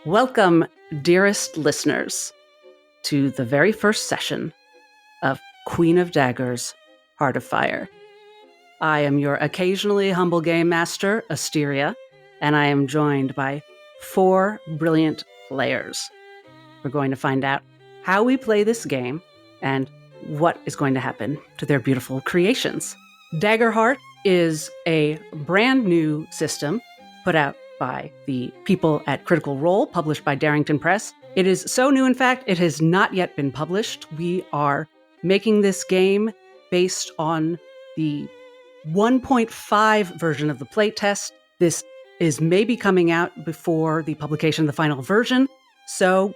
Welcome, dearest listeners, to the very first session of Queen of Daggers, Heart of Fire. I am your occasionally humble game master, Asteria, and I am joined by 4 brilliant players. We're going to find out how we play this game and what is going to happen to their beautiful creations. Daggerheart is a brand new system put out by the people at Critical Role, published by Darrington Press. It is so new, in fact, it has not yet been published. We are making this game based on the 1.5 version of the playtest. This is maybe coming out before the publication of the final version, so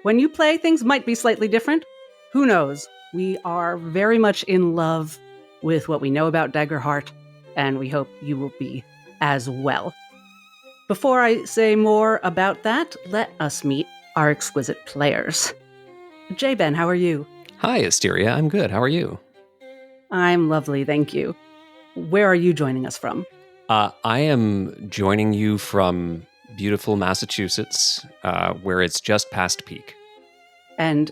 when you play, things might be slightly different. Who knows? We are very much in love with what we know about Daggerheart, and we hope you will be as well. Before I say more about that, let us meet our exquisite players. Ben, how are you? Hi, Asteria. I'm good. How are you? I'm lovely, thank you. Where are you joining us from? I am joining you from beautiful Massachusetts, where it's just past peak. And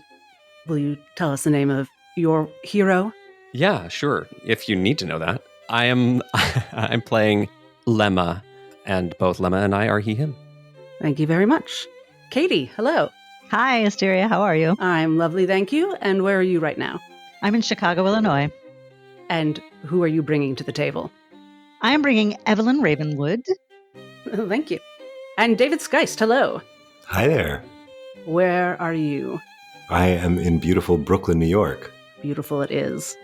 will you tell us the name of your hero? Yeah, sure. If you need to know that. I'm playing Lemma, and both Lemma and I are he, him. Thank you very much. Katie, hello. Hi, Asteria. How are you? I'm lovely, thank you. And where are you right now? I'm in Chicago, Illinois. And who are you bringing to the table? I am bringing Evelyn Ravenwood. Thank you. And David Skeist, hello. Hi there. Where are you? I am in beautiful Brooklyn, New York. Beautiful it is.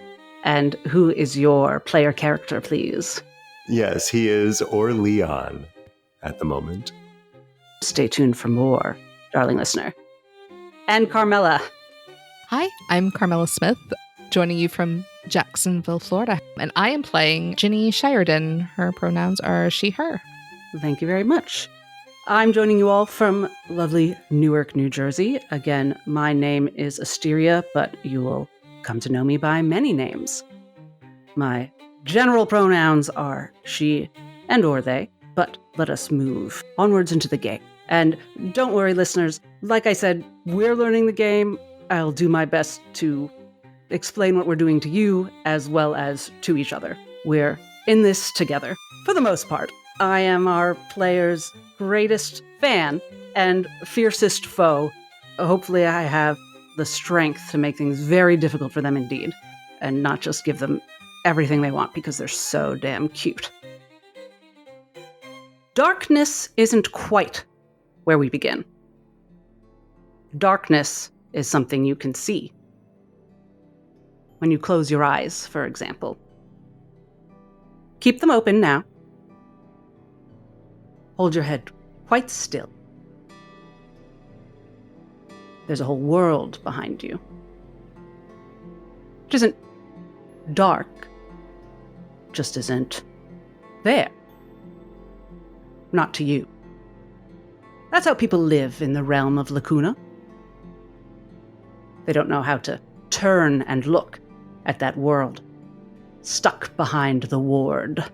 And who is your player character, please? Yes, he is OrLeon at the moment. Stay tuned for more, darling listener. And Carmela. Hi, I'm Carmela Smith, joining you from Jacksonville, Florida. And I am playing Ginny Sheridan. Her pronouns are she, her. Thank you very much. I'm joining you all from lovely Newark, New Jersey. Again, my name is Asteria, but you will come to know me by many names. My general pronouns are she and or they, but let us move onwards into the game. And don't worry, listeners, like I said, we're learning the game. I'll do my best to explain what we're doing to you as well as to each other. We're in this together, for the most part. I am our player's greatest fan and fiercest foe. Hopefully I have the strength to make things very difficult for them indeed, and not just give them everything they want because they're so damn cute. Darkness isn't quite where we begin. Darkness is something you can see. When you close your eyes, for example. Keep them open now. Hold your head quite still. There's a whole world behind you. It isn't dark, just isn't there. Not to you. That's how people live in the realm of Lacuna. They don't know how to turn and look at that world, stuck behind the ward.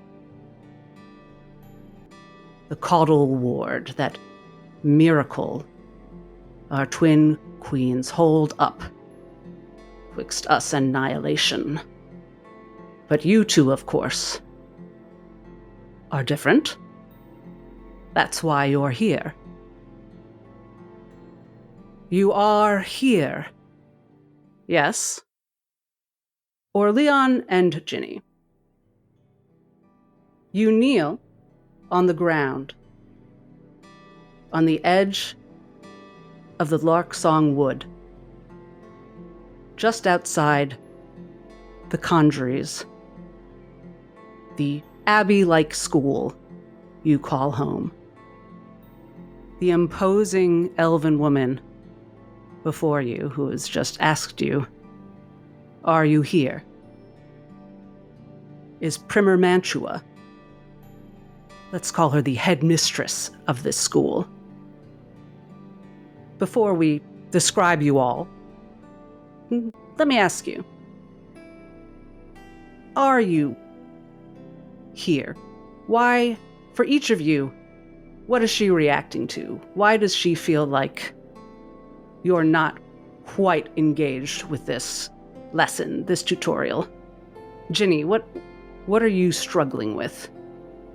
The caudal ward, that miracle our twin queens hold up twixt us and annihilation. But you two, of course, are different. That's why you're here. You are here. Yes. OrLeon and Ginny. You kneel on the ground, on the edge of the Larksong Wood, just outside the Conjuries, the abbey-like school you call home. The imposing elven woman before you who has just asked you, "Are you here?" is Primer Mantua. Let's call her the headmistress of this school. Before we describe you all, let me ask you, are you here? Why, for each of you, What is she reacting to? Why does she feel like you're not quite engaged with this lesson, this tutorial? Ginny, what are you struggling with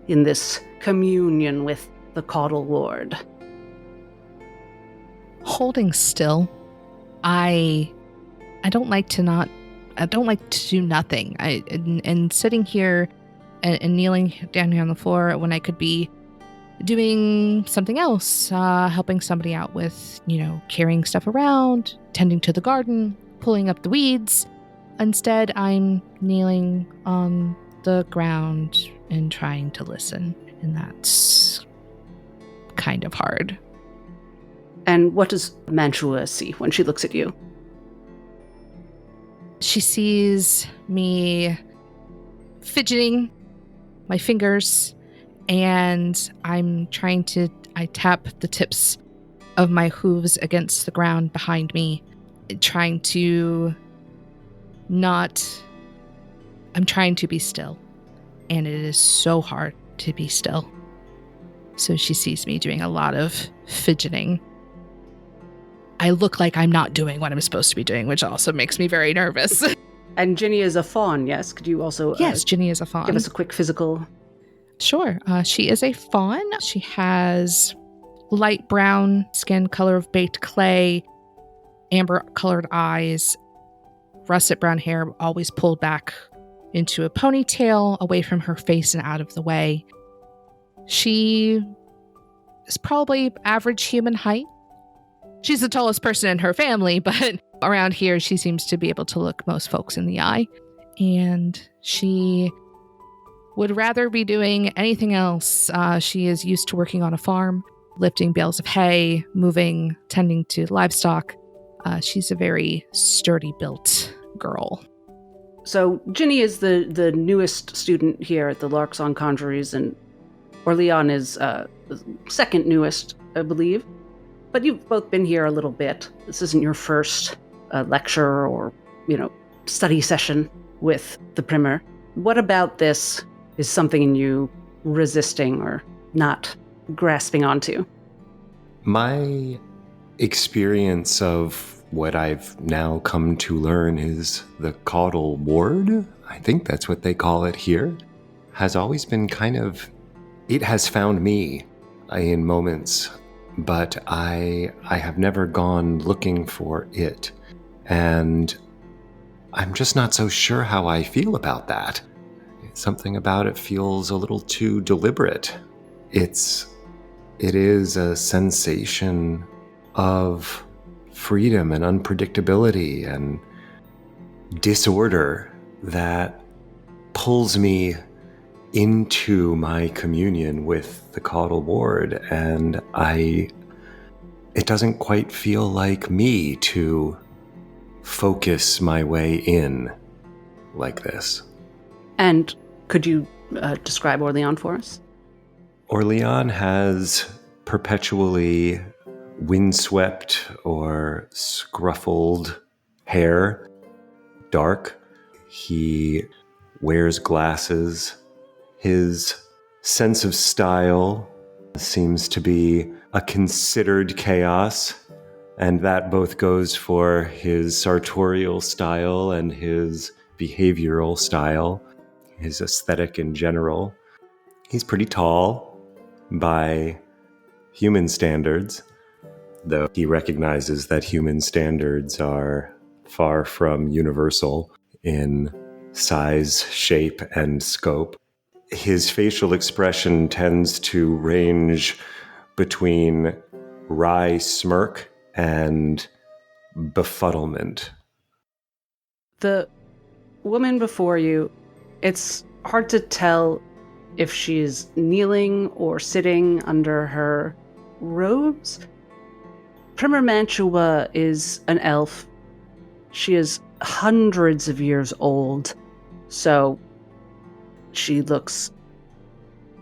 in this communion with the Caudal Lord? Holding still. I don't like to do nothing. And sitting here and kneeling down here on the floor when I could be doing something else, helping somebody out with, carrying stuff around, tending to the garden, pulling up the weeds. Instead, I'm kneeling on the ground and trying to listen, and that's kind of hard. And what does Mantua see when she looks at you? She sees me fidgeting my fingers, and I tap the tips of my hooves against the ground behind me, trying to be still. And it is so hard to be still. So she sees me doing a lot of fidgeting. I look like I'm not doing what I'm supposed to be doing, which also makes me very nervous. And Ginny is a fawn, yes? Could you also Yes, Ginny is a fawn. give us a quick physical? Sure. She is a fawn. She has light brown skin, color of baked clay, amber-colored eyes, russet brown hair always pulled back into a ponytail away from her face and out of the way. She is probably average human height. She's the tallest person in her family, but around here she seems to be able to look most folks in the eye. And she would rather be doing anything else. She is used to working on a farm, lifting bales of hay, moving, tending to livestock. She's a very sturdy built girl. So Ginny is the newest student here at the Larkson Conjuries, and OrLeon is the second newest, I believe. But you've both been here a little bit. This isn't your first lecture or, study session with the primer. What about this is something in you resisting or not grasping onto? My experience of what I've now come to learn is the caudal ward, I think that's what they call it here, has always been it has found me in moments, but I have never gone looking for it. And I'm just not so sure how I feel about that. Something about it feels a little too deliberate. It is a sensation of freedom and unpredictability and disorder that pulls me into my communion with the caudal ward, and it doesn't quite feel like me to focus my way in like this. And could you describe OrLeon for us? OrLeon has perpetually windswept or scruffled hair, dark. He wears glasses. His sense of style seems to be a considered chaos, and that both goes for his sartorial style and his behavioral style, his aesthetic in general. He's pretty tall by human standards, though he recognizes that human standards are far from universal in size, shape, and scope. His facial expression tends to range between wry smirk and befuddlement. The woman before you, it's hard to tell if she's kneeling or sitting under her robes. Primer Mantua is an elf. She is hundreds of years old, so she looks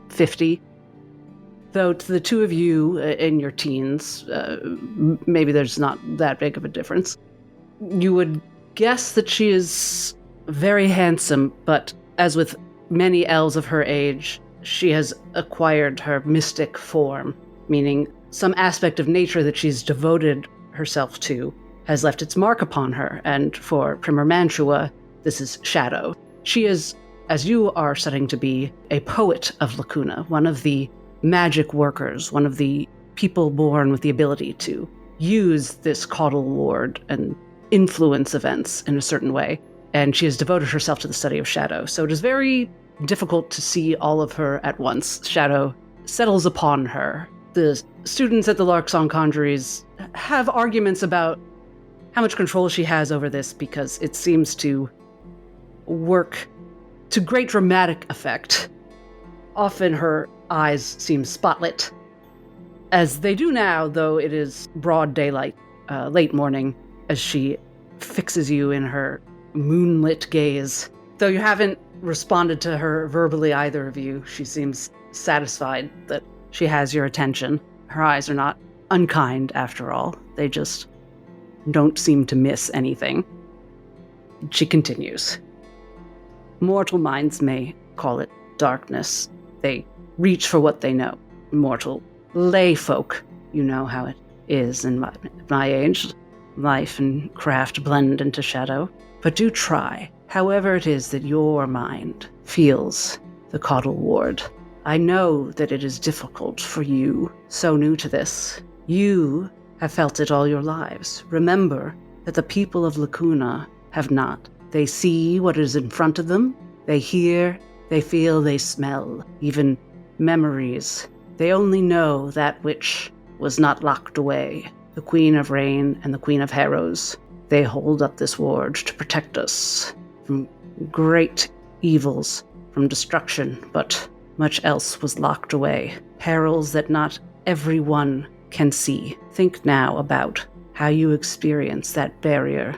50. Though to the two of you in your teens, maybe there's not that big of a difference. You would guess that she is very handsome, but as with many elves of her age, she has acquired her mystic form, meaning some aspect of nature that she's devoted herself to has left its mark upon her, and for Primer Mantua, this is shadow. She is, as you are studying to be, a poet of Lacuna, one of the magic workers, one of the people born with the ability to use this caudal ward and influence events in a certain way. And she has devoted herself to the study of shadow. So it is very difficult to see all of her at once. Shadow settles upon her. The students at the Larksong Conjuries have arguments about how much control she has over this, because it seems to work to great dramatic effect. Often her eyes seem spotlit, as they do now, though it is broad daylight, late morning, as she fixes you in her moonlit gaze. Though you haven't responded to her verbally, either of you, she seems satisfied that she has your attention. Her eyes are not unkind, after all. They just don't seem to miss anything. She continues. Mortal minds may call it darkness. They reach for what they know. Mortal lay folk, you know how it is in my age. Life and craft blend into shadow. But do try, however it is that your mind feels the caudal ward. I know that it is difficult for you, so new to this. You have felt it all your lives. Remember that the people of Lacuna have not. They see what is in front of them. They hear, they feel, they smell, even memories. They only know that which was not locked away. The Queen of Rain and the Queen of Harrows. They hold up this ward to protect us from great evils, from destruction, but much else was locked away. Perils that not everyone can see. Think now about how you experience that barrier.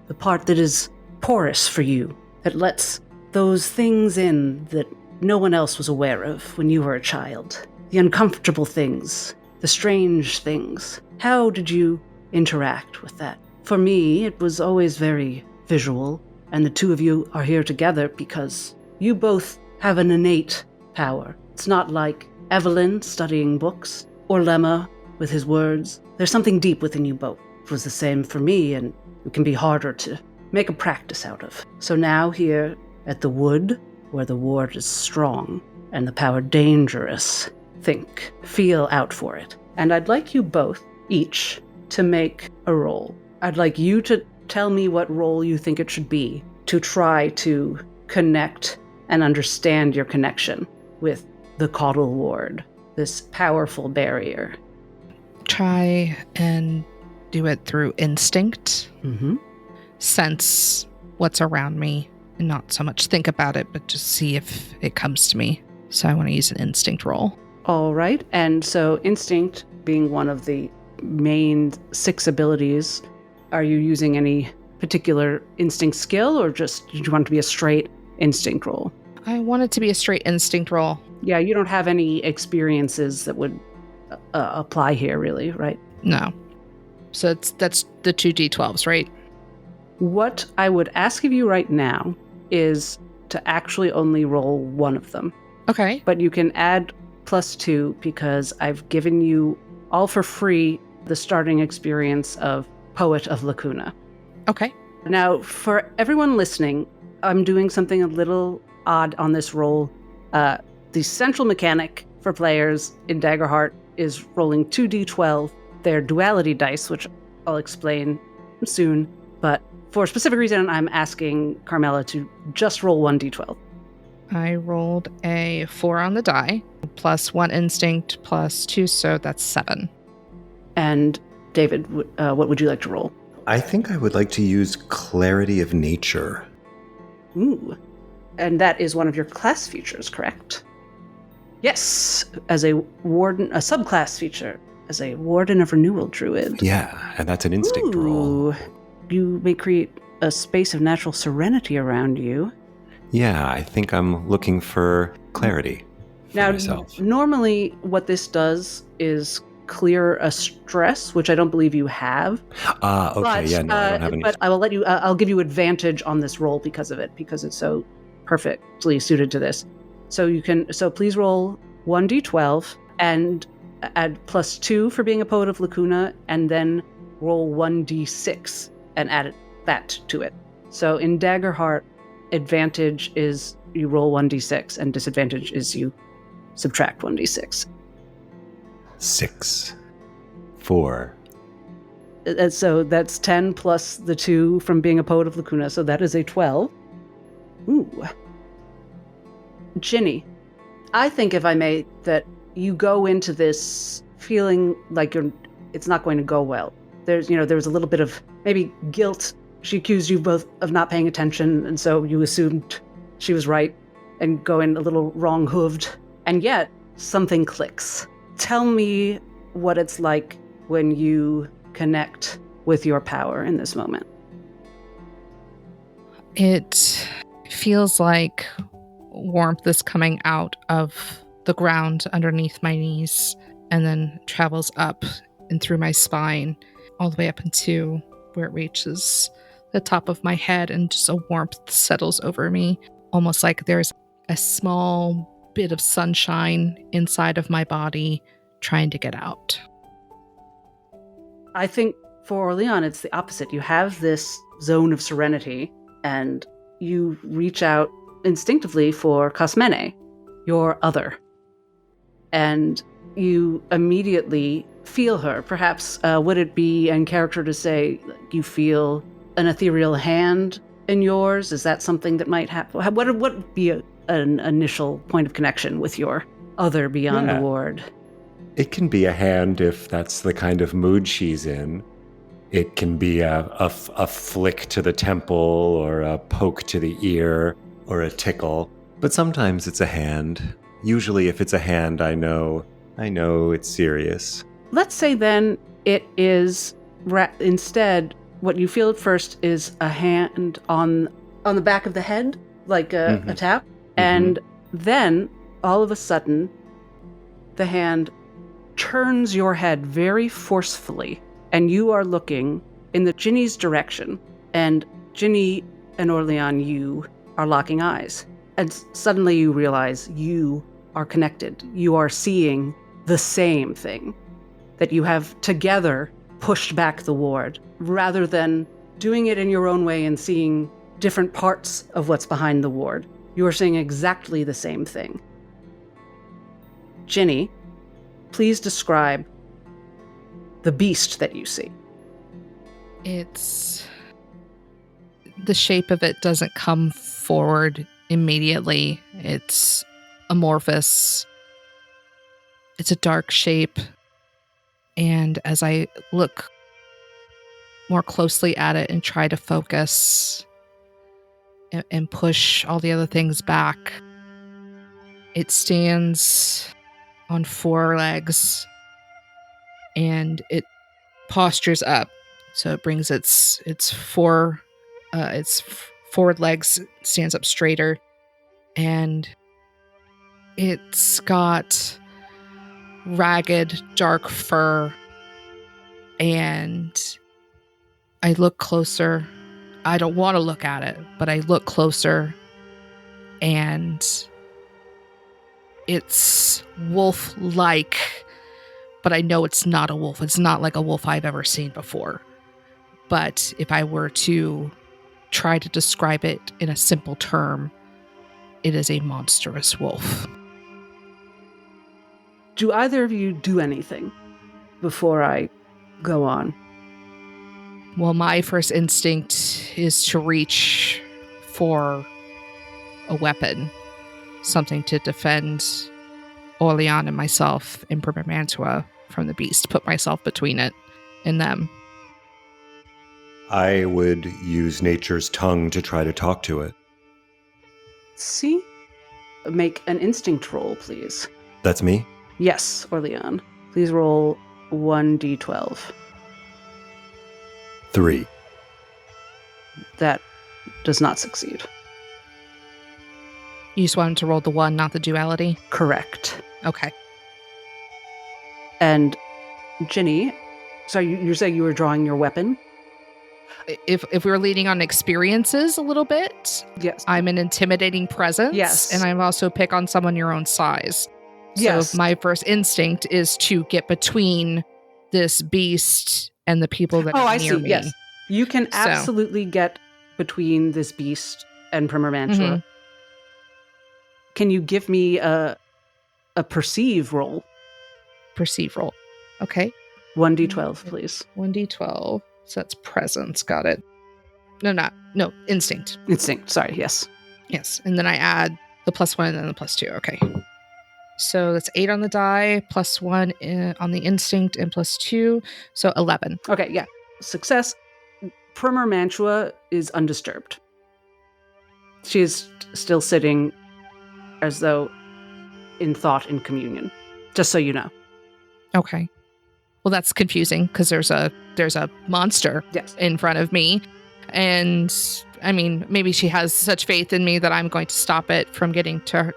The part that is porous for you, that lets those things in that no one else was aware of when you were a child. The uncomfortable things, the strange things. How did you interact with that? For me, it was always very visual, and the two of you are here together because you both have an innate power. It's not like Evelyn studying books, or Lemma with his words. There's something deep within you both. It was the same for me, and it can be harder to make a practice out of. So now here at the wood, where the ward is strong and the power dangerous, think, feel out for it. And I'd like you both, each, to make a roll. I'd like you to tell me what role you think it should be to try to connect and understand your connection with the caudal ward, this powerful barrier. Try and do it through instinct. Mm-hmm. Sense what's around me and not so much think about it, but just see if it comes to me. So I want to use an instinct roll. All right. And so instinct being one of the main 6 abilities, are you using any particular instinct skill, or just did you want it to be a straight instinct roll? I want it to be a straight instinct roll. Yeah, you don't have any experiences that would apply here, really, right? No. So that's the 2d12s, right? What I would ask of you right now is to actually only roll one of them. Okay. But you can add +2 because I've given you all for free the starting experience of Poet of Lacuna. Okay. Now, for everyone listening, I'm doing something a little odd on this roll. The central mechanic for players in Daggerheart is rolling 2d12. They're duality dice, which I'll explain soon. But for a specific reason, I'm asking Carmela to just roll 1d12. I rolled a 4 on the die, plus 1 instinct, plus 2, so that's 7. And David, what would you like to roll? I think I would like to use Clarity of Nature. Ooh. And that is one of your class features, correct? Yes, as a warden, a subclass feature, as a warden of renewal druid. Yeah, and that's an instinct roll. Ooh. You may create a space of natural serenity around you. Yeah, I think I'm looking for clarity for myself. Normally what this does is clear a stress, which I don't believe you have. Okay, but, yeah, no, I don't have any. But I will let you, I'll give you advantage on this roll because of it, because it's so perfectly suited to this. So please roll 1d12 and add +2 for being a poet of Lacuna, and then roll 1d6 and add that to it. So in Daggerheart, advantage is you roll 1d6, and disadvantage is you subtract 1d6. 6. 4. So that's 10 plus the 2 from being a poet of Lacuna, so that is a 12. Ooh. Ginny, I think, if I may, that you go into this feeling like it's not going to go well. There was a little bit of maybe guilt. She accused you both of not paying attention, and so you assumed she was right and go in a little wrong-hooved. And yet, something clicks. Tell me what it's like when you connect with your power in this moment. It feels like warmth is coming out of the ground underneath my knees and then travels up and through my spine all the way up into where it reaches the top of my head, and just a warmth settles over me, almost like there's a small bit of sunshine inside of my body trying to get out. I think for OrLeon, it's the opposite. You have this zone of serenity, and you reach out instinctively for Cosmene, your other. And you immediately feel her. Perhaps would it be in character to say you feel an ethereal hand in yours? Is that something that might happen? What would be an initial point of connection with your other beyond the ward? It can be a hand if that's the kind of mood she's in. It can be a flick to the temple, or a poke to the ear, or a tickle. But sometimes it's a hand. Usually if it's a hand, I know it's serious. Let's say then it is, instead, what you feel at first is a hand on the back of the head, like a tap. And then, all of a sudden, the hand turns your head very forcefully, and you are looking in the Ginny's direction. And Ginny and OrLeon, you are locking eyes. And suddenly you realize you are connected. You are seeing the same thing, that you have together pushed back the ward, rather than doing it in your own way and seeing different parts of what's behind the ward. You are seeing exactly the same thing. Ginny, please describe the beast that you see. The shape of it doesn't come forward immediately. It's amorphous. It's a dark shape. And as I look more closely at it and try to focus and push all the other things back, it stands on 4 legs and it postures up. So it brings its forward legs, stands up straighter, and it's got ragged, dark fur. And I look closer. I don't want to look at it, but I look closer, and it's wolf-like, but I know it's not a wolf. It's not like a wolf I've ever seen before. But if I were to try to describe it in a simple term, it is a monstrous wolf. Do either of you do anything before I go on? Well, my first instinct is to reach for a weapon, something to defend OrLeon and myself in Mantua from the beast, put myself between it and them. I would use nature's tongue to try to talk to it. See? Make an instinct roll, please. That's me? Yes, OrLeon. Please roll 1d12. 3. That does not succeed. You just wanted to roll the 1, not the duality? Correct. Okay. And Ginny, so you're saying you were drawing your weapon? if we were leading on experiences a little bit, Yes. I'm an intimidating presence. Yes. And I'm also pick on someone your own size. Yes. So my first instinct is to get between this beast and the people that are I near see. me. Yes. You can So- absolutely get between this beast and Primer Mantua. Mhm. Can you give me a perceive roll? Perceive roll. Okay. 1d12, please. 1d12. So that's presence. Got it. No, instinct. Instinct. Sorry. Yes. Yes. And then I add the +1 and then the +2. Okay. So that's 8 on the die, +1 on the instinct, and +2. So 11. Okay. Yeah. Success. Primer Mantua is undisturbed. She is still sitting as though in thought in communion. Just so you know. Okay. Well, that's confusing because there's a monster Yes. in front of me. And I mean, maybe she has such faith in me that I'm going to stop it from getting to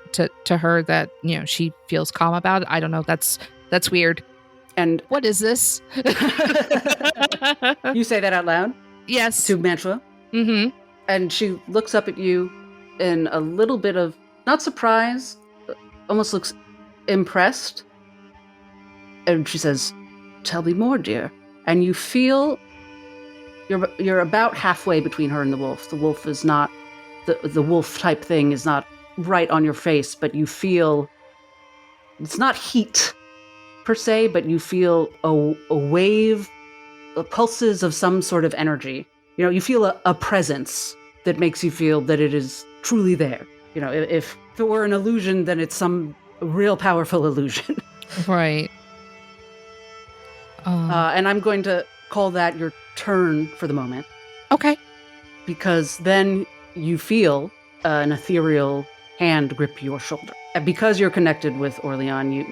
her that, she feels calm about it. I don't know. That's weird. And What is this? you say that out loud Yes. to Mantua, Mm-hmm. and she looks up at you in a little bit of, not surprise, almost looks impressed. And she says, "Tell me more, dear." And you feel you're about halfway between her and the wolf. The wolf is not, the wolf type thing is not right on your face, but you feel, it's not heat per se, but you feel a wave, pulses of some sort of energy. You feel a presence that makes you feel that it is truly there. If it were an illusion, then it's some real powerful illusion. Right. And I'm going to call that your turn for the moment, Okay. because then you feel an ethereal hand grip your shoulder. And because you're connected with OrLeon, you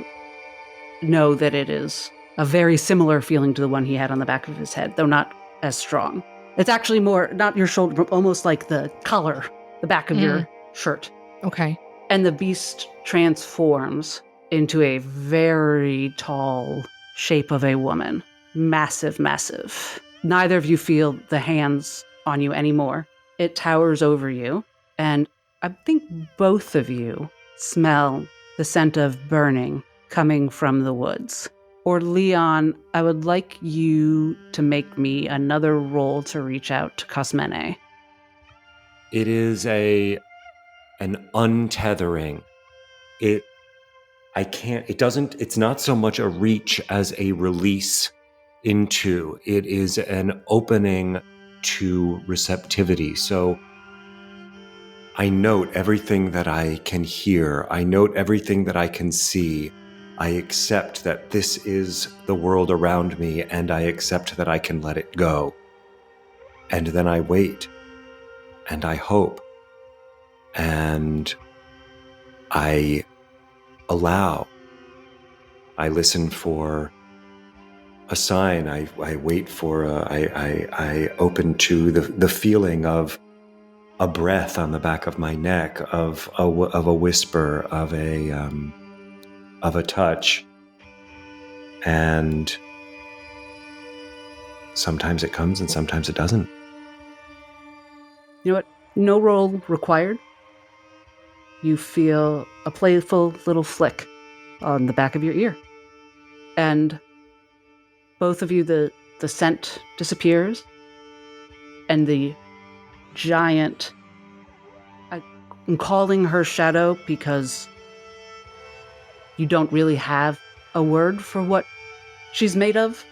know that it is a very similar feeling to the one he had on the back of his head, though not as strong. It's actually more, not your shoulder, but almost like the collar, the back of your shirt. Okay. And the beast transforms into a very tall shape of a woman. Massive, massive. Neither of you feel the hands on you anymore. It towers over you, and I think both of you smell the scent of burning coming from the woods. OrLeon, I would like you to make me another roll to reach out to Cosmene. It is an untethering. It's not so much a reach as a release into. It is an opening to receptivity. So I note everything that I can hear. I note everything that I can see. I accept that this is the world around me, and I accept that I can let it go. And then I wait, and I hope, and I allow. I listen for a sign. I wait for I open to the feeling of a breath on the back of my neck, of a whisper, of a touch. And sometimes it comes and sometimes it doesn't. You know what? No roll required. You feel a playful little flick on the back of your ear. And both of you, the scent disappears, and the giant, I'm calling her shadow because you don't really have a word for what she's made of.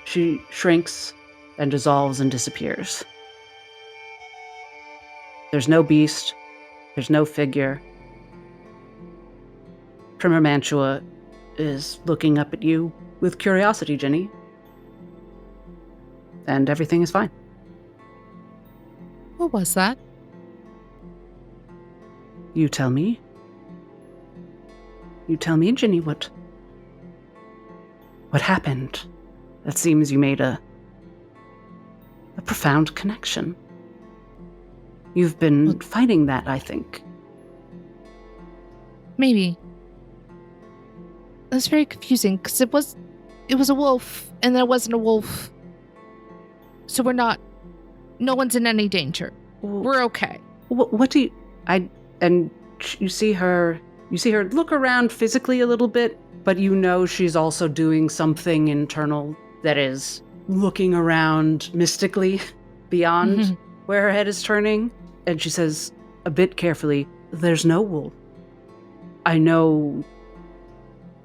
She shrinks and dissolves and disappears. There's no beast. There's no figure. Primer Mantua is looking up at you with curiosity, Ginny. And everything is fine. What was that? You tell me. You tell me, Ginny, what happened? It seems you made a profound connection. You've been fighting that, I think. Maybe. It was very confusing because it was a wolf, and there wasn't a wolf. So no one's in any danger. We're okay. What do you... And you see her look around physically a little bit, but you know she's also doing something internal that is looking around mystically beyond where her head is turning. And she says, a bit carefully, there's no wool. I know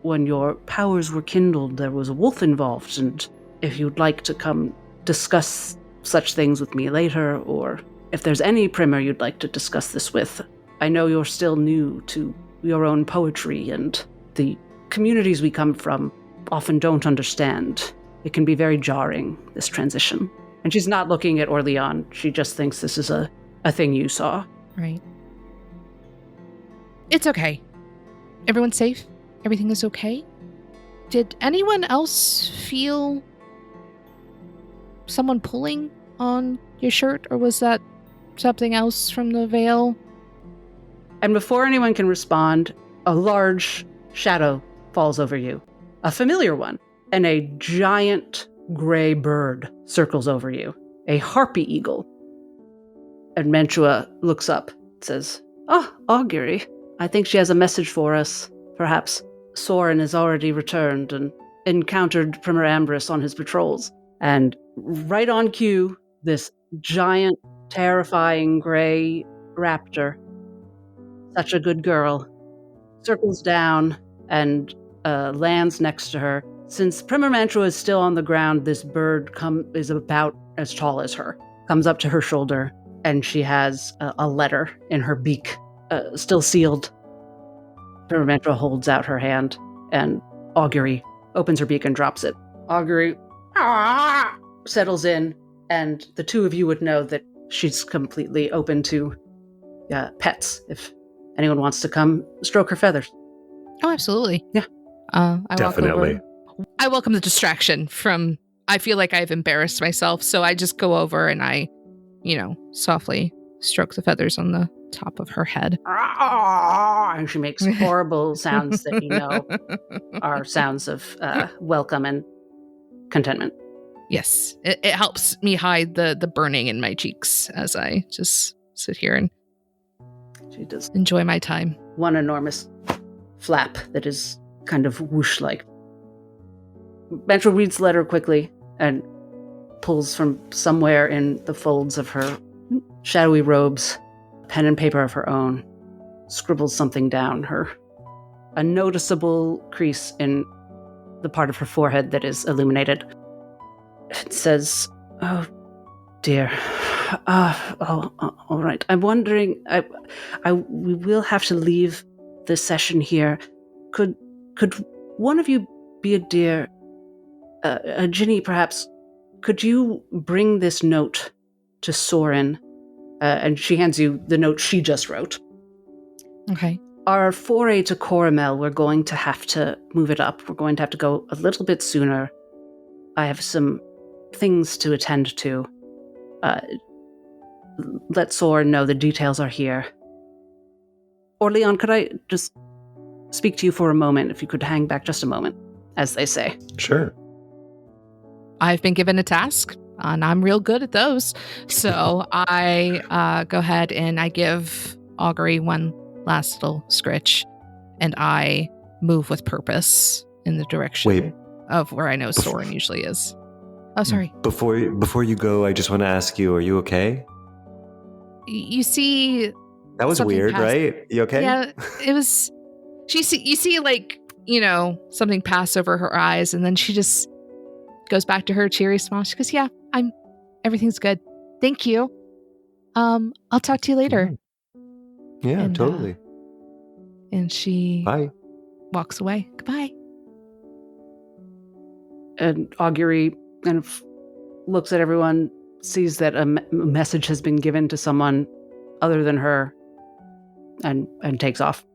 when your powers were kindled, there was a wolf involved, and if you'd like to come discuss such things with me later, or if there's any primer you'd like to discuss this with, I know you're still new to your own poetry, and the communities we come from often don't understand. It can be very jarring, this transition. And she's not looking at OrLeon. She just thinks this is a thing you saw. Right. It's okay. Everyone's safe? Everything is okay? Did anyone else feel someone pulling on your shirt, or was that something else from the veil? And before anyone can respond, a large shadow falls over you. A familiar one. And a giant gray bird circles over you. A harpy eagle. And Mantua looks up, says, Augury, I think she has a message for us. Perhaps Soren has already returned and encountered Primer Ambrose on his patrols. And right on cue, this giant, terrifying gray raptor, such a good girl, circles down and lands next to her. Since Primer Mantua is still on the ground, this bird is about as tall as her. Comes up to her shoulder, and she has a letter in her beak, still sealed. Primer Mantua holds out her hand, and Augury opens her beak and drops it. Augury settles in, and the two of you would know that she's completely open to pets, if anyone wants to come stroke her feathers. Oh, absolutely. Yeah. Definitely. I welcome the distraction from, I feel like I've embarrassed myself, so I just go over and I, softly stroke the feathers on the top of her head. And she makes horrible sounds that you know are sounds of welcome and contentment. Yes, it helps me hide the burning in my cheeks as I just sit here and she does enjoy my time. One enormous flap that is kind of whoosh-like. Mantua reads the letter quickly and pulls from somewhere in the folds of her shadowy robes pen and paper of her own, scribbles something down, a noticeable crease in the part of her forehead that is illuminated. It says, oh dear. All right. I'm wondering, we will have to leave this session here. Could one of you be a dear, Ginny perhaps, could you bring this note to Soren? And she hands you the note she just wrote. Okay. Our foray to Carmela, we're going to have to move it up. We're going to have to go a little bit sooner. I have some things to attend to. Let Soren know the details are here. OrLeon, could I just speak to you for a moment, if you could hang back just a moment, as they say? Sure. I've been given a task, and I'm real good at those. So I go ahead and I give Augury one last little scritch, and I move with purpose in the direction of where I know Soren usually is. Oh, sorry. Before you go, I just want to ask you, are you okay? You see... That was weird, right? You okay? Yeah, it was... You see, like, something pass over her eyes, and then she just goes back to her cheery smile. She goes, yeah, everything's good. Thank you. I'll talk to you later. Yeah, and, totally. And she Bye. Walks away. Goodbye. And Augury kind of looks at everyone, sees that a message has been given to someone other than her, and takes off.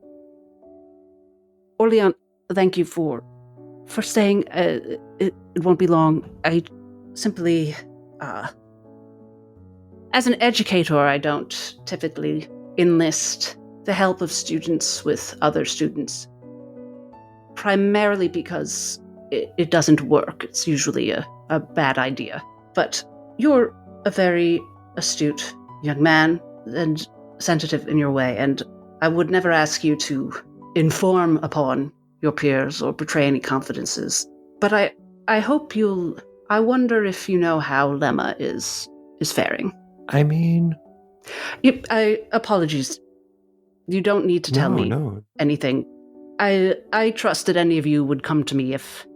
OrLeon, thank you for staying. It won't be long. I simply, as an educator, I don't typically enlist the help of students with other students, primarily because it doesn't work. It's usually a bad idea. But You're a very astute young man and sensitive in your way, and I would never ask you to inform upon your peers or betray any confidences. But I hope I wonder if you know how Lemma is faring. I mean... Apologies. You don't need to tell me anything. I trust that any of you would come to me if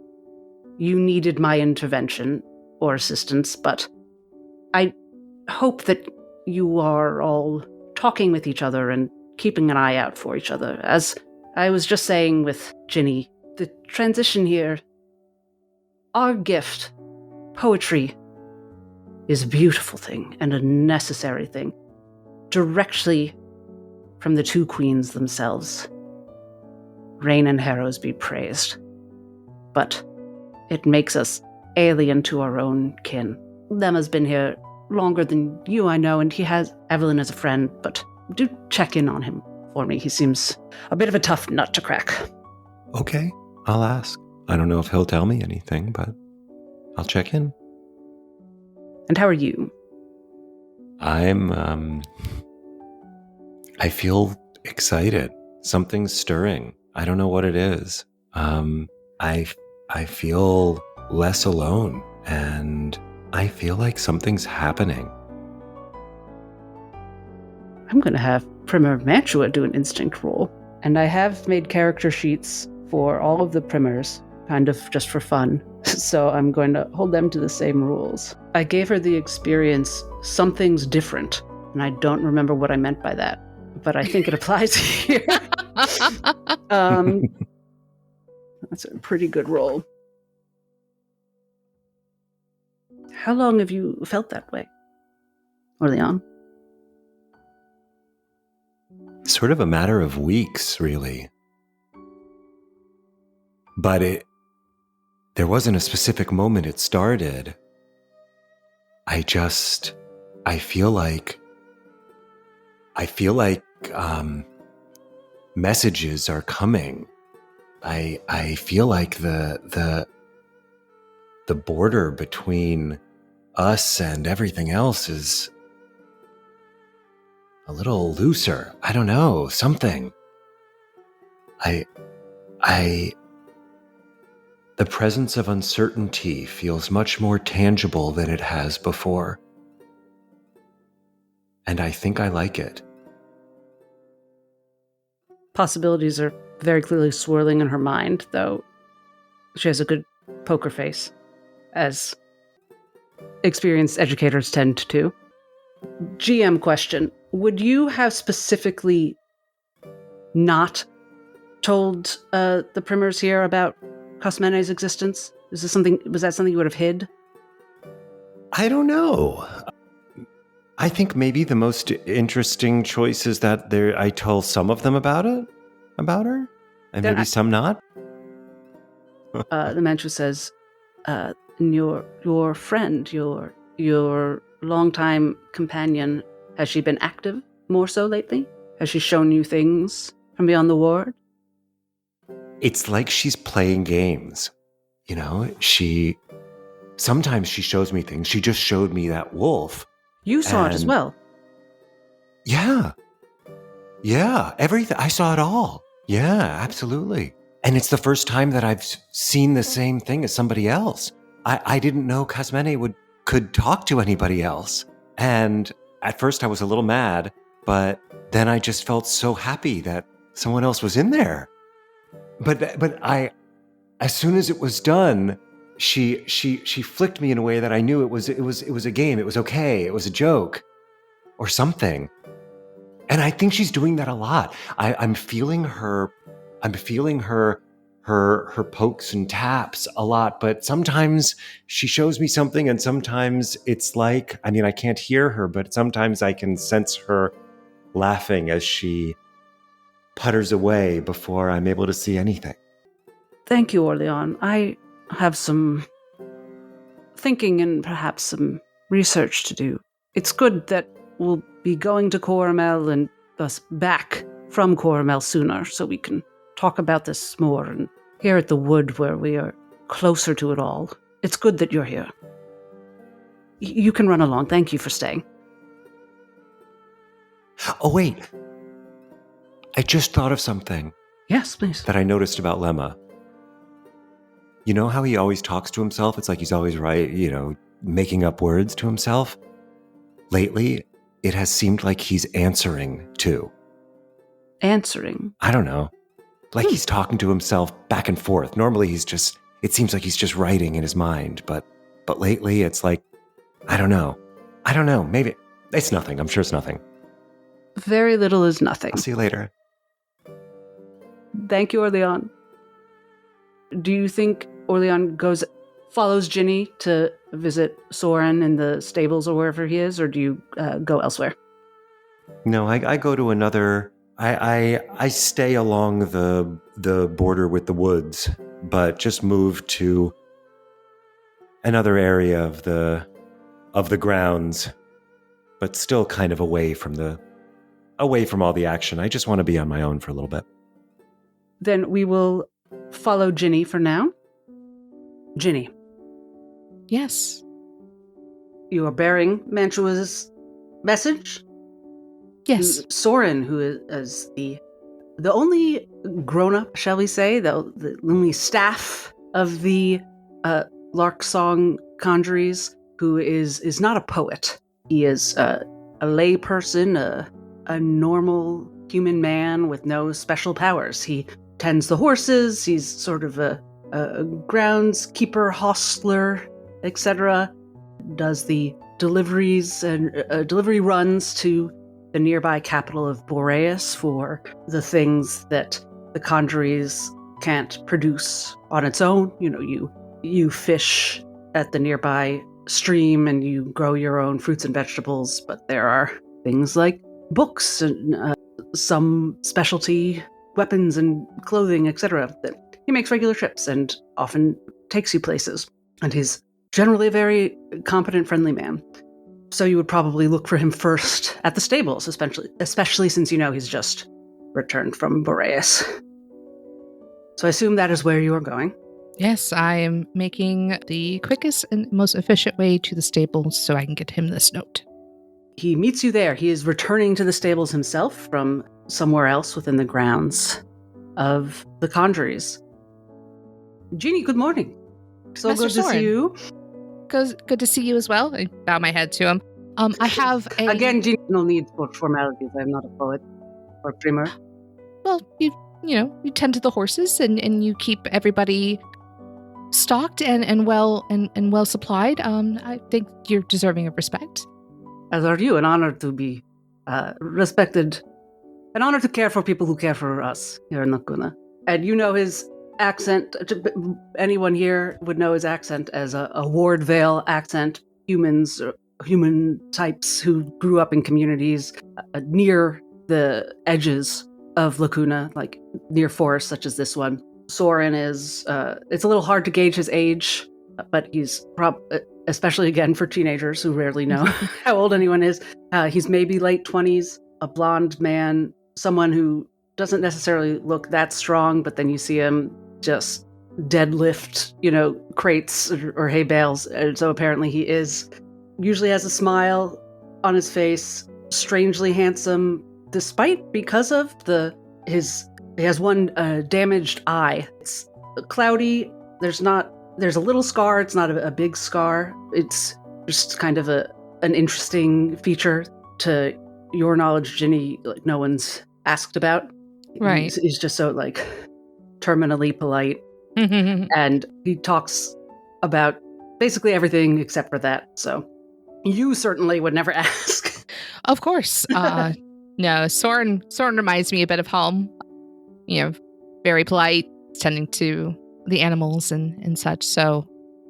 you needed my intervention or assistance, but I hope that you are all talking with each other and keeping an eye out for each other. As I was just saying with Ginny, the transition here, our gift, poetry, is a beautiful thing and a necessary thing, directly from the two queens themselves. Rain and Harrows be praised. But it makes us alien to our own kin. Lemma's been here longer than you, I know, and he has Evelyn as a friend, but do check in on him for me. He seems a bit of a tough nut to crack. Okay, I'll ask. I don't know if he'll tell me anything, but I'll check in. And how are you? I feel excited. Something's stirring. I don't know what it is. I feel less alone, and I feel like something's happening. I'm going to have Primer Mantua do an instinct roll. And I have made character sheets for all of the primers, kind of just for fun. So I'm going to hold them to the same rules. I gave her the experience, something's different, and I don't remember what I meant by that, but I think it applies here. That's a pretty good roll. How long have you felt that way, OrLeon? Sort of a matter of weeks, really. But there wasn't a specific moment it started. I feel like messages are coming. I feel like the border between us and everything else is a little looser. I don't know, something. The presence of uncertainty feels much more tangible than it has before. And I think I like it. Possibilities are very clearly swirling in her mind, though she has a good poker face, as experienced educators tend to. GM question. Would you have specifically not told the primers here about Cosmene's existence? Was that something you would have hid? I don't know. I think maybe the most interesting choice is that I tell some of them about her, and maybe some not. The mantra says, your friend, your longtime companion, has she been active more so lately? Has she shown you things from beyond the ward? It's like she's playing games. You know, sometimes she shows me things. She just showed me that wolf. You saw it as well. Yeah. Yeah, everything. I saw it all. Yeah, absolutely. And it's the first time that I've seen the same thing as somebody else. I didn't know Cosmene could talk to anybody else. And at first I was a little mad, but then I just felt so happy that someone else was in there. But as soon as it was done, she flicked me in a way that I knew it was a game. It was okay. It was a joke or something. And I think she's doing that a lot. I'm feeling her pokes and taps a lot, but sometimes she shows me something and sometimes it's like, I can't hear her, but sometimes I can sense her laughing as she putters away before I'm able to see anything. Thank you, OrLeon. I have some thinking and perhaps some research to do. It's good that we'll be going to Coromel and thus back from Coromel sooner so we can talk about this more, and here at the wood where we are closer to it all. It's good that you're here. You can run along. Thank you for staying. Oh, wait. I just thought of something Yes, please. that I noticed about Lemma. You know how he always talks to himself? It's like he's always making up words to himself. Lately, it has seemed like he's answering too. Answering? I don't know. Like he's talking to himself back and forth. Normally it seems like he's just writing in his mind, but lately it's like, I don't know. Maybe it's nothing. I'm sure it's nothing. Very little is nothing. I'll see you later. Thank you, OrLeon. Do you think OrLeon follows Ginny to visit Soren in the stables or wherever he is, or do you go elsewhere? No, I go to another. I stay along the border with the woods, but just move to another area of the grounds, but still kind of away from all the action. I just want to be on my own for a little bit. Then we will follow Ginny for now. Ginny. Yes. You are bearing Mantua's message? Yes. Soren, who is the only grown-up, shall we say, the only staff of the Larksong Conjuries, who is not a poet. He is a lay person, a normal human man with no special powers. He tends the horses, he's sort of a groundskeeper, hostler, etc. Does the deliveries and delivery runs to the nearby capital of Boreas for the things that the Conjuries can't produce on its own. You fish at the nearby stream and you grow your own fruits and vegetables, but there are things like books and some specialty weapons and clothing, etc. that he makes regular trips and often takes you places. And he's generally a very competent, friendly man. So you would probably look for him first at the stables, especially since he's just returned from Boreas. So I assume that is where you are going. Yes, I am making the quickest and most efficient way to the stables so I can get him this note. He meets you there. He is returning to the stables himself from somewhere else within the grounds of the Conjuries. Ginny, good morning. So Master good to Soren. see you. Good to see you as well. I bow my head to him. I have a... Again, Ginny, no need for formalities. I'm not a poet or primer. Well, you tend to the horses and you keep everybody stocked and well supplied. I think you're deserving of respect. As are you. An honor to be respected. An honor to care for people who care for us here in Lacuna. And his accent. Anyone here would know his accent as a Ward Vale accent. Humans, human types who grew up in communities near the edges of Lacuna, like near forests such as this one. Soren is, it's a little hard to gauge his age, but he's especially again for teenagers who rarely know how old anyone is. He's maybe late 20s, a blonde man, someone who doesn't necessarily look that strong, but then you see him just deadlift, crates or hay bales. And so apparently he usually has a smile on his face, strangely handsome, because of he has one damaged eye. It's cloudy. There's a little scar. It's not a big scar. It's just kind of an interesting feature to your knowledge, Ginny. Like no one's asked about. Right. He's just so terminally polite. And he talks about basically everything except for that. So you certainly would never ask. Of course. No, Soren reminds me a bit of home. Very polite, tending to the animals and such. So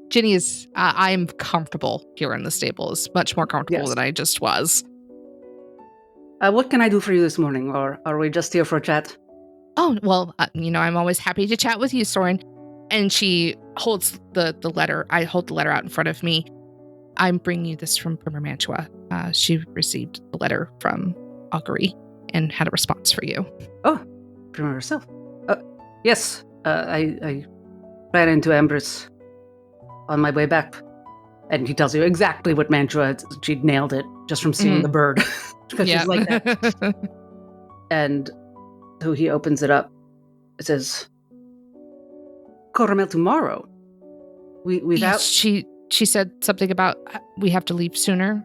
Ginny is, I'm comfortable here in the stables, much more comfortable than I just was. What can I do for you this morning, or are we just here for a chat? Oh, well, I'm always happy to chat with you, Soren. And she holds the letter. I hold the letter out in front of me. I'm bringing you this from Primer Mantua. She received the letter from Augury and had a response for you. Oh, Primer herself. Yes, I ran into Ambrose on my way back. And he tells you exactly what Mantua, she'd nailed it just from seeing the bird. Because she's like that. And so he opens it up. It says, Carmela tomorrow. Yes, she said something about we have to leave sooner.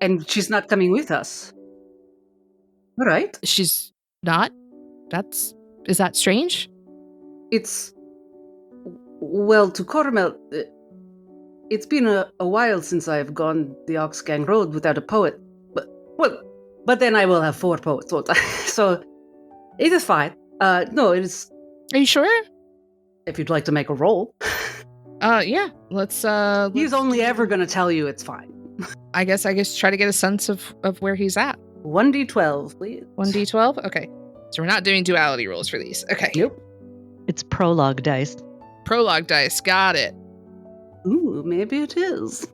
And she's not coming with us. All right. She's not? Is that strange? It's, well, to Carmela, it's been a while since I've gone the Oxgang Road without a poet. But then I will have 4 poets, won't I? So it is fine. No, it is. Are you sure? If you'd like to make a roll. Yeah. Let's He's only ever going to tell you it's fine. I guess try to get a sense of where he's at. 1d12, please. 1d12? Okay. So we're not doing duality rolls for these. Okay. Yep. It's prologue dice. Prologue dice. Got it. Ooh, maybe it is.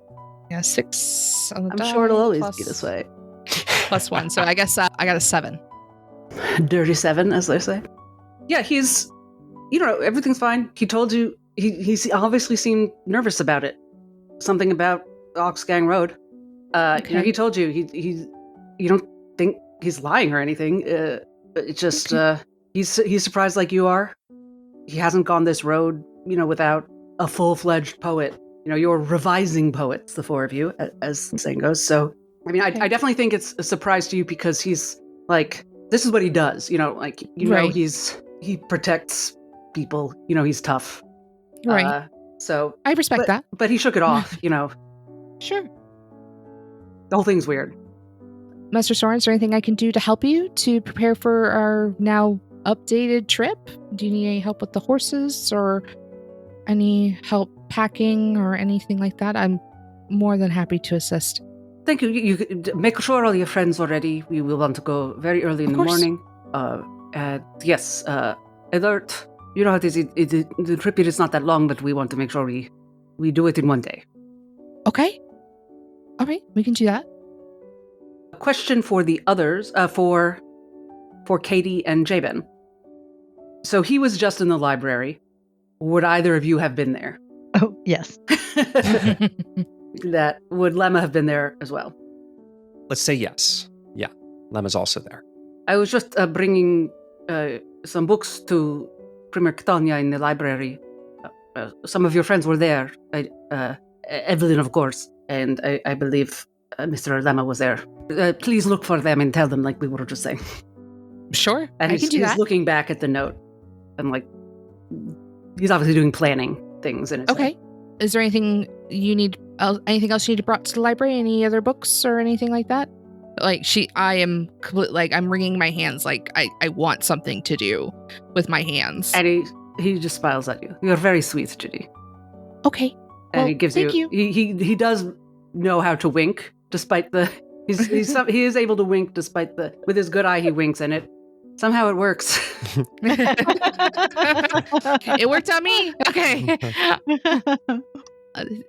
Yeah, 6 on the I'm die, sure it'll always plus- be this way. plus 1. So I guess I got a 7. Dirty 7, as they say. Yeah, he's, everything's fine. He told you, he obviously seemed nervous about it. Something about Oxgang Road. Okay. He told you, you don't think he's lying or anything. It's just, he's surprised like you are. He hasn't gone this road, without a full-fledged poet. You're revising poets, the 4 of you, as the saying goes. So, I mean, I definitely think it's a surprise to you because he's like, this is what he does. Right. He protects people. He's tough. Right. So I respect that. But he shook it off. Sure. The whole thing's weird. Master Soren, is there anything I can do to help you to prepare for our now updated trip? Do you need any help with the horses or any help packing or anything like that? I'm more than happy to assist. Thank you. You make sure all your friends are ready. We will want to go very early in the morning. Yes, alert. You know how it is. The trip here is not that long, but we want to make sure we do it in one day. Okay. All right, we can do that. A question for the others, for Katie and Jabin. So he was just in the library. Would either of you have been there? Oh, yes. That would Lemma have been there as well? Let's say yes. Yeah, Lemma's also there. I was just bringing some books to Premier Catania in the library. Some of your friends were there. Evelyn, of course, and I believe Mr. Lemma was there. Please look for them and tell them, like we were just saying. Sure, And I can do that. He's looking back at the note, and he's obviously doing planning things in his Okay. head. Is there anything you need? Anything else you need brought to the library? Any other books or anything like that? I am I'm wringing my hands. I want something to do with my hands. And he just smiles at you. You're very sweet, Ginny. Okay. And Well, he gives thank you. He does know how to wink, despite the. He is able to wink despite with his good eye. He winks, and somehow it works. It worked on me. Okay.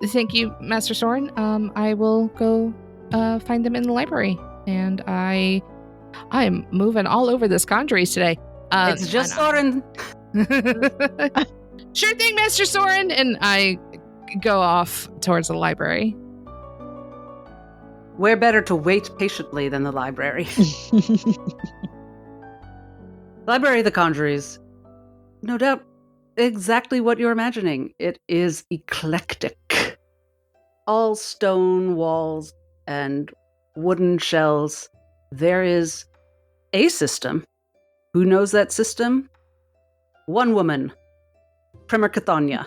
Thank you, Master Soren. I will go find them in the library, and I'm moving all over this Condries today. It's just Soren. Sure thing, Master Soren. And I go off towards the library. Where better to wait patiently than the library? Library of the Conjuries. No doubt exactly what you're imagining. It is eclectic. All stone walls and wooden shells. There is a system. Who knows that system? One woman. Premier Cathania.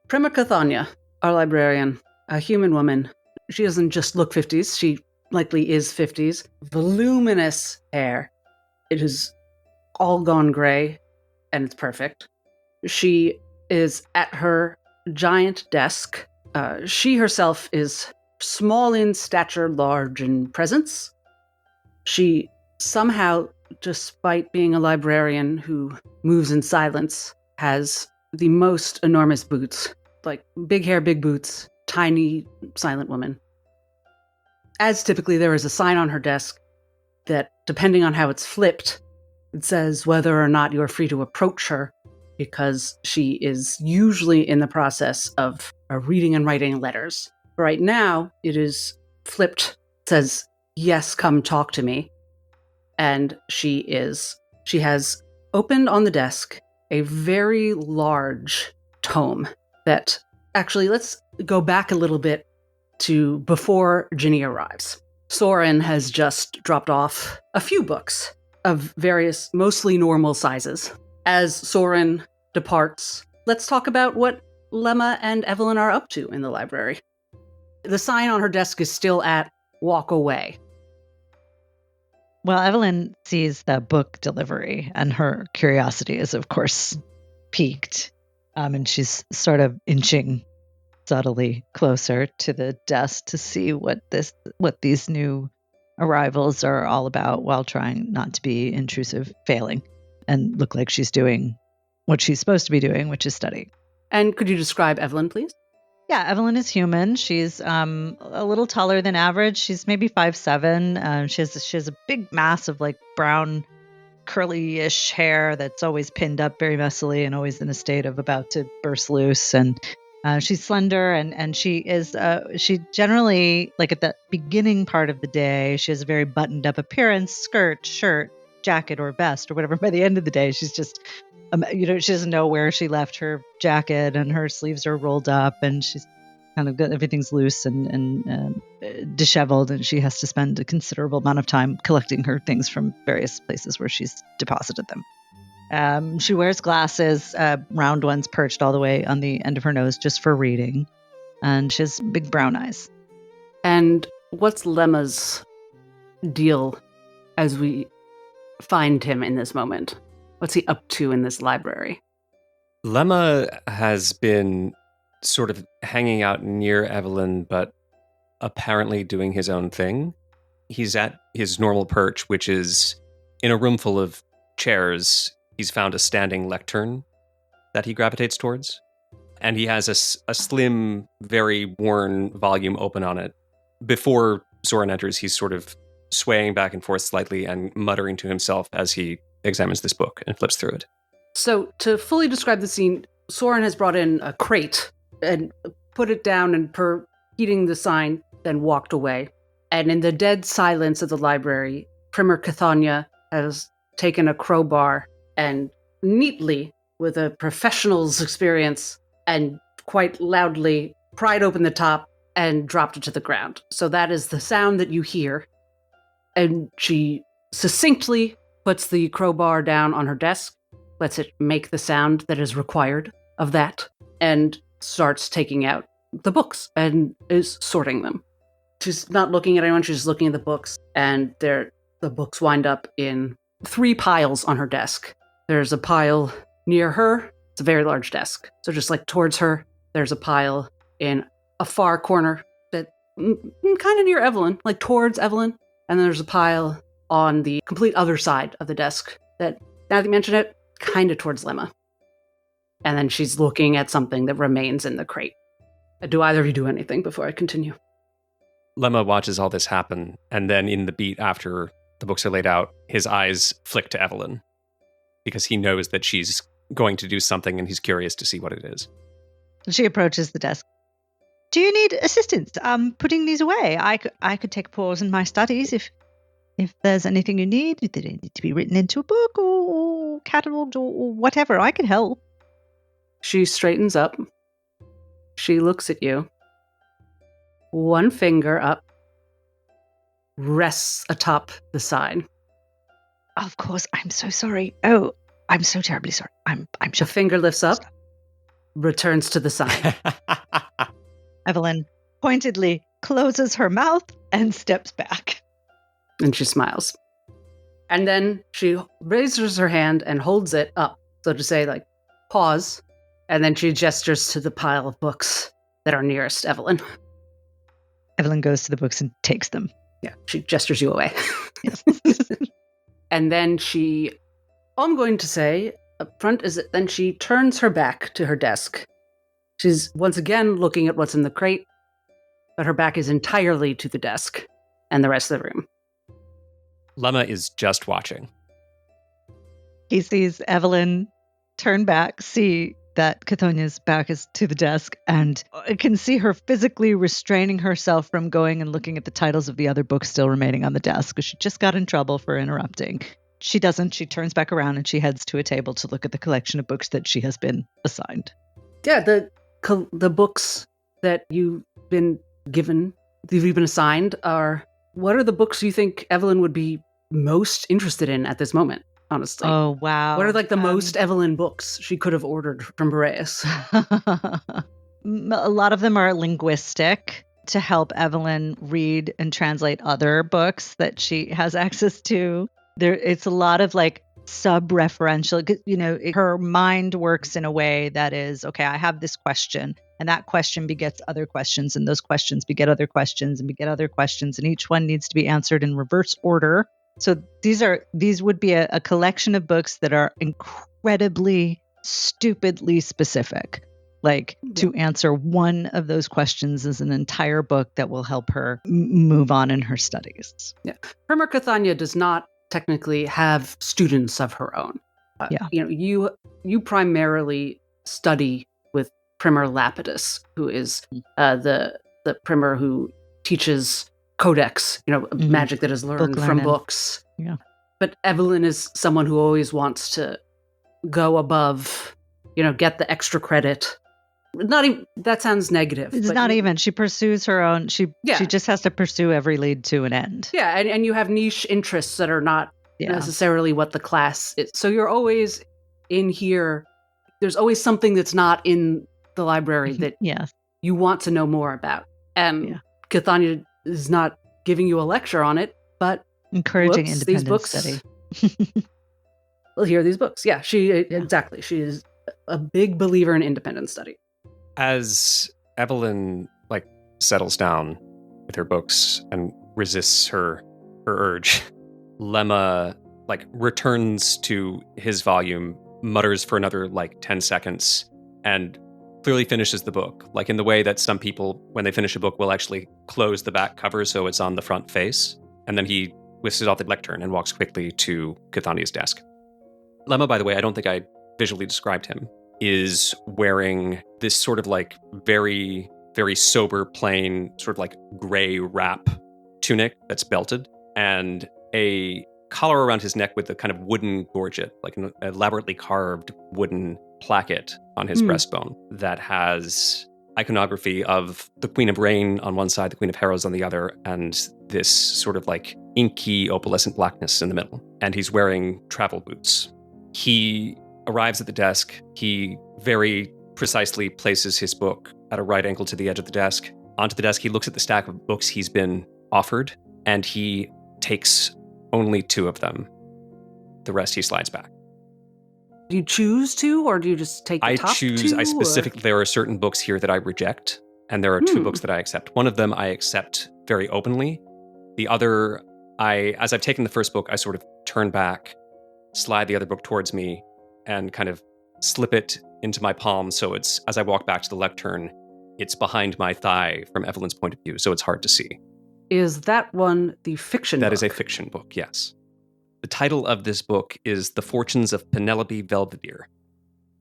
Premier Cathania, our librarian, a human woman. She doesn't just look 50s, she likely is 50s. Voluminous hair. It is all gone gray, and it's perfect. She is at her giant desk. She herself is small in stature, large in presence. She somehow, despite being a librarian who moves in silence, has the most enormous boots. Like big hair, big boots, tiny, silent woman. As typically, there is a sign on her desk that, depending on how it's flipped, it says whether or not you're free to approach her because she is usually in the process of reading and writing letters. Right now, it is flipped, says, "Yes, come talk to me." And she has opened on the desk a very large tome that, actually, let's go back a little bit to before Ginny arrives. Soren has just dropped off a few books of various, mostly normal sizes. As Soren departs, let's talk about what Lemma and Evelyn are up to in the library. The sign on her desk is still at "Walk away." Well, Evelyn sees the book delivery, and her curiosity is, of course, piqued. And she's sort of inching subtly closer to the desk to see what these new arrivals are all about, while trying not to be intrusive, failing, and look like she's doing what she's supposed to be doing, which is studying. And could you describe Evelyn, please? Yeah, Evelyn is human. She's a little taller than average. She's maybe 5'7". She has a big mass of like brown curly-ish hair that's always pinned up very messily and always in a state of about to burst loose. And she's slender, and she generally, like at the beginning part of the day, she has a very buttoned up appearance, skirt, shirt, jacket, or vest, or whatever. By the end of the day, she's just she doesn't know where she left her jacket, and her sleeves are rolled up, and she's kind of got everything's loose and disheveled, and she has to spend a considerable amount of time collecting her things from various places where she's deposited them. She wears glasses, round ones perched all the way on the end of her nose just for reading, and she has big brown eyes. And what's Lemma's deal as we find him in this moment? What's he up to in this library? Lemma has been sort of hanging out near Evelyn, but apparently doing his own thing. He's at his normal perch, which is in a room full of chairs. He's found a standing lectern that he gravitates towards. And he has a slim, very worn volume open on it. Before Soren enters, he's sort of swaying back and forth slightly and muttering to himself as he examines this book and flips through it. So, to fully describe the scene, Soren has brought in a crate and put it down, and per heeding the sign, then walked away. And in the dead silence of the library, Primer Cathania has taken a crowbar and neatly, with a professional's experience, and quite loudly pried open the top and dropped it to the ground. So that is the sound that you hear. And she succinctly puts the crowbar down on her desk, lets it make the sound that is required of that, and starts taking out the books and is sorting them. She's not looking at anyone, she's just looking at the books, and the books wind up in 3 piles on her desk. There's a pile near her. It's a very large desk. So just like towards her, there's a pile in a far corner that kind of near Evelyn, like towards Evelyn. And then there's a pile on the complete other side of the desk that, now that you mention it, kind of towards Lemma. And then she's looking at something that remains in the crate. Do either of you do anything before I continue? Lemma watches all this happen, and then in the beat after the books are laid out, his eyes flick to Evelyn, because he knows that she's going to do something and he's curious to see what it is. She approaches the desk. Do you need assistance putting these away? I could take a pause in my studies if there's anything you need. If they need to be written into a book or catalogued or whatever, I could help. She straightens up. She looks at you. One finger up, rests atop the side. Of course, I'm so sorry. Oh, I'm so terribly sorry. I'm The sure. finger lifts up, returns to the side. Evelyn pointedly closes her mouth and steps back. And she smiles. And then she raises her hand and holds it up. So to say, like, pause. And then she gestures to the pile of books that are nearest Evelyn. Evelyn goes to the books and takes them. Yeah, she gestures you away. Yes. And then all I'm going to say up front is that then she turns her back to her desk. She's once again looking at what's in the crate, but her back is entirely to the desk and the rest of the room. Lemma is just watching. He sees Evelyn turn back, see that Chthonia's back is to the desk, and I can see her physically restraining herself from going and looking at the titles of the other books still remaining on the desk because she just got in trouble for interrupting. She doesn't. She turns back around and she heads to a table to look at the collection of books that she has been assigned. Yeah, the books that you've been given, that you've been assigned, what are the books you think Evelyn would be most interested in at this moment? Honestly. Oh, wow. What are the most Evelyn books she could have ordered from Boreas? A lot of them are linguistic to help Evelyn read and translate other books that she has access to. It's a lot of sub-referential, her mind works in a way that is, okay, I have this question, and that question begets other questions, and those questions beget other questions and beget other questions, and each one needs to be answered in reverse order. So these would be a collection of books that are incredibly, stupidly specific. To answer one of those questions is an entire book that will help her move on in her studies. Yeah, Primer Chthania does not technically have students of her own. You primarily study with Primer Lapidus, who is the Primer who teaches Codex, magic that is learned from books. Yeah. But Evelyn is someone who always wants to go above, get the extra credit. Not even, that sounds negative. It's not even. She pursues her own. She just has to pursue every lead to an end. Yeah, and you have niche interests that are not necessarily what the class is. So you're always in here. There's always something that's not in the library that you want to know more about. And Chthania is not giving you a lecture on it, but encouraging independent these books, study. Well, here are these books. Yeah, exactly. She is a big believer in independent study. As Evelyn settles down with her books and resists her urge, Lemma returns to his volume, mutters for another 10 seconds, and clearly finishes the book, in the way that some people, when they finish a book, will actually close the back cover so it's on the front face, and then he whisks off the lectern and walks quickly to Chthonia's desk. Lemma, by the way, I don't think I visually described him, is wearing this sort of very, very sober, plain, sort of gray wrap tunic that's belted, and a collar around his neck with a kind of wooden gorget, an elaborately carved wooden placket on his breastbone that has iconography of the Queen of Rain on one side, the Queen of Harrows on the other, and this sort of inky opalescent blackness in the middle. And he's wearing travel boots. He arrives at the desk. He very precisely places his book at a right angle to the edge of the desk. Onto the desk, he looks at the stack of books he's been offered, and he takes only 2 of them. The rest he slides back. Do you choose to, or do you just take the top 2? There are certain books here that I reject, and there are 2 books that I accept. One of them I accept very openly. The other, as I've taken the first book, I sort of turn back, slide the other book towards me, and kind of slip it into my palm, so it's, as I walk back to the lectern, it's behind my thigh from Evelyn's point of view, so it's hard to see. Is that one the fiction book? That is a fiction book, yes. The title of this book is The Fortunes of Penelope Belvedere.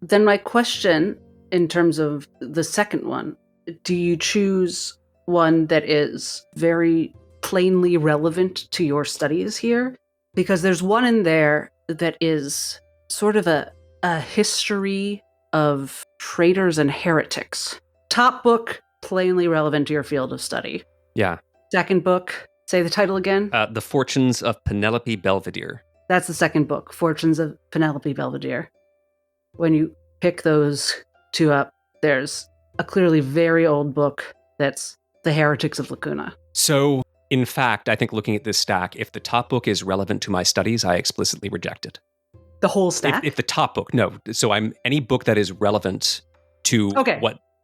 Then my question, in terms of the second one, do you choose one that is very plainly relevant to your studies here? Because there's one in there that is sort of a history of traitors and heretics. Top book, plainly relevant to your field of study. Yeah. Second book, say the title again. The Fortunes of Penelope Belvedere. That's the second book, Fortunes of Penelope Belvedere. When you pick those 2 up, there's a clearly very old book that's The Heretics of Lacuna. So, in fact, I think looking at this stack, if the top book is relevant to my studies, I explicitly reject it. The whole stack? If the top book, no. So any book that is relevant to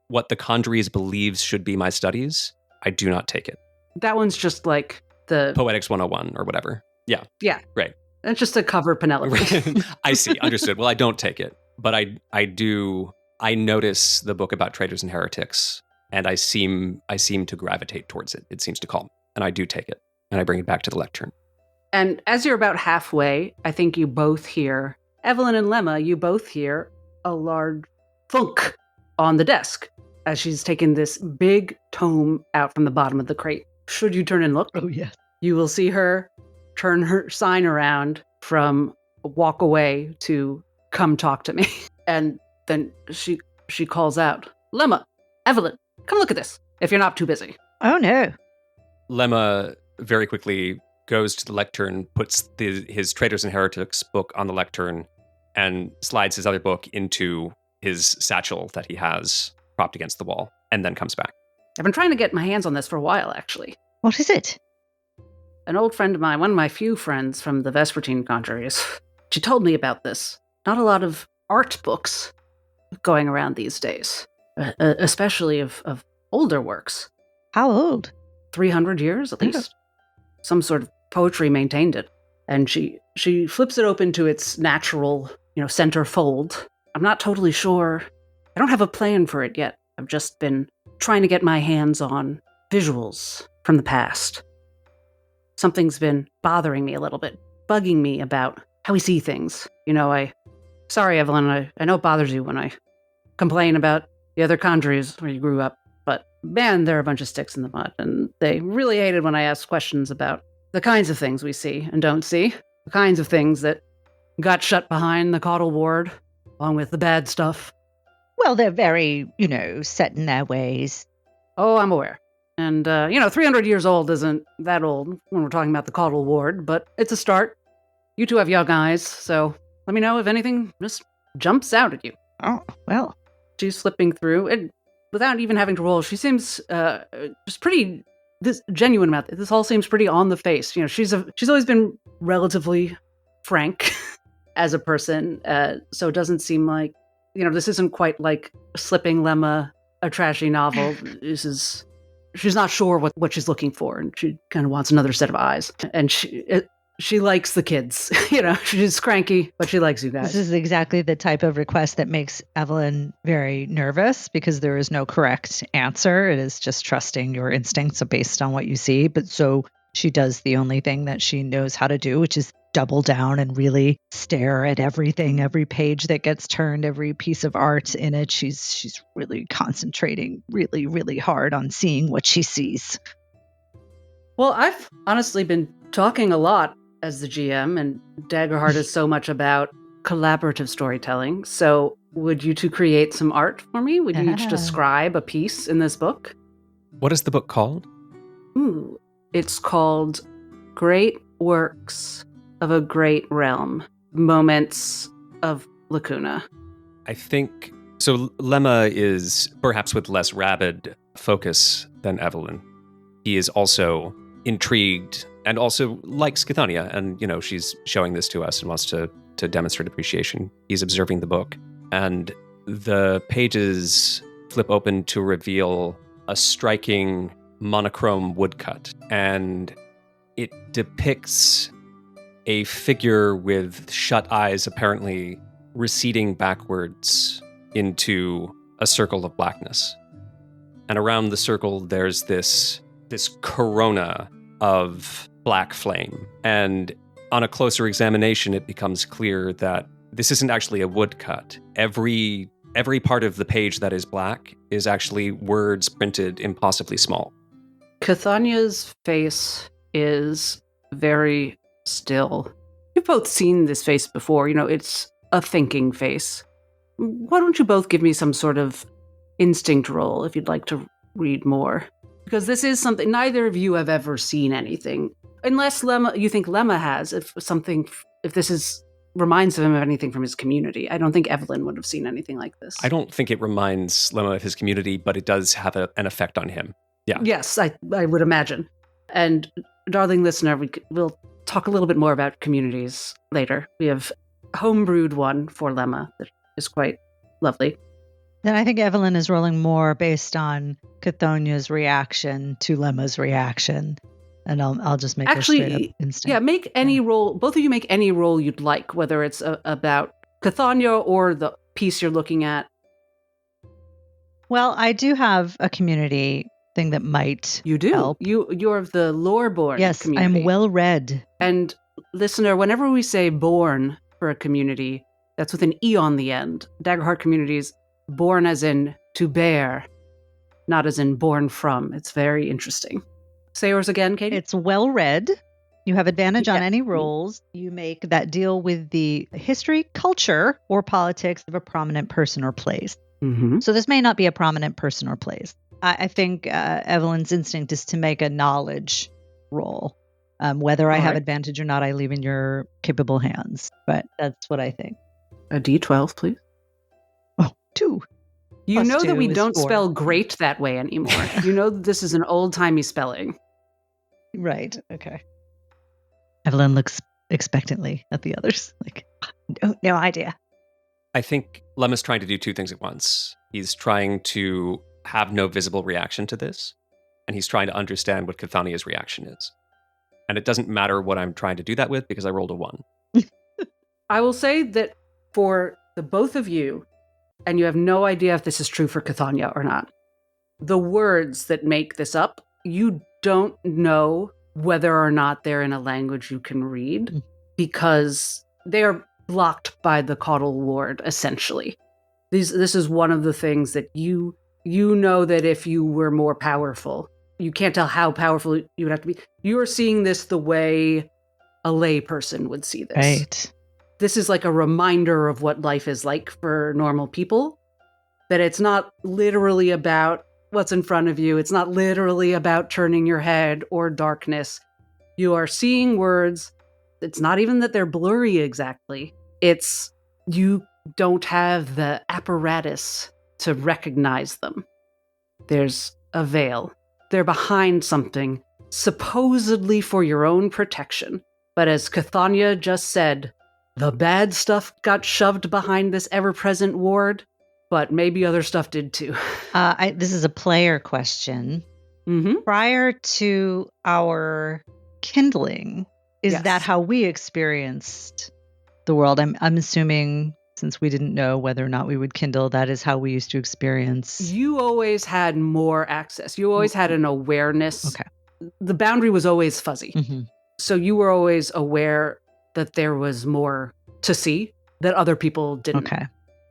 what the Conjuries believes should be my studies, I do not take it. That one's just the Poetics 101 or whatever. Yeah. Yeah. Right. It's just to cover Penelope. I see. Understood. Well, I don't take it, but I notice the book about traitors and heretics, and I seem to gravitate towards it. It seems to call me, and I do take it, and I bring it back to the lectern. And as you're about halfway, I think you both hear, Evelyn and Lemma, you both hear, a large thunk on the desk as she's taken this big tome out from the bottom of the crate. Should you turn and look, Oh, yes. you will see her turn her sign around from walk away to come talk to me. And then she calls out, Lemma, Evelyn, come look at this, if you're not too busy. Oh, no. Lemma very quickly goes to the lectern, puts his Traitors and Heretics book on the lectern, and slides his other book into his satchel that he has propped against the wall, and then comes back. I've been trying to get my hands on this for a while, actually. What is it? An old friend of mine, one of my few friends from the Vespertine conjuries, she told me about this. Not a lot of art books going around these days, especially of older works. How old? 300 years, at least. Some sort of poetry maintained it. And she flips it open to its natural, center fold. I'm not totally sure. I don't have a plan for it yet. I've just been trying to get my hands on visuals from the past. Something's been bothering me a little bit, bugging me about how we see things. Sorry, Evelyn, I know it bothers you when I complain about the other conjuries where you grew up, but man, they're a bunch of sticks in the mud, and they really hated when I asked questions about the kinds of things we see and don't see, the kinds of things that got shut behind the caudal ward, along with the bad stuff. Well, they're very, set in their ways. Oh, I'm aware. And, 300 years old isn't that old when we're talking about the caudal ward, but it's a start. You two have young eyes, so let me know if anything just jumps out at you. Oh, well. She's flipping through, and without even having to roll, she seems just pretty genuine about it. This all seems pretty on the face. She's always been relatively frank as a person, so it doesn't seem like, this isn't quite like slipping Lemma a trashy novel. She's not sure what she's looking for, and she kind of wants another set of eyes. And she likes the kids. She's cranky, but she likes you guys. This is exactly the type of request that makes Evelyn very nervous, because there is no correct answer. It is just trusting your instincts based on what you see. But so she does the only thing that she knows how to do, which is double down and really stare at everything, every page that gets turned, every piece of art in it. She's really concentrating really, really hard on seeing what she sees. Well, I've honestly been talking a lot as the GM, and Daggerheart is so much about collaborative storytelling. So would you two create some art for me? Would you each describe a piece in this book? What is the book called? Ooh, it's called Great Works of a Great Realm, Moments of Lacuna. I think, so Lemma is perhaps with less rabid focus than Evelyn. He is also intrigued and also likes Chthania, and she's showing this to us and wants to demonstrate appreciation. He's observing the book, and the pages flip open to reveal a striking monochrome woodcut, and it depicts a figure with shut eyes apparently receding backwards into a circle of blackness. And around the circle there's this corona of black flame. And on a closer examination, it becomes clear that this isn't actually a woodcut. Every part of the page that is black is actually words printed impossibly small. Chthania's face is very still. You've both seen this face before. It's a thinking face. Why don't you both give me some sort of instinct roll if you'd like to read more? Because this is something neither of you have ever seen anything. Unless you think Lemma has, if this reminds him of anything from his community. I don't think Evelyn would have seen anything like this. I don't think it reminds Lemma of his community, but it does have an effect on him. Yeah. Yes, I would imagine. And darling listener, we'll talk a little bit more about communities later. We have a homebrewed one for Lemma that is quite lovely. Then I think Evelyn is rolling more based on Chthonia's reaction to Lemma's reaction. And I'll just make a straight up instinct. Yeah, make any roll. Both of you make any roll you'd like, whether it's about Chthania or the piece you're looking at. Well, I do have a community thing that might You do. help. You're of the lore-born Yes, community. I'm well read. And listener, whenever we say born for a community, That's with an E on the end. Daggerheart communities, born as in to bear, not as in born from. It's very interesting. Say yours again, Katie. It's well read. You have advantage on Yeah. any rolls you make that deal with the history, culture, or politics of a prominent person or place. Mm-hmm. So this may not be a prominent person or place. I think Evelyn's instinct is to make a knowledge roll. Whether I All have right. advantage or not, I leave in your capable hands. But that's what I think. A D12, please. Oh, 2. You Plus know that 2 we is don't 4. spell great that way anymore. You know that this is an old-timey spelling. Right. Okay. Evelyn looks expectantly at the others. Like, no idea. I think Lemma's trying to do two things at once. He's trying to have no visible reaction to this, and he's trying to understand what Cathania's reaction is. And it doesn't matter what I'm trying to do that with because I rolled a 1. I will say that for the both of you, and you have no idea if this is true for Cathania or not, the words that make this up, you don't know whether or not they're in a language you can read because they are blocked by the caudal ward, essentially. This is one of the things that you know that if you were more powerful, you can't tell how powerful you would have to be. You are seeing this the way a lay person would see this. Right. This is like a reminder of what life is like for normal people, that it's not literally about what's in front of you. It's not literally about turning your head or darkness. You are seeing words. It's not even that they're blurry exactly. It's you don't have the apparatus to recognize them. There's a veil. They're behind something, supposedly for your own protection. But as Cathania just said, the bad stuff got shoved behind this ever-present ward, but maybe other stuff did too. This is a player question. Mm-hmm. Prior to our kindling, is Yes. that how we experienced the world? I'm assuming, since we didn't know whether or not we would kindle, that is how we used to experience. You always had more access. You always had an awareness. Okay. The boundary was always fuzzy. Mm-hmm. So you were always aware that there was more to see that other people didn't. Okay.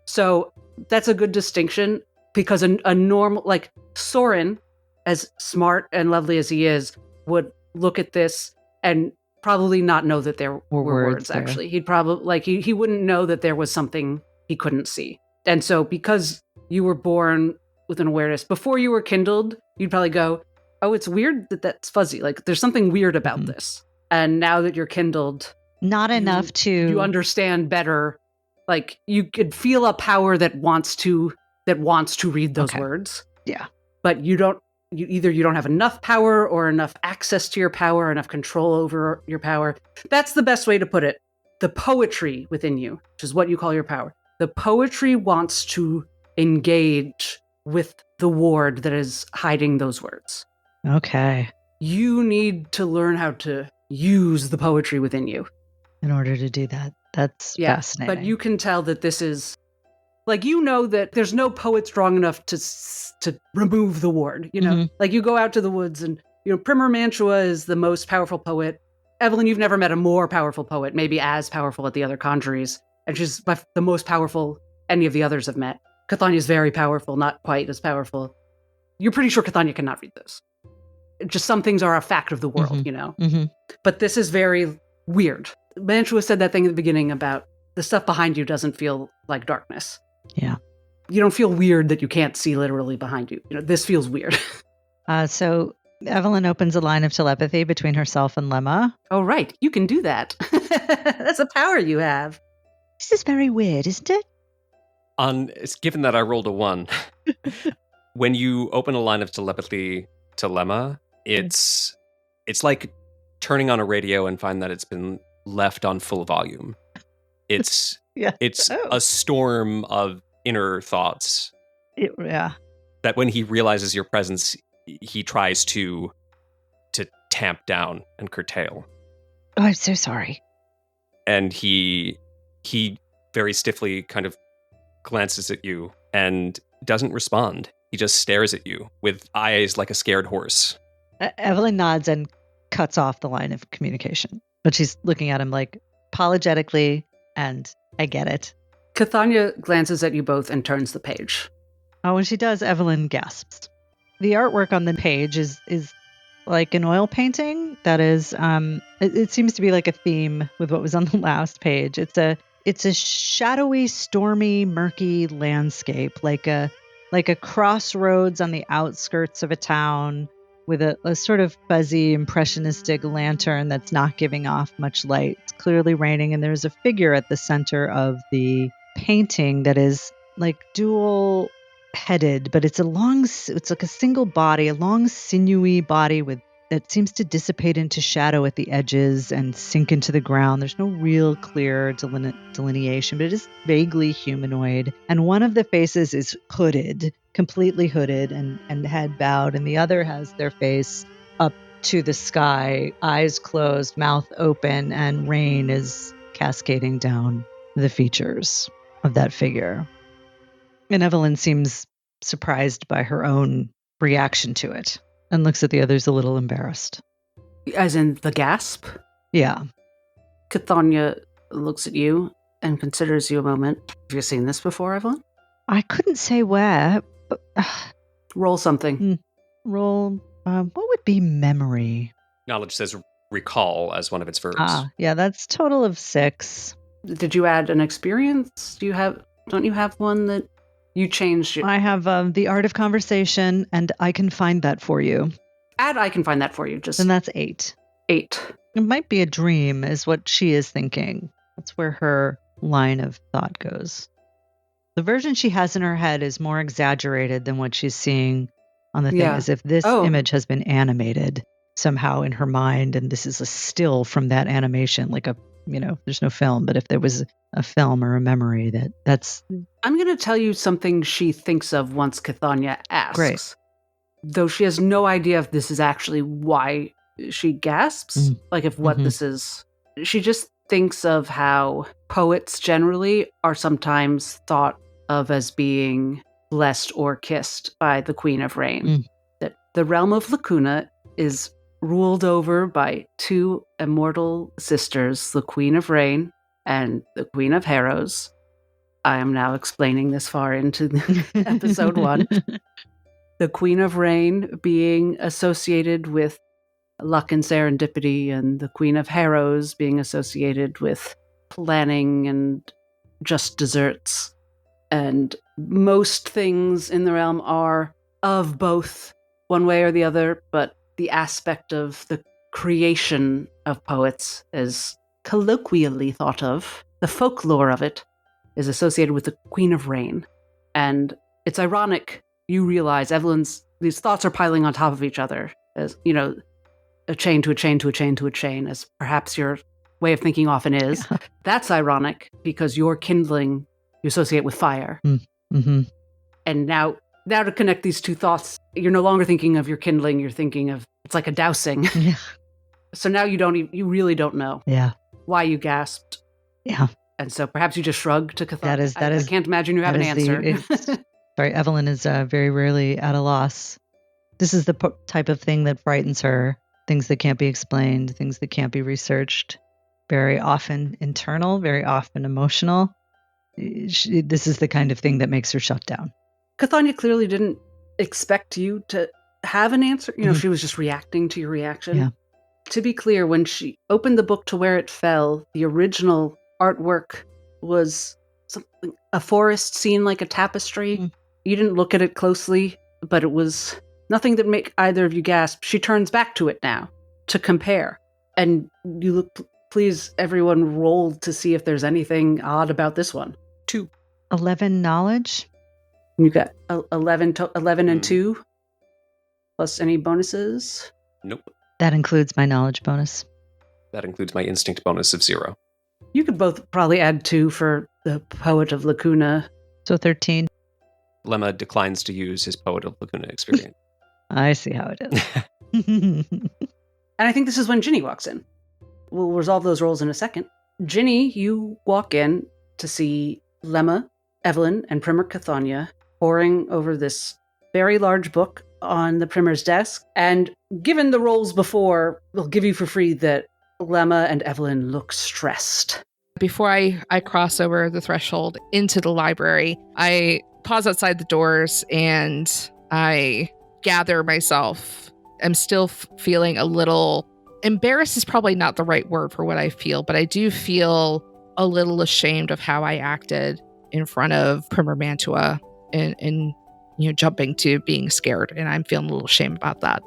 So that's a good distinction because a normal, like Soren, as smart and lovely as he is, would look at this and probably not know that there were words there. actually. He'd probably, like, he wouldn't know that there was something he couldn't see. And so because you were born with an awareness, before you were kindled, you'd probably go, oh, it's weird that that's fuzzy. Like, there's something weird about this. And now that you're kindled, Not enough to... you understand better. Like, you could feel a power that wants to read those words. Yeah. But you don't have enough power or enough access to your power, enough control over your power. That's the best way to put it. The poetry within you, which is what you call your power. The poetry wants to engage with the ward that is hiding those words. Okay. You need to learn how to use the poetry within you. In order to do that. That's fascinating. But you can tell that this is, like, you know that there's no poet strong enough to remove the ward, you know? Like, you go out to the woods and, you know, Primer Mantua is the most powerful poet. Evelyn, you've never met a more powerful poet, maybe as powerful at the other conjuries. And she's the most powerful any of the others have met. Cathania is very powerful, not quite as powerful. You're pretty sure Cathania cannot read this. Just some things are a fact of the world, you know? But this is very weird. Mantua said that thing at the beginning about the stuff behind you doesn't feel like darkness. Yeah. You don't feel weird that you can't see literally behind you. You know, this feels weird. So Evelyn opens a line of telepathy between herself and Lemma. Oh, right. You can do that. That's a power you have. This is very weird, isn't it? Given that I rolled a 1, when you open a line of telepathy to Lemma, it's like turning on a radio and find that it's been left on full volume. It's a storm of inner thoughts. That when he realizes your presence, he tries to tamp down and curtail. Oh, I'm so sorry. And he very stiffly kind of glances at you and doesn't respond. He just stares at you with eyes like a scared horse. Evelyn nods and cuts off the line of communication. But she's looking at him like apologetically, and I get it. Cathania glances at you both and turns the page. Oh, when she does, Evelyn gasps. The artwork on the page is like an oil painting. That is, it seems to be like a theme with what was on the last page. It's a shadowy, stormy, murky landscape, like a crossroads on the outskirts of a town with a sort of fuzzy, impressionistic lantern that's not giving off much light. It's clearly raining, and there's a figure at the center of the painting that is like dual headed, but it's like a single body, a long sinewy body that seems to dissipate into shadow at the edges and sink into the ground. There's no real clear delineation, but it is vaguely humanoid. And one of the faces is hooded, completely hooded and head bowed, and the other has their face up to the sky, eyes closed, mouth open, and rain is cascading down the features of that figure. And Evelyn seems surprised by her own reaction to it and looks at the others a little embarrassed. As in the gasp? Yeah. Cathania looks at you and considers you a moment. Have you seen this before, Evelyn? I couldn't say where, but... Roll something. Roll... what would be memory? Knowledge says recall as one of its verbs. Yeah, that's total of 6. Did you add an experience? Don't you have one that you changed? I have the art of conversation, and I can find that for you. I can find that for you. Then that's 8. 8. It might be a dream, is what she is thinking. That's where her line of thought goes. The version she has in her head is more exaggerated than what she's seeing on the thing, as if this image has been animated somehow in her mind, and this is a still from that animation, like there's no film, but if there was a film or a memory, that's... I'm going to tell you something she thinks of once Cathania asks. Great. Though she has no idea if this is actually why she gasps, like if what this is. She just thinks of how poets generally are sometimes thought of as being blessed or kissed by the Queen of Rain. That the realm of Lacuna is ruled over by 2 immortal sisters, the Queen of Rain and the Queen of Heroes. I am now explaining this far into episode 1. The Queen of Rain being associated with luck and serendipity, and the Queen of Heroes being associated with planning and just desserts. And most things in the realm are of both, one way or the other, but the aspect of the creation of poets is colloquially thought of. The folklore of it is associated with the Queen of Rain. And it's ironic, you realize, these thoughts are piling on top of each other, as, a chain to a chain to a chain to a chain, as perhaps your way of thinking often is. Yeah. That's ironic, because your kindling you associate with fire. And now to connect these two thoughts, you're no longer thinking of your kindling, you're thinking of, it's like a dousing. Yeah. So now you really don't know why you gasped. Yeah. And so perhaps you just shrug to Cathania. That is. I can't imagine you have an answer. Sorry, Evelyn is very rarely at a loss. This is the type of thing that frightens her. Things that can't be explained, things that can't be researched. Very often internal, very often emotional. This is the kind of thing that makes her shut down. Cathania clearly didn't expect you to have an answer. She was just reacting to your reaction. Yeah. To be clear, when she opened the book to where it fell, the original artwork was a forest scene like a tapestry. You didn't look at it closely, but it was nothing that make either of you gasp. She turns back to it now to compare. And you look, please, everyone roll to see if there's anything odd about this one. 2. 11 knowledge. You got 11 and 2, plus any bonuses? Nope. That includes my knowledge bonus. That includes my instinct bonus of 0. You could both probably add 2 for the Poet of Lacuna. So 13. Lemma declines to use his Poet of Lacuna experience. I see how it is. And I think this is when Ginny walks in. We'll resolve those roles in a second. Ginny, you walk in to see Lemma, Evelyn, and Primer Cathania poring over this very large book on the Primer's desk. And given the roles before, we'll give you for free that Lemma and Evelyn look stressed. Before I cross over the threshold into the library, I pause outside the doors and I gather myself. I'm still feeling a little embarrassed is probably not the right word for what I feel, but I do feel a little ashamed of how I acted in front of Primer Mantua and jumping to being scared. And I'm feeling a little shame about that.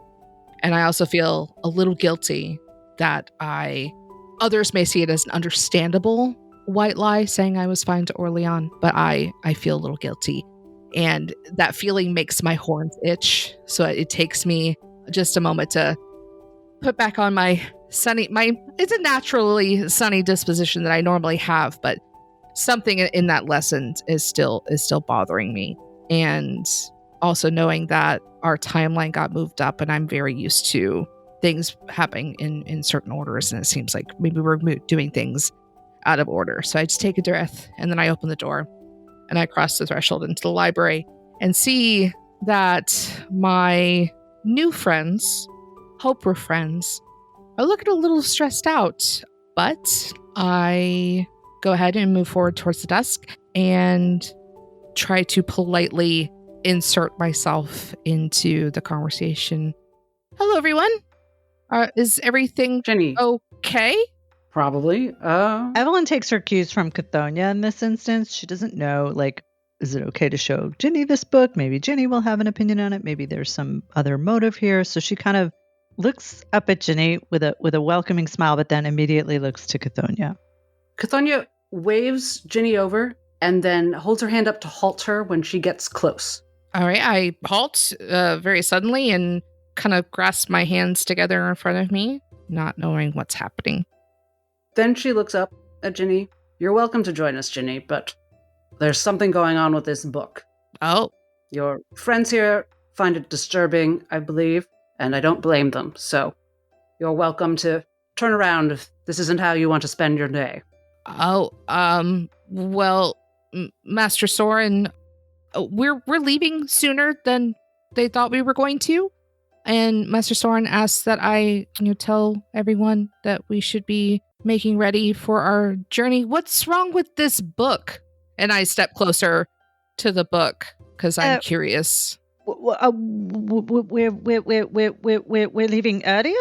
And I also feel a little guilty that others may see it as an understandable white lie saying I was fine to OrLeon, but I feel a little guilty. And that feeling makes my horns itch. So it takes me just a moment to put back on it's a naturally sunny disposition that I normally have, but something in that lesson is still bothering me. And also knowing that our timeline got moved up and I'm very used to things happening in certain orders, and it seems like maybe we're doing things out of order. So I just take a breath and then I open the door and I cross the threshold into the library and see that my new friends, hope we're friends, are looking a little stressed out, but I go ahead and move forward towards the desk and try to politely insert myself into the conversation. Hello, everyone. Is everything Ginny. okay? Probably. Evelyn takes her cues from Cathonia in this instance. She doesn't know, is it okay to show Ginny this book? Maybe Ginny will have an opinion on it. Maybe there's some other motive here. So she kind of looks up at Ginny with a welcoming smile, but then immediately looks to Cathonia. Cathonia waves Ginny over and then holds her hand up to halt her when she gets close. All right, I halt very suddenly and kind of grasp my hands together in front of me, not knowing what's happening. Then she looks up at Ginny. You're welcome to join us, Ginny, but there's something going on with this book. Oh. Your friends here find it disturbing, I believe, and I don't blame them, so you're welcome to turn around if this isn't how you want to spend your day. Oh, well, Master Soren, we're leaving sooner than they thought we were going to. And Master Soren asked that I tell everyone that we should be making ready for our journey. What's wrong with this book? And I step closer to the book because I'm curious. We're leaving earlier.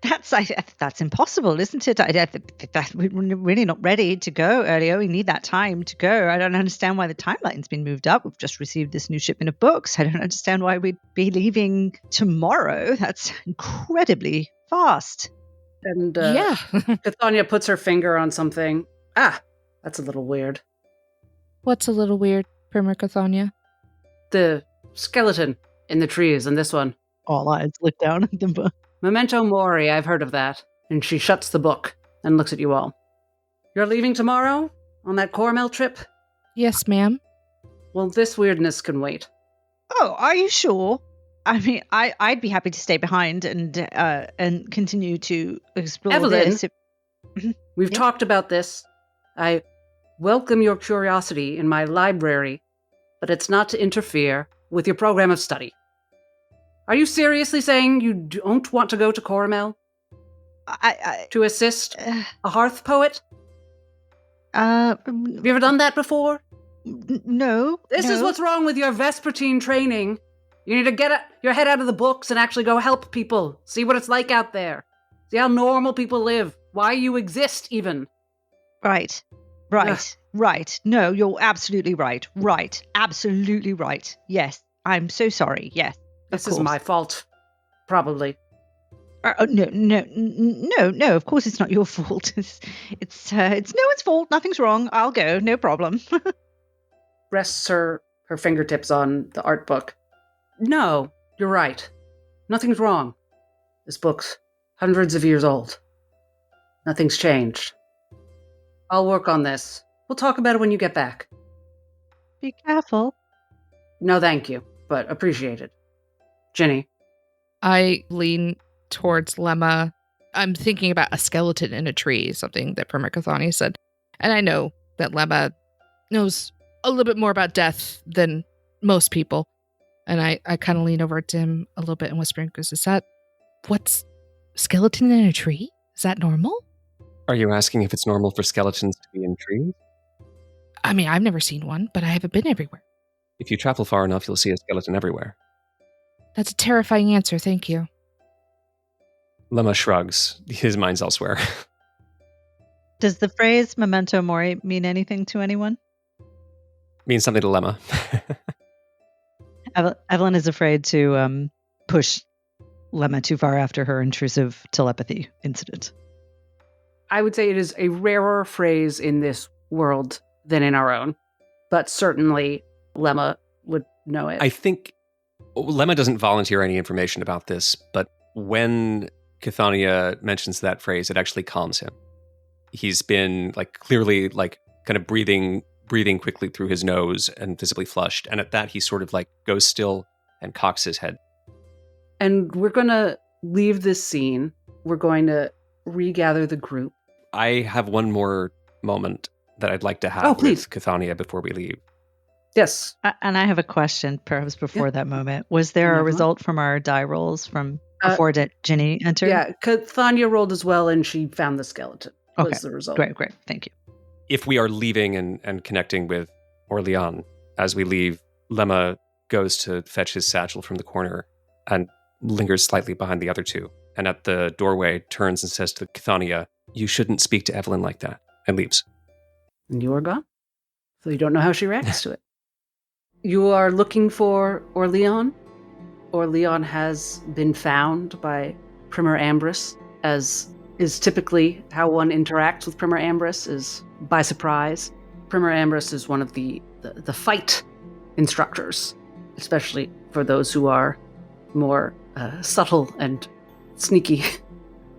That's impossible, isn't it? We're really not ready to go earlier. We need that time to go. I don't understand why the timeline's been moved up. We've just received this new shipment of books. I don't understand why we'd be leaving tomorrow. That's incredibly fast. And yeah, Cathonia puts her finger on something. That's a little weird. What's a little weird, Primer Cathonia? The skeleton in the trees in this one. All eyes look down at the book. Memento Mori, I've heard of that. And she shuts the book and looks at you all. You're leaving tomorrow on that Carmel trip? Yes, ma'am. Well, this weirdness can wait. Oh, are you sure? I mean, I'd be happy to stay behind and continue to explore Evelyn, this. We've talked about this. I welcome your curiosity in my library, but it's not to interfere with your program of study. Are you seriously saying you don't want to go to Carmel? To assist a hearth poet? Have you ever done that before? No. This is what's wrong with your Vespertine training. You need to get your head out of the books and actually go help people. See what it's like out there. See how normal people live. Why you exist, even. Right. No, you're absolutely right. Right. Absolutely right. Yes. I'm so sorry. Yes. This is my fault. Probably. No. Of course, it's not your fault. It's no one's fault. Nothing's wrong. I'll go. No problem. Rests her fingertips on the art book. No, you're right. Nothing's wrong. This book's hundreds of years old. Nothing's changed. I'll work on this. We'll talk about it when you get back. Be careful. No, thank you, but appreciated. Ginny. I lean towards Lemma. I'm thinking about a skeleton in a tree, something that Permacathani said. And I know that Lemma knows a little bit more about death than most people. And I kind of lean over to him a little bit and whisper, because is that what's skeleton in a tree? Is that normal? Are you asking if it's normal for skeletons to be in trees? I mean, I've never seen one, but I haven't been everywhere. If you travel far enough, you'll see a skeleton everywhere. That's a terrifying answer, thank you. Lemma shrugs. His mind's elsewhere. Does the phrase memento mori mean anything to anyone? Means something to Lemma. Evelyn is afraid to push Lemma too far after her intrusive telepathy incident. I would say it is a rarer phrase in this world than in our own, but certainly Lemma would know it. I think Lemma doesn't volunteer any information about this, but when Cathania mentions that phrase, it actually calms him. He's been clearly kind of breathing quickly through his nose and visibly flushed. And at that, he sort of goes still and cocks his head. And we're going to leave this scene. We're going to regather the group. I have one more moment that I'd like to have with Cathania before we leave. Yes. And I have a question, perhaps before that moment. Was there a result from our die rolls from before Ginny entered? Yeah, Cathania rolled as well, and she found the skeleton. Okay, was the result. Great. Thank you. If we are leaving and connecting with OrLeon, as we leave, Lemma goes to fetch his satchel from the corner and lingers slightly behind the other two. And at the doorway, turns and says to Cathania, "You shouldn't speak to Evelyn like that," and leaves. And you are gone. So you don't know how she reacts to it. You are looking for OrLeon. OrLeon has been found by Primer Ambrose, as is typically how one interacts with Primer Ambrose, is by surprise. Primer Ambrose is one of the fight instructors, especially for those who are more subtle and sneaky,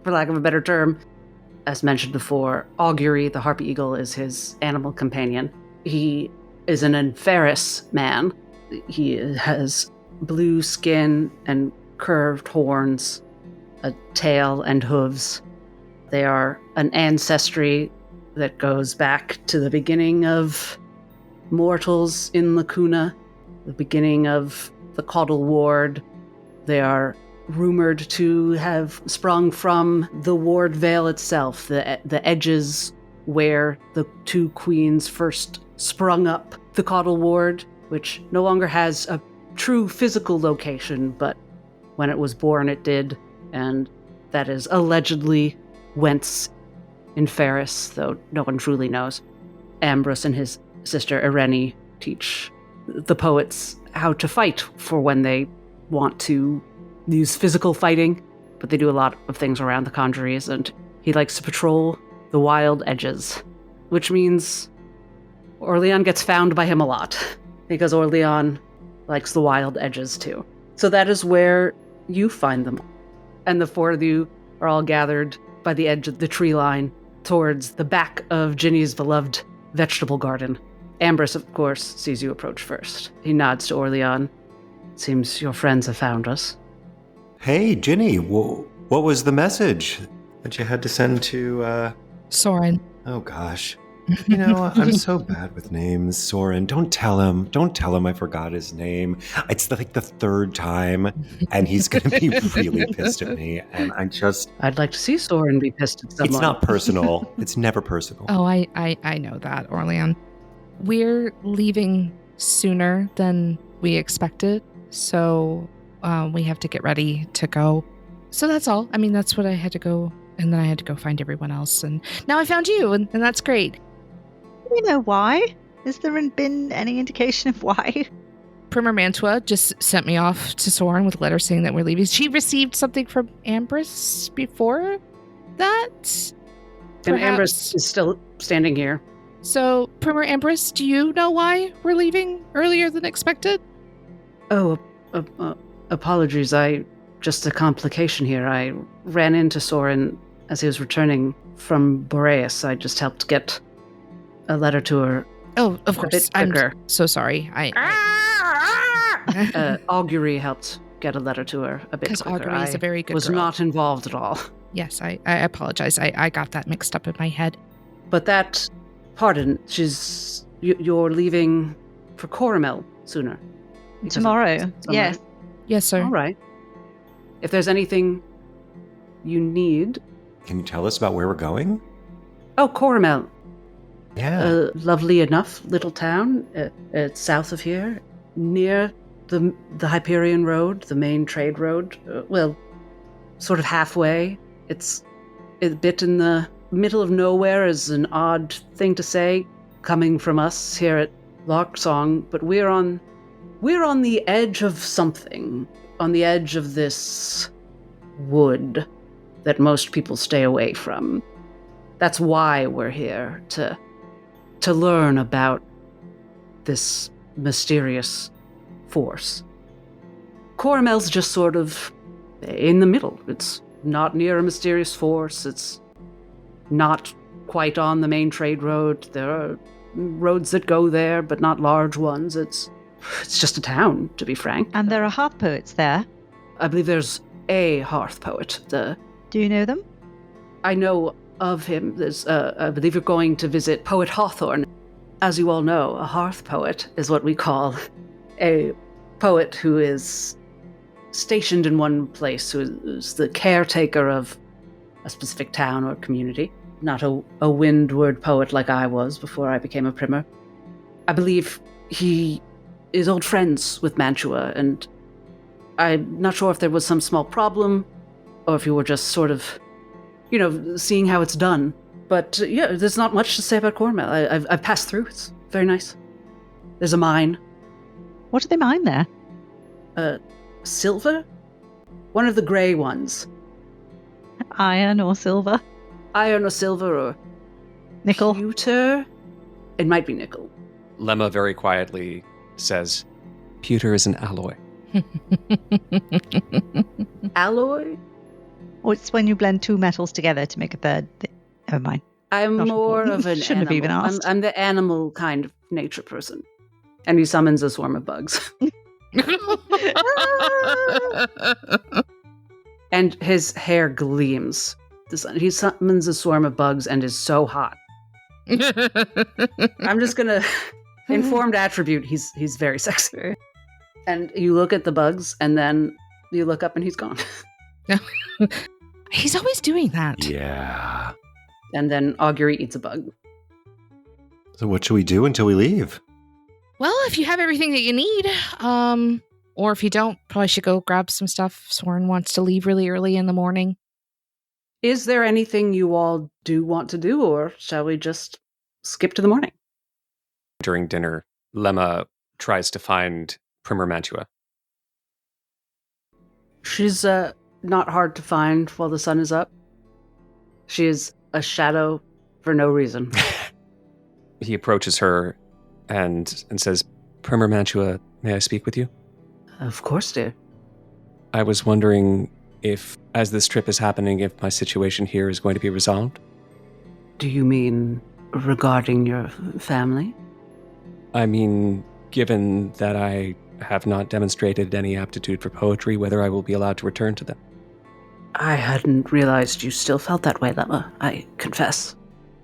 for lack of a better term. As mentioned before, Augury, the harpy eagle, is his animal companion. He is an Inferis man. He has blue skin and curved horns, a tail and hooves. They are an ancestry that goes back to the beginning of mortals in Lacuna, the beginning of the Caudal Ward. They are rumored to have sprung from the Ward Vale itself, the edges where the two queens first sprung up the Caudal Ward, which no longer has a true physical location, but when it was born it did, and that is allegedly whence Inferis, though no one truly knows. Ambrose and his sister Irene teach the poets how to fight for when they want to use physical fighting, but they do a lot of things around the conjuries, and he likes to patrol the wild edges, which means OrLeon gets found by him a lot, because OrLeon likes the wild edges too. So that is where you find them. And the four of you are all gathered by the edge of the tree line towards the back of Ginny's beloved vegetable garden. Ambrose, of course, sees you approach first. He nods to OrLeon. Seems your friends have found us. Hey, Ginny, what was the message that you had to send to, Soren. Oh, gosh. You know, I'm so bad with names. Soren, don't tell him I forgot his name. It's like the third time, and he's going to be really pissed at me, and I'd like to see Soren be pissed at someone. It's not personal. It's never personal. Oh, I know that, OrLeon. We're leaving sooner than we expected, so we have to get ready to go. So that's all. I mean, that's what I had to go, and then I had to go find everyone else, and now I found you, and that's great. Do we know why? Has there been any indication of why? Primer Mantua just sent me off to Soren with a letter saying that we're leaving. She received something from Ambrose before that? And Ambrose is still standing here. So, Primer Ambrose, do you know why we're leaving earlier than expected? Oh, apologies. Just a complication here. I ran into Soren as he was returning from Boreas. I just helped get a letter to her. Oh, of course. I'm so sorry. Augury helped get a letter to her a bit quicker. Because Augury is a very good was girl. Not involved at all. Yes, I apologize. I got that mixed up in my head. But pardon, you're leaving for Carmela sooner. Tomorrow, yes. Yes, sir. All right. If there's anything you need... Can you tell us about where we're going? Oh, Carmela. Yeah. Lovely enough little town. It's south of here, near the Hyperion Road, the main trade road. Well, sort of halfway. It's a bit in the middle of nowhere, is an odd thing to say, coming from us here at Larksong, but we're on the edge of something, on the edge of this wood that most people stay away from. That's why we're here, to learn about this mysterious force. Coromel's just sort of in the middle. It's not near a mysterious force. It's not quite on the main trade road. There are roads that go there, but not large ones. It's just a town, to be frank. And there are hearth poets there. I believe there's a hearth poet. Do you know them? I know of him. There's, I believe you're going to visit Poet Hawthorne. As you all know, a hearth poet is what we call a poet who is stationed in one place, who is the caretaker of a specific town or community. Not a windward poet like I was before I became a primer. I believe he is old friends with Mantua, and I'm not sure if there was some small problem, or if you were just sort of, seeing how it's done. But yeah, there's not much to say about Carmela. I've passed through. It's very nice. There's a mine. What do they mine there? Silver? One of the grey ones. Iron or silver? Iron or silver or Nickel? pewter? It might be nickel. Lemma very quietly says, pewter is an alloy. Alloy? Or it's when you blend two metals together to make a third. Never mind. I'm Not more important. of an Shouldn't have animal. even asked. I'm the animal kind of nature person. And he summons a swarm of bugs. And his hair gleams. He summons a swarm of bugs and is so hot. I'm just gonna informed attribute. He's very sexy. And you look at the bugs, and then you look up, and he's gone. He's always doing that. Yeah. And then Augury eats a bug. So what should we do until we leave? Well, if you have everything that you need, or if you don't, probably should go grab some stuff. Soren wants to leave really early in the morning. Is there anything you all do want to do, or shall we just skip to the morning? During dinner, Lemma tries to find Primer Mantua. She's not hard to find while the sun is up. She is a shadow for no reason. He approaches her and says, Primer Mantua, may I speak with you? Of course, dear. I was wondering if, as this trip is happening, if my situation here is going to be resolved. Do you mean regarding your family? I mean, given that I have not demonstrated any aptitude for poetry, whether I will be allowed to return to them. I hadn't realized you still felt that way, Lemma. I confess.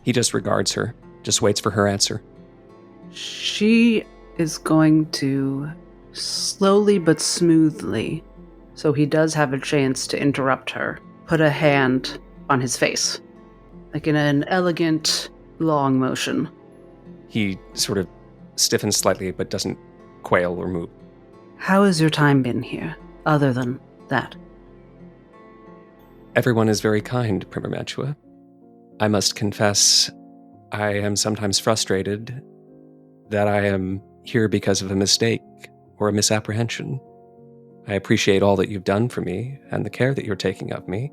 He just regards her, just waits for her answer. She is going to slowly but smoothly, so he does have a chance to interrupt her, put a hand on his face, like in an elegant, long motion. He sort of stiffens slightly, but doesn't quail or move. How has your time been here, other than that? Everyone is very kind, Primer Mantua. I must confess, I am sometimes frustrated that I am here because of a mistake or a misapprehension. I appreciate all that you've done for me and the care that you're taking of me,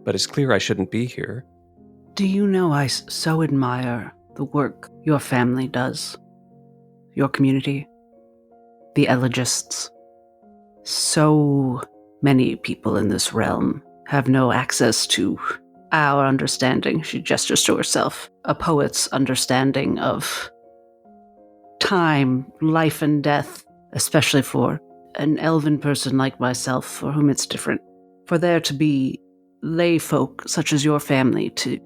but it's clear I shouldn't be here. Do you know I so admire the work your family does? Your community? The elegists? So many people in this realm have no access to our understanding. She gestures to herself. A poet's understanding of time, life and death, especially for an elven person like myself, for whom it's different. For there to be lay folk such as your family to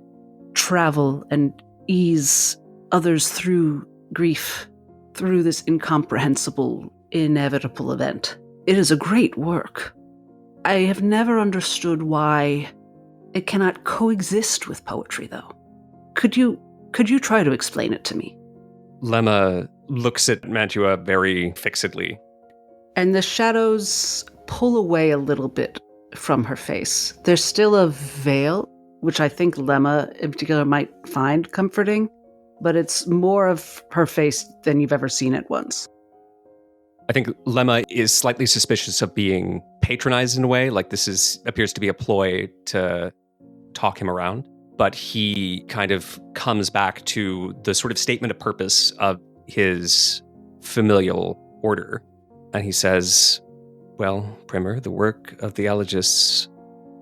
travel and ease others through grief, through this incomprehensible, inevitable event. It is a great work. I have never understood why it cannot coexist with poetry, though. Could you try to explain it to me? Lemma looks at Mantua very fixedly. And the shadows pull away a little bit from her face. There's still a veil, which I think Lemma in particular might find comforting, but it's more of her face than you've ever seen it once. I think Lemma is slightly suspicious of being patronized in a way, like this appears to be a ploy to talk him around. But he kind of comes back to the sort of statement of purpose of his familial order. And he says, well, Primer, the work of the elegists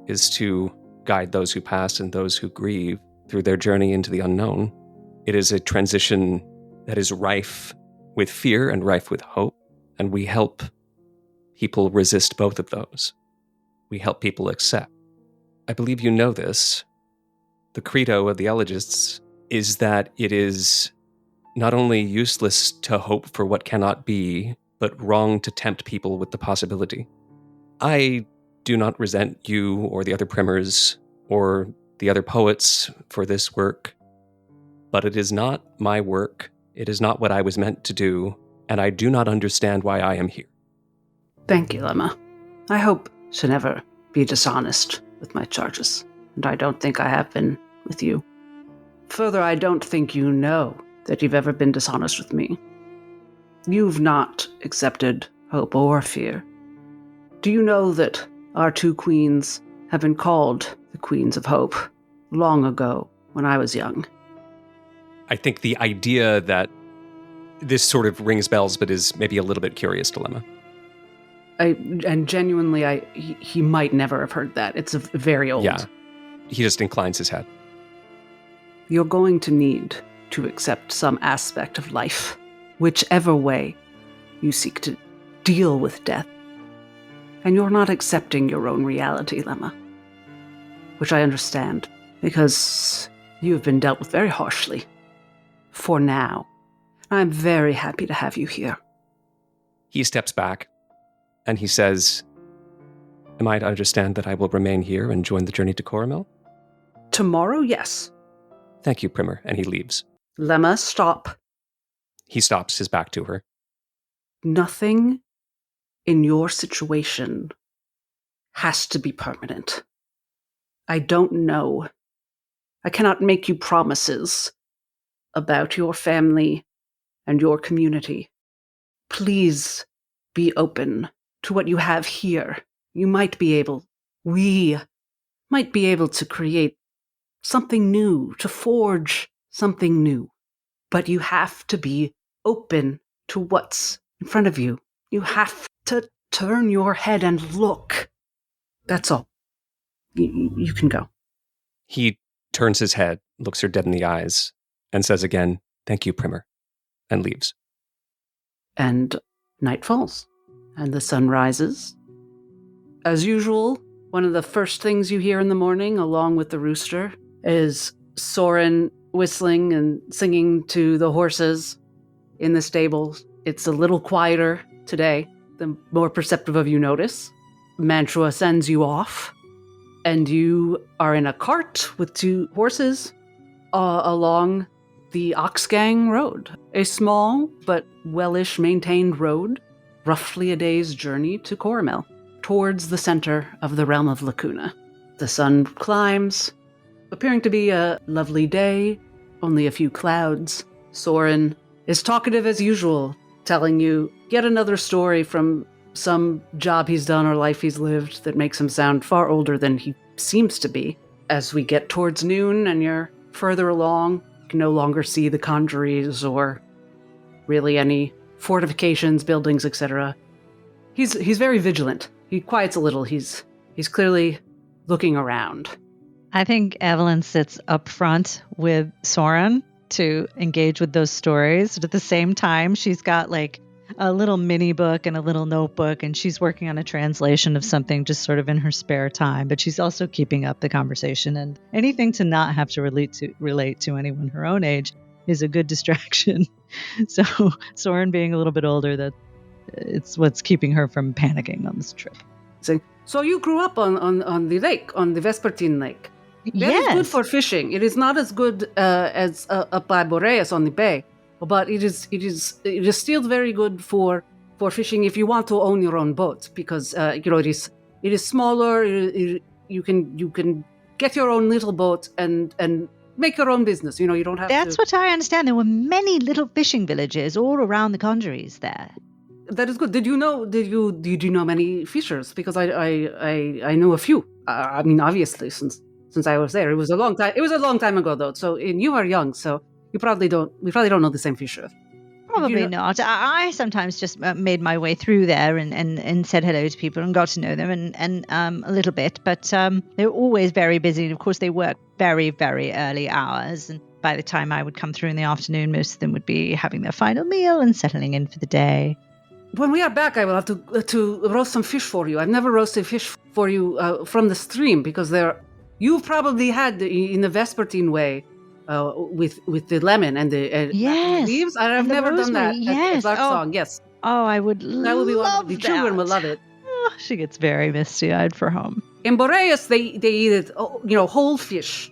is to guide those who pass and those who grieve through their journey into the unknown. It is a transition that is rife with fear and rife with hope, and we help people resist both of those. We help people accept. I believe you know this. The credo of the elegists is that it is not only useless to hope for what cannot be, but wrong to tempt people with the possibility. I do not resent you or the other primers or the other poets for this work, but it is not my work. It is not what I was meant to do, and I do not understand why I am here. Thank you, Lemma. I hope to never be dishonest with my charges, and I don't think I have been with you. Further, I don't think you know that you've ever been dishonest with me. You've not accepted hope or fear. Do you know that our two queens have been called the Queens of Hope long ago when I was young? I think the idea that this sort of rings bells, but is maybe a little bit curious to Lemma. And genuinely, he might never have heard that. It's very old. Yeah, he just inclines his head. You're going to need to accept some aspect of life, whichever way you seek to deal with death. And you're not accepting your own reality, Lemma. Which I understand, because you have been dealt with very harshly. For now. I'm very happy to have you here. He steps back, and he says, am I to understand that I will remain here and join the journey to Coramel? Tomorrow, yes. Thank you, Primer, and he leaves. Lemma, stop. He stops, his back to her. Nothing in your situation has to be permanent. I don't know. I cannot make you promises about your family and your community. Please be open to what you have here. We might be able to create something new, to forge something new. But you have to be open to what's in front of you. You have to turn your head and look. That's all. You can go. He turns his head, looks her dead in the eyes, and says again, thank you, Primer, and leaves. And night falls, and the sun rises. As usual, one of the first things you hear in the morning, along with the rooster, is Soren whistling and singing to the horses in the stables. It's a little quieter today, the more perceptive of you notice. Mantua sends you off, and you are in a cart with two horses along the Oxgang Road, a small but wellish maintained road, roughly a day's journey to Coramel, towards the center of the realm of Lacuna. The sun climbs, appearing to be a lovely day, only a few clouds. Soren is talkative as usual, telling you yet another story from some job he's done or life he's lived that makes him sound far older than he seems to be. As we get towards noon and you're further along, you can no longer see the conjuries or really any fortifications, buildings, etc. He's very vigilant. He quiets a little. He's clearly looking around. I think Evelyn sits up front with Soren to engage with those stories. But at the same time, she's got like a little mini book and a little notebook, and she's working on a translation of something just sort of in her spare time. But she's also keeping up the conversation, and anything to not have to relate to anyone her own age is a good distraction. So Soren being a little bit older, that it's what's keeping her from panicking on this trip. So you grew up on the lake, on the Vespertine Lake. That is good Yes. for fishing. It is not as good as up by Boreas on the bay, but it is still very good for fishing if you want to own your own boat, because it is smaller. You can get your own little boat and make your own business. You don't have That's to. what I understand. There were many little fishing villages all around the conjuries there. That is good. Did you know many fishers? Because I know a few. I mean, obviously, since I was there, it was a long time. It was a long time ago, though. So, and you are young, so we probably don't know the same fisher. Probably not. I sometimes just made my way through there and said hello to people and got to know them and a little bit. But they're always very busy. And of course, they work very, very early hours. And by the time I would come through in the afternoon, most of them would be having their final meal and settling in for the day. When we are back, I will have to roast some fish for you. I've never roasted fish for you from the stream, because you've probably had in the Vespertine way with the lemon and the Yes, leaves. I've never done that. Yes. At Larksong, yes. Oh, I would That would be love wonderful. The that. children will love it. Oh, she gets very misty-eyed for home. In Boreas, they eat it, whole fish.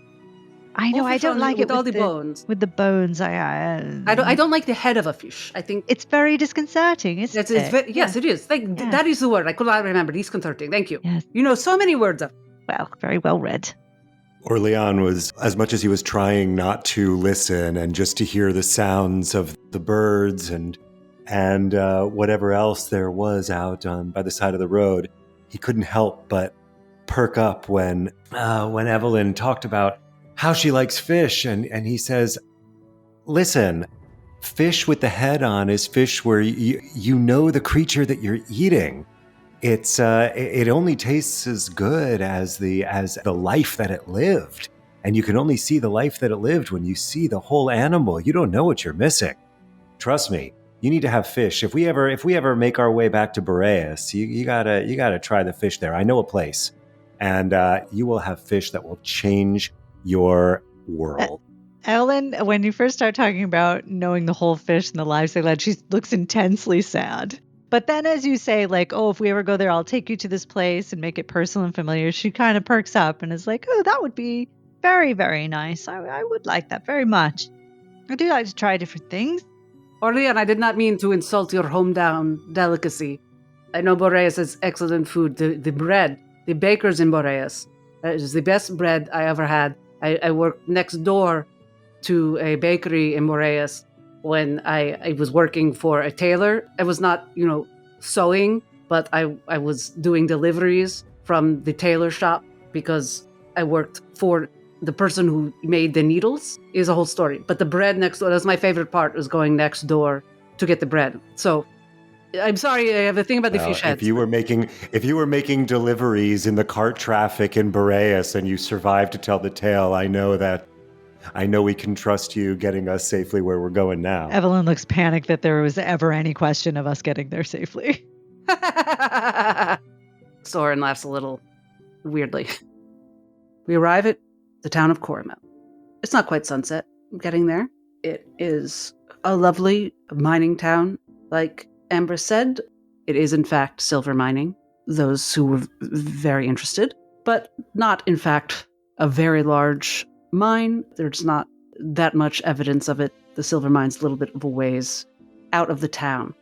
I know. Whole I fish don't like it with all the bones. With the bones, I don't like the head of a fish. I think it's very disconcerting, isn't it? Yes, it is. That is the word. I could not remember. Disconcerting. Thank you. Yes. You know so many words. Well, very well read. OrLeon was, as much as he was trying not to listen and just to hear the sounds of the birds and whatever else there was out by the side of the road, he couldn't help but perk up when Evelyn talked about how she likes fish, and he says, listen, fish with the head on is fish where you know the creature that you're eating. It only tastes as good as the life that it lived, and you can only see the life that it lived when you see the whole animal. You don't know what you're missing. Trust me, you need to have fish. If we ever make our way back to Boreas, you gotta try the fish there. I know a place, and you will have fish that will change your world. Ellen, when you first start talking about knowing the whole fish and the lives they led, she looks intensely sad. But then as you say, like, oh, if we ever go there, I'll take you to this place and make it personal and familiar, she kind of perks up and is like, oh, that would be very, very nice. I would like that very much. I do like to try different things. OrLeon, I did not mean to insult your hometown delicacy. I know Boreas has excellent food. The bread, the bakers in Boreas, is the best bread I ever had. I worked next door to a bakery in Boreas when I was working for a tailor. I was not, sewing, but I was doing deliveries from the tailor shop because I worked for the person who made the needles. Is a whole story. But the bread next door, that's my favorite part, was going next door to get the bread. So I'm sorry, I have a thing about the fish heads. If you were making deliveries in the cart traffic in Boreas and you survived to tell the tale, I know we can trust you getting us safely where we're going now. Evelyn looks panicked that there was ever any question of us getting there safely. Soren laughs a little weirdly. We arrive at the town of Carmela. It's not quite sunset. Getting there. It is a lovely mining town. Like Amber said, it is in fact silver mining. Those who were very interested, but not in fact a very large mine. There's not that much evidence of it. The silver mine's a little bit of a ways out of the town.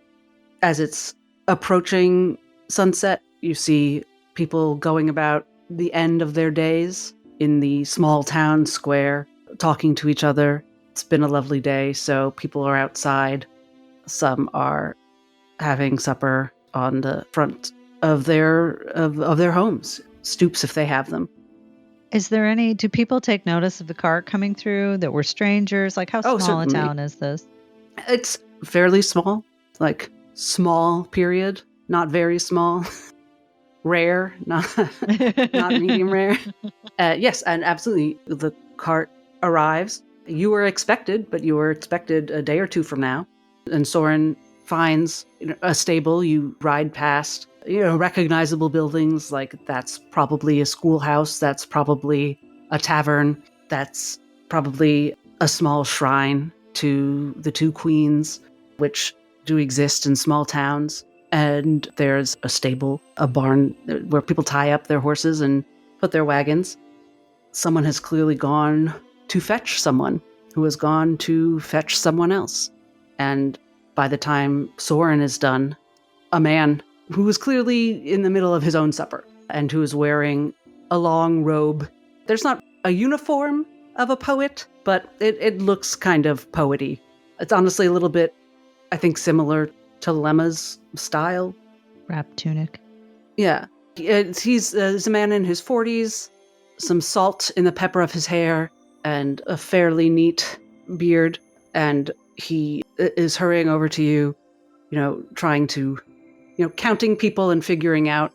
As it's approaching sunset, you see people going about the end of their days in the small town square, talking to each other. It's been a lovely day, so people are outside. Some are having supper on the front of their homes, stoops if they have them. Do people take notice of the cart coming through that we're strangers? Like, how small certainly. a town is this? It's fairly small, like small period, not very small. Rare, not medium rare. Yes, and absolutely, the cart arrives. You were expected, but you were expected a day or two from now. And Soren finds a stable. You ride past, recognizable buildings, like that's probably a schoolhouse, that's probably a tavern, that's probably a small shrine to the two queens, which do exist in small towns. And there's a stable, a barn where people tie up their horses and put their wagons. someone has clearly gone to fetch someone who has gone to fetch someone else. And by the time Soren is done, a man who was clearly in the middle of his own supper and who is wearing a long robe. There's not a uniform of a poet, but it looks kind of poety. It's honestly a little bit, I think, similar to Lemma's style. Wrap tunic. Yeah. He's a man in his 40s, some salt in the pepper of his hair, and a fairly neat beard. And he is hurrying over to you, trying to, counting people and figuring out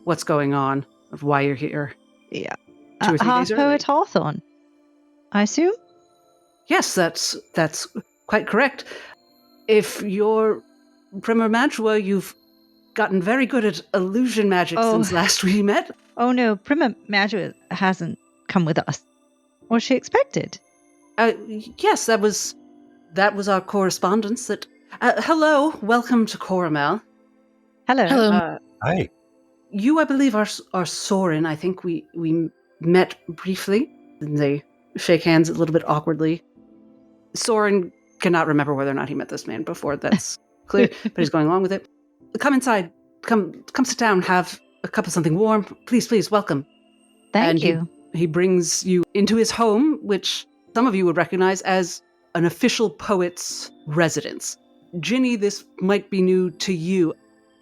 what's going on, of why you're here. Yeah. 2 or 3 days early. Poet Hawthorne, I assume? Yes, that's quite correct. If you're Primer Mantua, you've gotten very good at illusion magic since last we met. Oh no, Prima Mantua hasn't come with us. Was she expected? Yes, that was our correspondence. Hello, welcome to Carmela. Hello. Hello. Hi. You, I believe, are Soren. I think we met briefly, and they shake hands a little bit awkwardly. Soren cannot remember whether or not he met this man before. That's clear, but he's going along with it. Come inside. Come sit down. Have a cup of something warm. Please, welcome. Thank you. He brings you into his home, which some of you would recognize as an official poet's residence. Ginny, this might be new to you.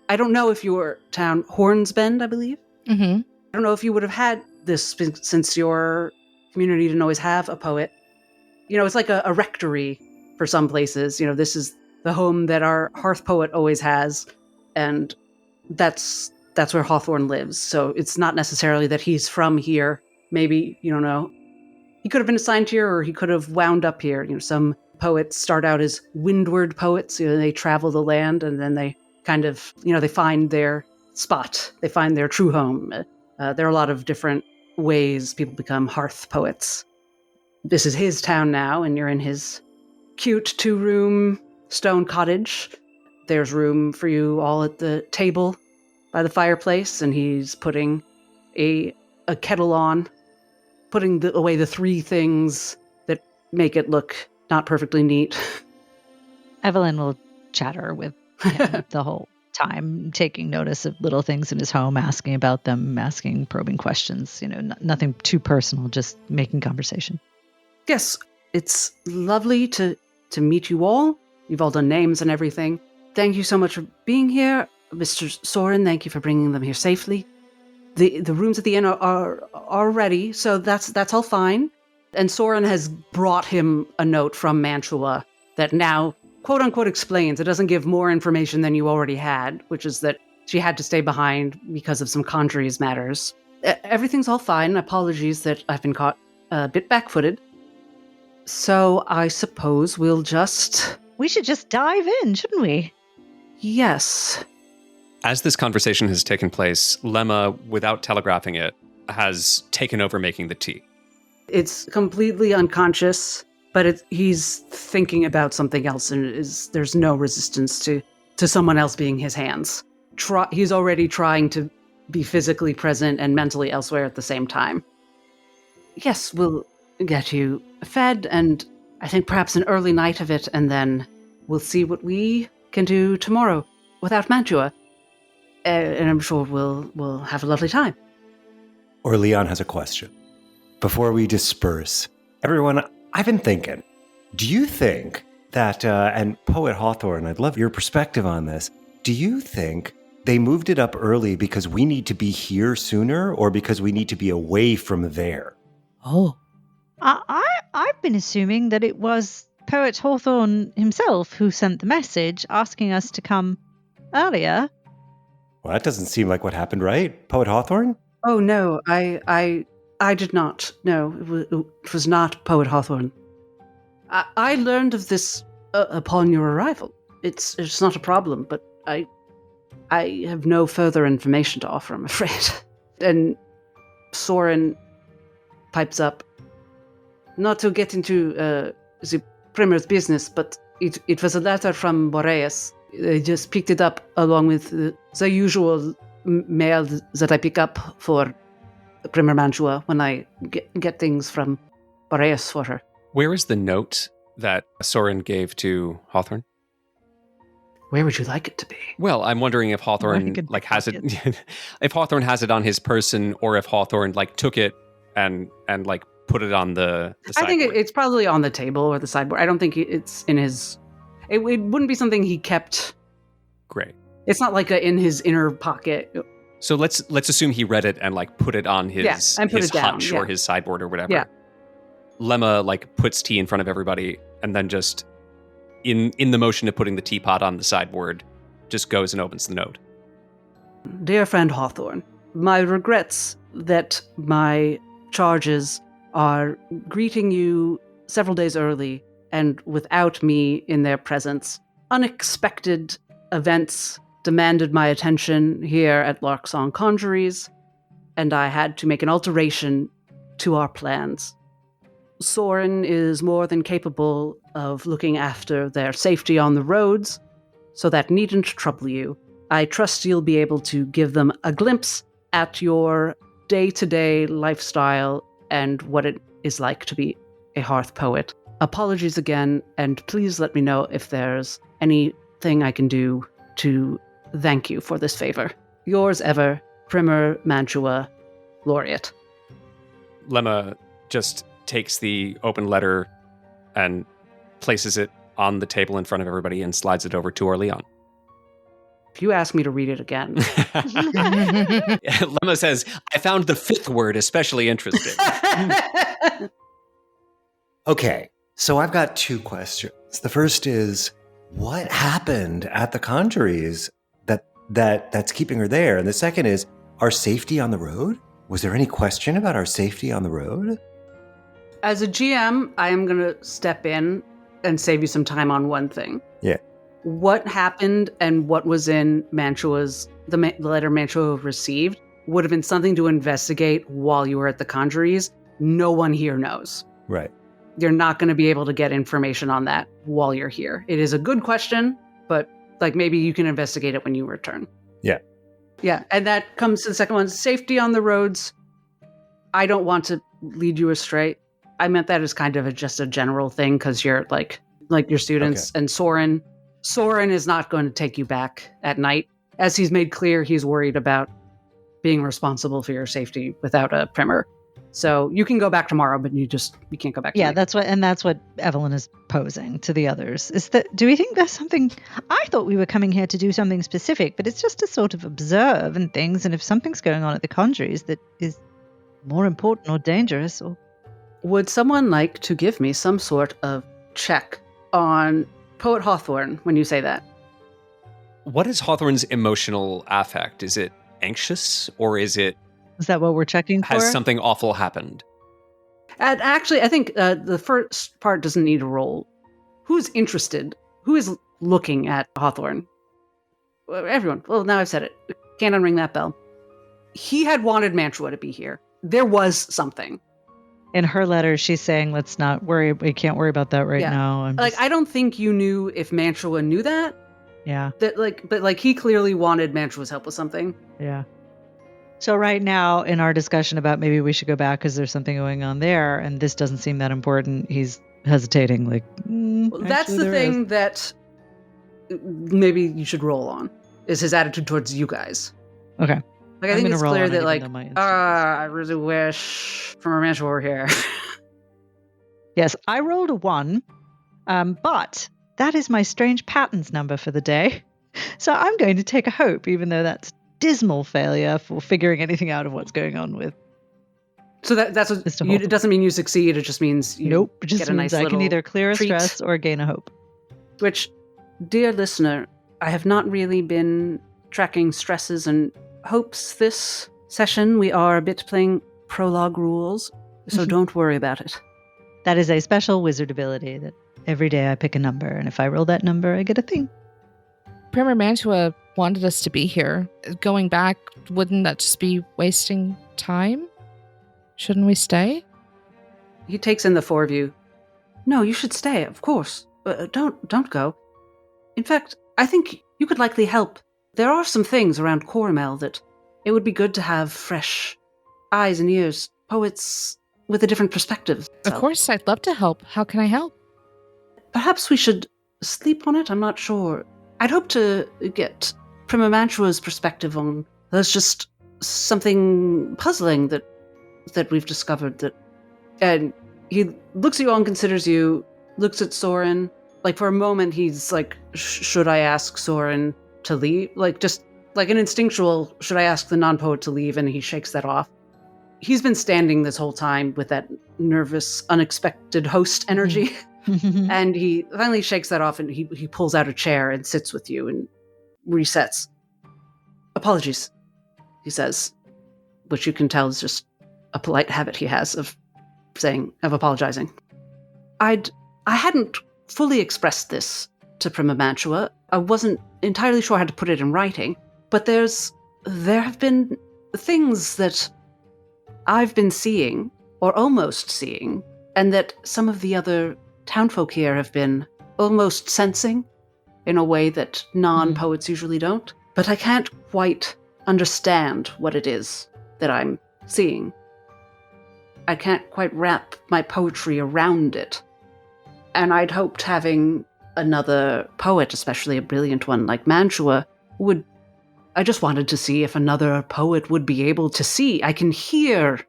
I don't know if your town, Hornsbend, I believe? Mm-hmm. I don't know if you would have had this since your community didn't always have a poet. It's like a rectory for some places. This is the home that our hearth poet always has, and that's where Hawthorne lives. So it's not necessarily that he's from here. Maybe, you don't know. He could have been assigned here, or he could have wound up here. Some poets start out as windward poets. They travel the land, and then they kind of, they find their spot. They find their true home. There are a lot of different ways people become hearth poets. This is his town now, and you're in his cute 2-room stone cottage. There's room for you all at the table by the fireplace, and he's putting a kettle on, putting away the 3 things that make it look not perfectly neat. Evelyn will chatter with him the whole time, taking notice of little things in his home, asking about them, asking probing questions. Nothing too personal, just making conversation. Yes, it's lovely to meet you all. You've all done names and everything. Thank you so much for being here. Mr. Soren, thank you for bringing them here safely. The rooms at the inn are ready, so that's all fine. And Soren has brought him a note from Mantua that now, quote-unquote, explains. It doesn't give more information than you already had, which is that she had to stay behind because of some Condries matters. Everything's all fine. Apologies that I've been caught a bit back-footed. So I suppose we should just dive in, shouldn't we? Yes. As this conversation has taken place, Lemma, without telegraphing it, has taken over making the tea. It's completely unconscious, but he's thinking about something else, and there's no resistance to someone else being his hands. He's already trying to be physically present and mentally elsewhere at the same time. Yes, we'll get you fed, and I think perhaps an early night of it, and then we'll see what we can do tomorrow without Mantua. And I'm sure we'll have a lovely time. OrLeon has a question. Before we disperse, everyone, I've been thinking, do you think that, and Poet Hawthorne, I'd love your perspective on this, do you think they moved it up early because we need to be here sooner, or because we need to be away from there? Oh. I've been assuming that it was Poet Hawthorne himself who sent the message asking us to come earlier. Well, that doesn't seem like what happened, right? Poet Hawthorne? Oh, no, I did not. No, it was not Poet Hawthorne. I learned of this upon your arrival. It's not a problem, but I have no further information to offer, I'm afraid. And Soren pipes up. Not to get into the Primer's business, but it was a letter from Boreas. I just picked it up along with the usual mail that I pick up for Primer Mantua when I get things from Boreas for her. Where is the note that Soren gave to Hawthorne? Where would you like it to be? Well, I'm wondering if Hawthorne has it, if Hawthorne has it on his person, or if Hawthorne took it and put it on the sideboard. I think it's probably on the table or the sideboard. I don't think it's in his. It wouldn't be something he kept. Great. It's not in his inner pocket. So let's assume he read it and put it on his and put his it down, hutch or his sideboard or whatever. Yeah. Lemma puts tea in front of everybody, and then just in the motion of putting the teapot on the sideboard, just goes and opens the note. Dear friend Hawthorne, my regrets that my charges are greeting you several days early and without me in their presence. Unexpected events demanded my attention here at Larksong Conjuries, and I had to make an alteration to our plans. Soren is more than capable of looking after their safety on the roads, so that needn't trouble you. I trust you'll be able to give them a glimpse at your day-to-day lifestyle and what it is like to be a hearth poet. Apologies again, and please let me know if there's anything I can do to thank you for this favor. Yours ever, Primer Mantua, Laureate. Lemma just takes the open letter and places it on the table in front of everybody and slides it over to OrLeon. If you ask me to read it again. Lemma says, I found the fifth word especially interesting. Okay, so I've got two questions. The first is, what happened at the Conjuries that's keeping her there? And the second is, our safety on the road? Was there any question about our safety on the road? As a GM, I am going to step in and save you some time on one thing. Yeah. What happened and what was in Mantua's, the letter Mantua received, would have been something to investigate while you were at the Conjuries. No one here knows. Right. You're not going to be able to get information on that while you're here. It is a good question, but maybe you can investigate it when you return. Yeah. Yeah, and that comes to the second one, safety on the roads. I don't want to lead you astray. I meant that as kind of just a general thing because you're like your students. Okay. And Soren is not going to take you back at night. As he's made clear, he's worried about being responsible for your safety without a primer. So you can go back tomorrow, but you can't go back tonight. Yeah, that's what Evelyn is posing to the others. Do we think there's something? I thought we were coming here to do something specific, but it's just to sort of observe and things. And if something's going on at the Conjuries that is more important or dangerous, or would someone like to give me some sort of check on Poet Hawthorne when you say that? What is Hawthorne's emotional affect? Is it anxious, or is that what we're checking for? Has something awful happened? And actually, I think the first part doesn't need a roll. Who's interested? Who is looking at Hawthorne? Everyone. Well, now I've said it. Can't unring that bell. He had wanted Mantua to be here. There was something. In her letter, she's saying, let's not worry. We can't worry about that right now. I don't think you knew if Mantua knew that. Yeah. But he clearly wanted Mantua's help with something. Yeah. So right now, in our discussion about maybe we should go back because there's something going on there, and this doesn't seem that important, he's hesitating. That's the thing that maybe you should roll on, is his attitude towards you guys. Okay. I think it's clear that I really wish Primer Mantua were here. Yes, I rolled a 1, but that is my strange patterns number for the day. So I'm going to take a hope, even though that's dismal failure for figuring anything out of what's going on with. So that's what it doesn't mean you succeed. It just means you it just get a nice means I little can either clear a treat. stress or gain a hope. Which, dear listener, I have not really been tracking stresses and hopes this session. We are a bit playing prologue rules, so don't worry about it. That is a special wizard ability that every day I pick a number, and if I roll that number, I get a thing. Primer Mantua wanted us to be here. Going back, wouldn't that just be wasting time? Shouldn't we stay? He takes in the four of you. No, you should stay, of course. Don't go. In fact, I think you could likely help. There are some things around Carmela that it would be good to have fresh eyes and ears, poets with a different perspective. Of course, I'd love to help. How can I help? Perhaps we should sleep on it? I'm not sure. I'd hope to get Prima Mantua's perspective on... There's just something puzzling that we've discovered that... And he looks at you all and considers you, looks at Soren. Like, for a moment, he's like, should I ask Soren to leave? Like, just like an instinctual, should I ask the non-poet to leave? And he shakes that off. He's been standing this whole time with that nervous, unexpected host energy. And he finally shakes that off and he pulls out a chair and sits with you and resets. Apologies, he says, which you can tell is just a polite habit he has of apologizing. I hadn't fully expressed this to Prima Mantua. I wasn't entirely sure how to put it in writing, but there have been things that I've been seeing, or almost seeing, and that some of the other townfolk here have been almost sensing in a way that non-poets usually don't. But I can't quite understand what it is that I'm seeing. I can't quite wrap my poetry around it. And I'd hoped having another poet, especially a brilliant one like Mantua, I just wanted to see if another poet would be able to see. I can hear,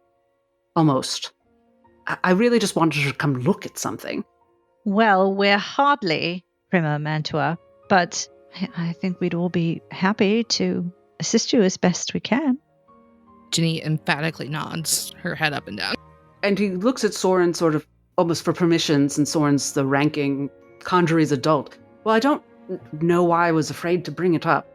almost. I really just wanted to come look at something. Well, we're hardly Prima Mantua, but I think we'd all be happy to assist you as best we can. Ginny emphatically nods her head up and down. And he looks at Soren sort of almost for permissions, and Soren's the ranking conjuree's adult. Well, I don't know why I was afraid to bring it up.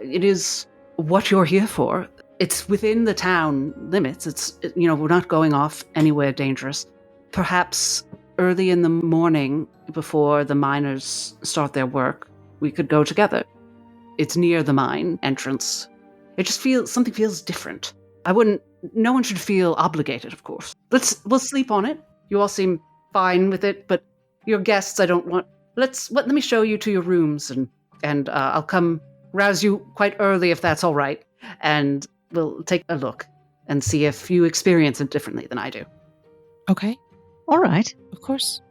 It is what you're here for. It's within the town limits. We're not going off anywhere dangerous. Perhaps early in the morning, before the miners start their work, we could go together. It's near the mine entrance. It just something feels different. No one should feel obligated, of course. We'll sleep on it. You all seem fine with it, but your guests, I don't want... Let me show you to your rooms, and I'll come rouse you quite early if that's all right, and we'll take a look and see if you experience it differently than I do. Okay. All right. Of course.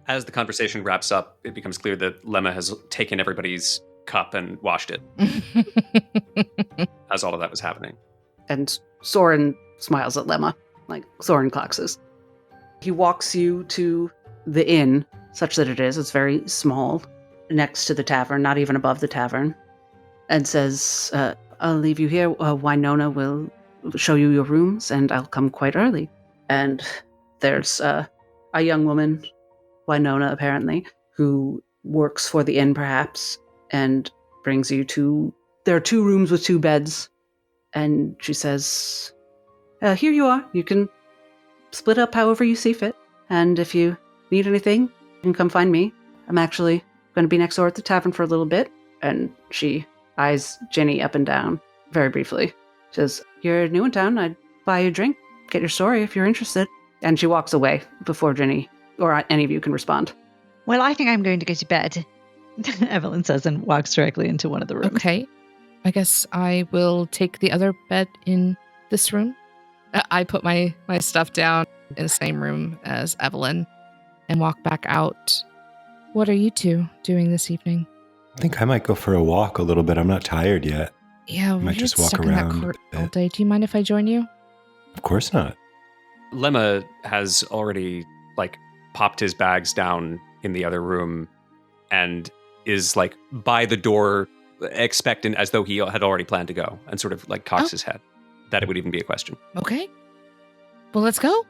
As the conversation wraps up, it becomes clear that Lemma has taken everybody's cup and washed it as all of that was happening. And Soren smiles at Lemma, like Soren Coxes. He walks you to the inn, such that it's very small, next to the tavern, not even above the tavern, and says, I'll leave you here. Winona will show you your rooms, and I'll come quite early. And there's a young woman, Winona apparently, who works for the inn perhaps, and brings you to... There are 2 rooms with 2 beds, and she says, here you are. You can split up however you see fit, and if you need anything, you can come find me. I'm actually going to be next door at the tavern for a little bit. And she eyes Ginny up and down very briefly. She says, you're new in town. I'd buy you a drink, get your story if you're interested. And she walks away before Ginny or any of you can respond. Well, I think I'm going to go to bed, Evelyn says, and walks directly into one of the rooms. Okay. I guess I will take the other bed in this room. I put my stuff down in the same room as Evelyn and walk back out. What are you 2 doing this evening? I think I might go for a walk a little bit. I'm not tired yet. Yeah, we might just walk stuck in that around court a all bit. day. Do you mind if I join you? Of course not. Lemma has already, popped his bags down in the other room and is, by the door, expectant as though he had already planned to go, and sort of, cocks his head that it would even be a question. Okay. Well, let's go.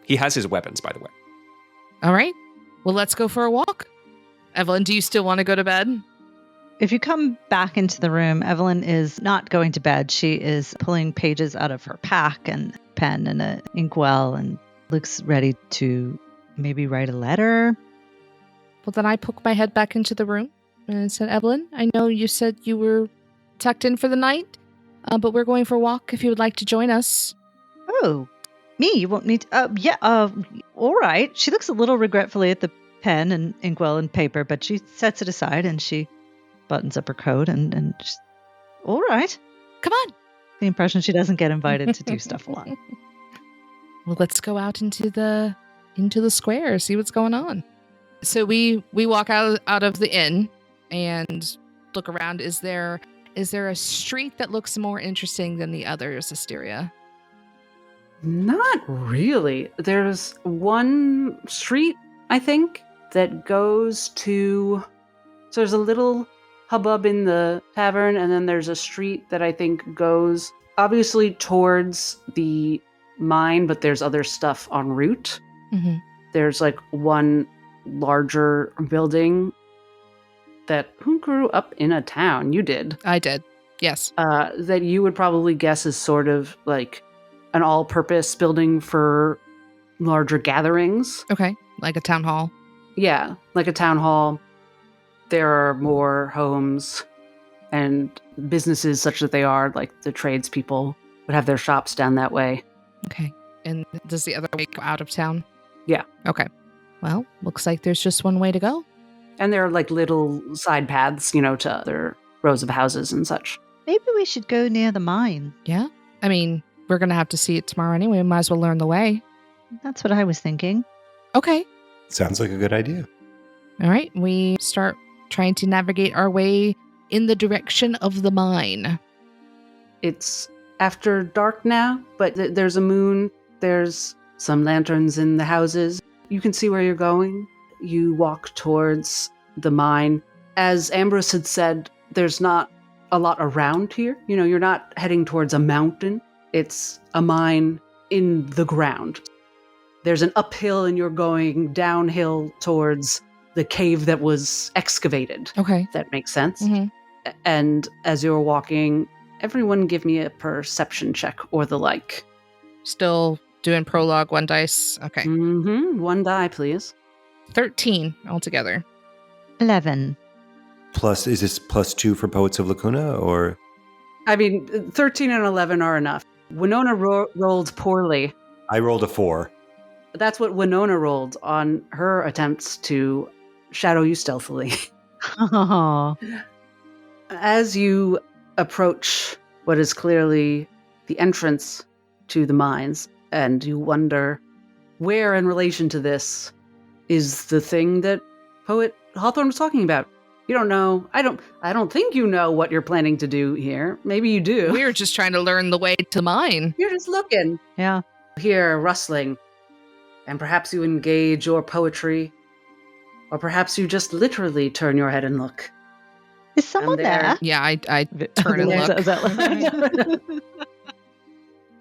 He has his weapons, by the way. All right. Well, let's go for a walk. Evelyn, do you still want to go to bed? If you come back into the room, Evelyn is not going to bed. She is pulling pages out of her pack and pen and an inkwell and looks ready to maybe write a letter. Well, then I poked my head back into the room and said, Evelyn, I know you said you were tucked in for the night, but we're going for a walk if you would like to join us. Oh, me? You want me to? All right. She looks a little regretfully at the pen and inkwell and paper, but she sets it aside and she buttons up her coat and just, all right. Come on. the impression she doesn't get invited to do stuff a lot. Well, let's go out into the square, see what's going on. So we walk out of the inn and look around. Is there a street that looks more interesting than the others, Asteria? Not really. There's one street, I think, that goes to... So there's a little hubbub in the tavern, and then there's a street that I think goes obviously towards the mine, but there's other stuff en route. Mm-hmm. There's like one larger building that... Who grew up in a town? You did. I did, yes. That you would probably guess is sort of like an all-purpose building for larger gatherings. Okay, like a town hall. Yeah, like a town hall. There are more homes and businesses such that they are, like the tradespeople would have their shops down that way. Okay, and does the other way go out of town? Yeah. Okay, well, looks like there's just one way to go. And there are like little side paths, to other rows of houses and such. Maybe we should go near the mine. Yeah, I mean, we're going to have to see it tomorrow anyway. We might as well learn the way. That's what I was thinking. Okay. Sounds like a good idea. All right. We start trying to navigate our way in the direction of the mine. It's after dark now, but there's a moon. There's some lanterns in the houses. You can see where you're going. You walk towards the mine. As Ambrose had said, there's not a lot around here. You're not heading towards a mountain. It's a mine in the ground. There's an uphill and you're going downhill towards the cave that was excavated. Okay. If that makes sense. Mm-hmm. And as you're walking, everyone give me a perception check or the like. Still doing prologue, 1 dice. Okay. Mm-hmm. 1 die, please. 13 altogether. 11. Plus, is this +2 for Poets of Lacuna, or? I mean, 13 and 11 are enough. Winona rolled poorly. I rolled a 4. That's what Winona rolled on her attempts to shadow you stealthily. Oh. As you approach what is clearly the entrance to the mines, and you wonder where in relation to this is the thing that Poet Hawthorne was talking about. You don't know. I don't think you know what you're planning to do here. Maybe you do. We're just trying to learn the way to mine. You're just looking. Yeah. Hear rustling, and perhaps you engage your poetry, or perhaps you just literally turn your head and look. Is someone there? Yeah, I turn and look. Is that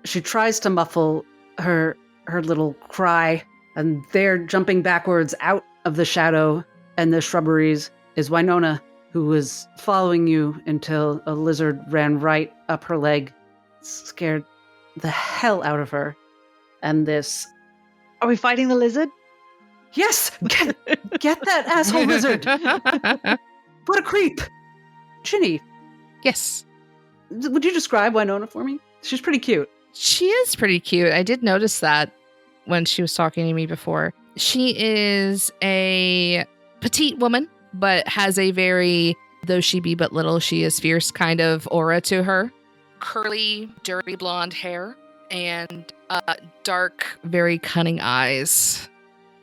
She tries to muffle her little cry, and there, jumping backwards out of the shadow and the shrubberies, is Winona, who was following you until a lizard ran right up her leg, scared the hell out of her. And this... Are we fighting the lizard? Yes! Get that asshole lizard! What a creep! Ginny, Yes. would you describe Winona for me? She's pretty cute. She is pretty cute. I did notice that when she was talking to me before. She is a petite woman, but has a very, though she be but little, she is fierce kind of aura to her. Curly, dirty blonde hair and dark, very cunning eyes.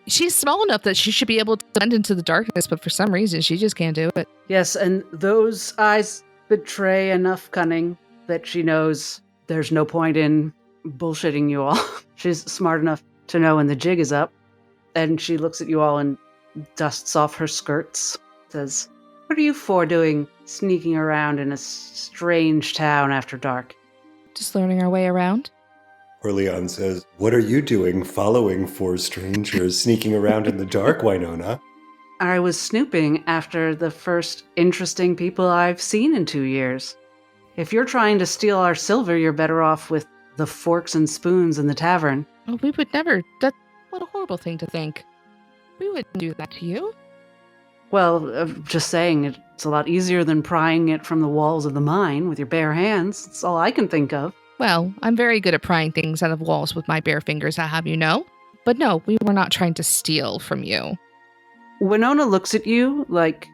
She's small enough that she should be able to blend into the darkness, but for some reason, she just can't do it. Yes, and those eyes betray enough cunning that she knows there's no point in bullshitting you all. She's smart enough to know when the jig is up. And she looks at you all and dusts off her skirts, says, "What are you four doing sneaking around in a strange town after dark?" Just learning our way around. OrLeon says, "What are you doing following 4 strangers sneaking around in the dark, Winona?" I was snooping after the first interesting people I've seen in 2 years. If you're trying to steal our silver, you're better off with the forks and spoons in the tavern. Oh, we would never. What a horrible thing to think. We wouldn't do that to you. Well, just saying, it's a lot easier than prying it from the walls of the mine with your bare hands. That's all I can think of. Well, I'm very good at prying things out of walls with my bare fingers, I have you know. But no, we were not trying to steal from you. Winona looks at you like,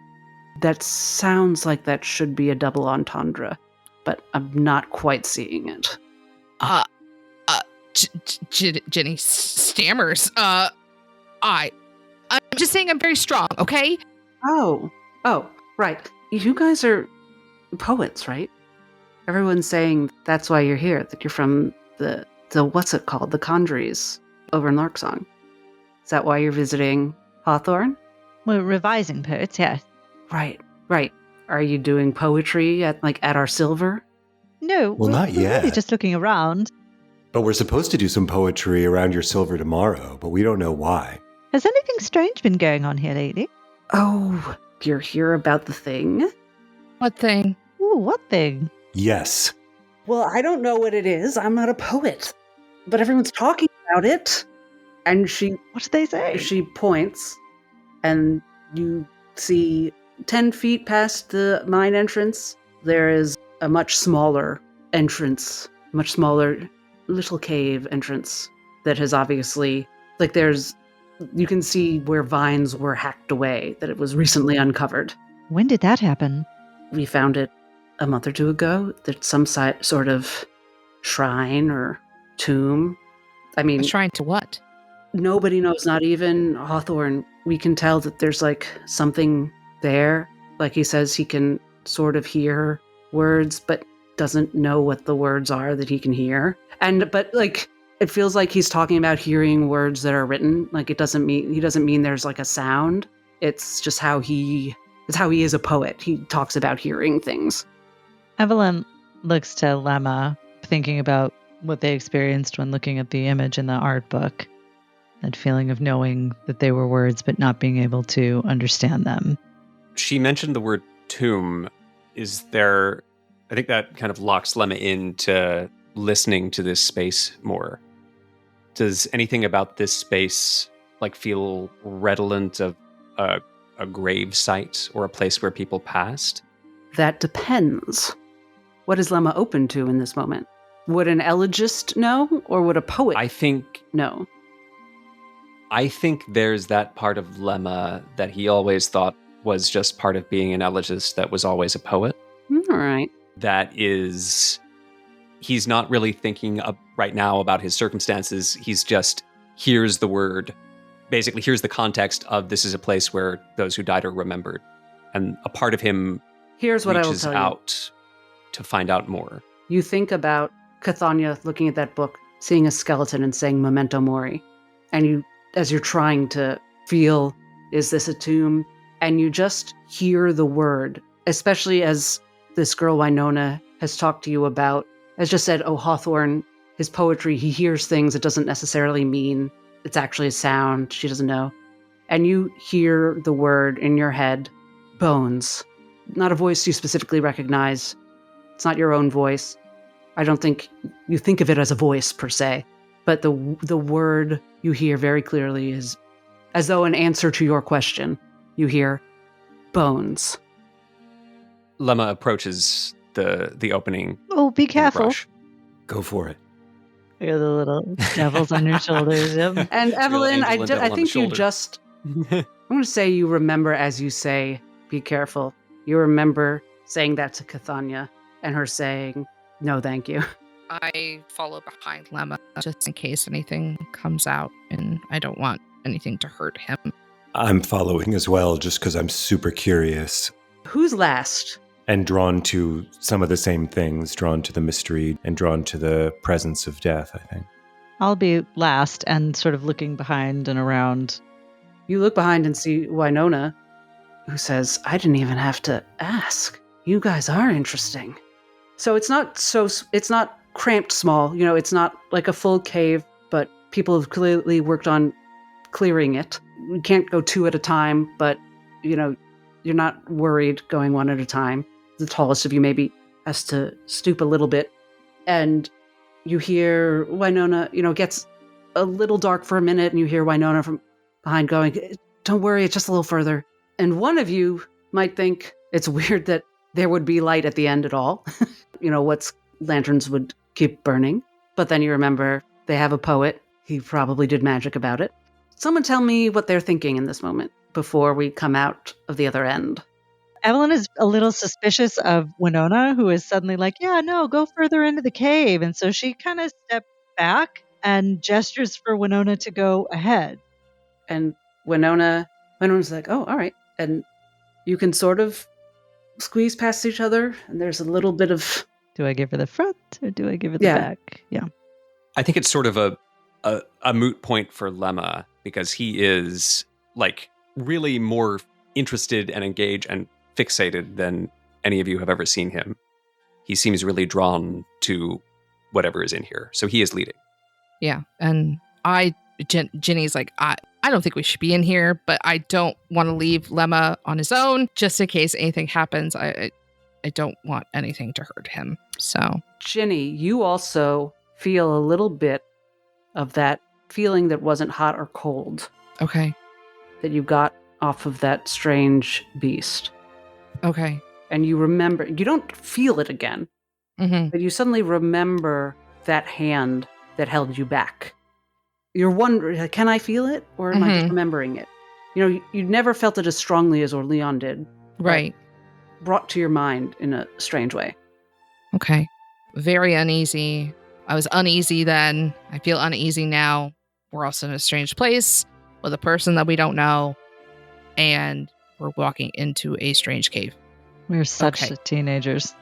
that sounds like that should be a double entendre. but I'm not quite seeing it. Ginny stammers. I'm just saying I'm very strong, okay? Oh, right. You guys are poets, right? Everyone's saying that's why you're here, that you're from the what's it called? The Conjuries over in Larksong. Is that why you're visiting Hawthorne? We're revising poets, yes. Right. Are you doing poetry at our silver? No, Well, not we're really yet. just looking around. But we're supposed to do some poetry around your silver tomorrow, but we don't know why. Has anything strange been going on here lately? Oh, you're here about the thing? What thing? Ooh, what thing? Yes. Well, I don't know what it is. I'm not a poet. But everyone's talking about it. And What did they say? she points, and you see 10 feet past the mine entrance, there is a much smaller entrance, much smaller little cave entrance that has obviously, you can see where vines were hacked away, that it was recently uncovered. When did that happen? We found it a month or two ago. That's some sort of shrine or tomb. I mean, A shrine to what? nobody knows, not even Hawthorne. We can tell that there's something there. Like he says, he can sort of hear words, but doesn't know what the words are that he can hear. But it feels like he's talking about hearing words that are written. He doesn't mean there's a sound. It's just how he is a poet. He talks about hearing things. Evelyn looks to Lemma, thinking about what they experienced when looking at the image in the art book. That feeling of knowing that they were words but not being able to understand them. She mentioned the word tomb. I think that kind of locks Lemma into listening to this space more. Does anything about this space feel redolent of a grave site or a place where people passed? That depends. What is Lemma open to in this moment? Would an elegist know, or would a poet know? I think there's that part of Lemma that he always thought was just part of being an elegist that was always a poet. All right. That is, he's not really thinking right now about his circumstances. He's just hears the word, basically hears the context of this is a place where those who died are remembered. And a part of him Here's what I will reaches tell you. out to find out more. You think about Cathania looking at that book, seeing a skeleton and saying memento mori. And as you're trying to feel, is this a tomb? And you just hear the word, especially as this girl Winona has talked to you about, has just said, oh, Hawthorne, his poetry, he hears things. It doesn't necessarily mean it's actually a sound. She doesn't know. And you hear the word in your head, bones. Not a voice you specifically recognize. It's not your own voice. I don't think you think of it as a voice per se, but the word you hear very clearly is as though an answer to your question. You hear bones. Lemma approaches the opening. Oh, be careful. Go for it. You're the little devils on your shoulders. Yep. And Evelyn, angel and devil I on the think you shoulder. just, I'm going to say you remember as you say, be careful. You remember saying that to Cathania and her saying, no, thank you. I follow behind Lemma just in case anything comes out, and I don't want anything to hurt him. I'm following as well, just because I'm super curious Who's last? and drawn to some of the same things, drawn to the mystery and drawn to the presence of death, I think. I'll be last and sort of looking behind and around. You look behind and see Winona, who says, I didn't even have to ask. You guys are interesting. So it's not cramped small. It's not like a full cave, but people have clearly worked on clearing it. We can't go two at a time, but, you're not worried going one at a time. The tallest of you maybe has to stoop a little bit. And you hear Winona, gets a little dark for a minute, and you hear Winona from behind going, don't worry, it's just a little further. And one of you might think it's weird that there would be light at the end at all. Lanterns would keep burning. But then you remember they have a poet. He probably did magic about it. Someone tell me what they're thinking in this moment before we come out of the other end. Evelyn is a little suspicious of Winona, who is suddenly like, yeah, no, go further into the cave. And so she kind of steps back and gestures for Winona to go ahead. And Winona's like, oh, all right. And you can sort of squeeze past each other, and there's a little bit of... Do I give her the front or do I give her the back? Yeah. I think it's sort of a moot point for Lemma, because he is like really more interested and engaged and fixated than any of you have ever seen him. He seems really drawn to whatever is in here. So he is leading. Yeah. And Ginny's like, I don't think we should be in here, but I don't want to leave Lemma on his own just in case anything happens. I don't want anything to hurt him. So, Ginny, you also feel a little bit of that feeling that wasn't hot or cold. Okay. That you got off of that strange beast. Okay. And you remember, you don't feel it again, but you suddenly remember that hand that held you back. You're wondering, can I feel it? Or am I just remembering it? You know, you never felt it as strongly as OrLeon did. Right. Brought to your mind in a strange way. Okay. Very uneasy. I was uneasy then. I feel uneasy now. We're also in a strange place with a person that we don't know. And we're walking into a strange cave. We're such teenagers.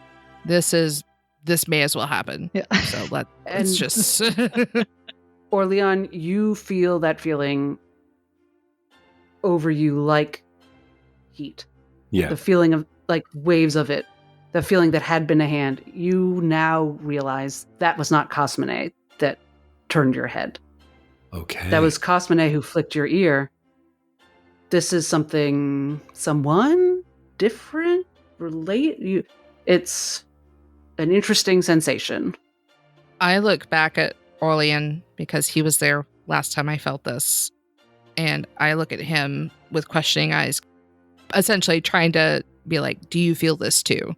This may as well happen. Yeah. So let's just... OrLeon, you feel that feeling over you like heat. Yeah. The feeling of like waves of it. The feeling that had been a hand. You now realize that was not Cosmene that turned your head. Okay. That was Cosmene who flicked your ear. This is someone different, it's an interesting sensation. I look back at OrLeon because he was there last time I felt this. And I look at him with questioning eyes, essentially trying to be like, do you feel this too?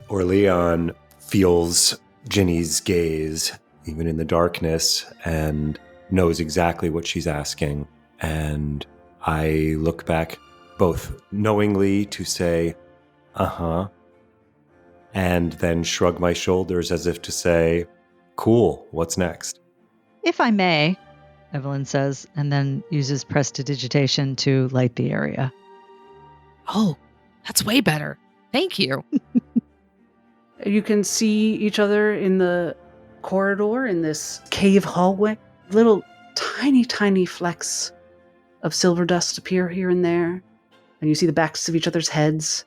OrLeon feels Ginny's gaze, even in the darkness, and knows exactly what she's asking. And I look back both knowingly to say, uh-huh, and then shrug my shoulders as if to say, cool, what's next? If I may, Evelyn says, and then uses prestidigitation to light the area. Oh, that's way better. Thank you. You can see each other in the corridor in this cave hallway. Little tiny flecks of silver dust appear here and there. And you see the backs of each other's heads.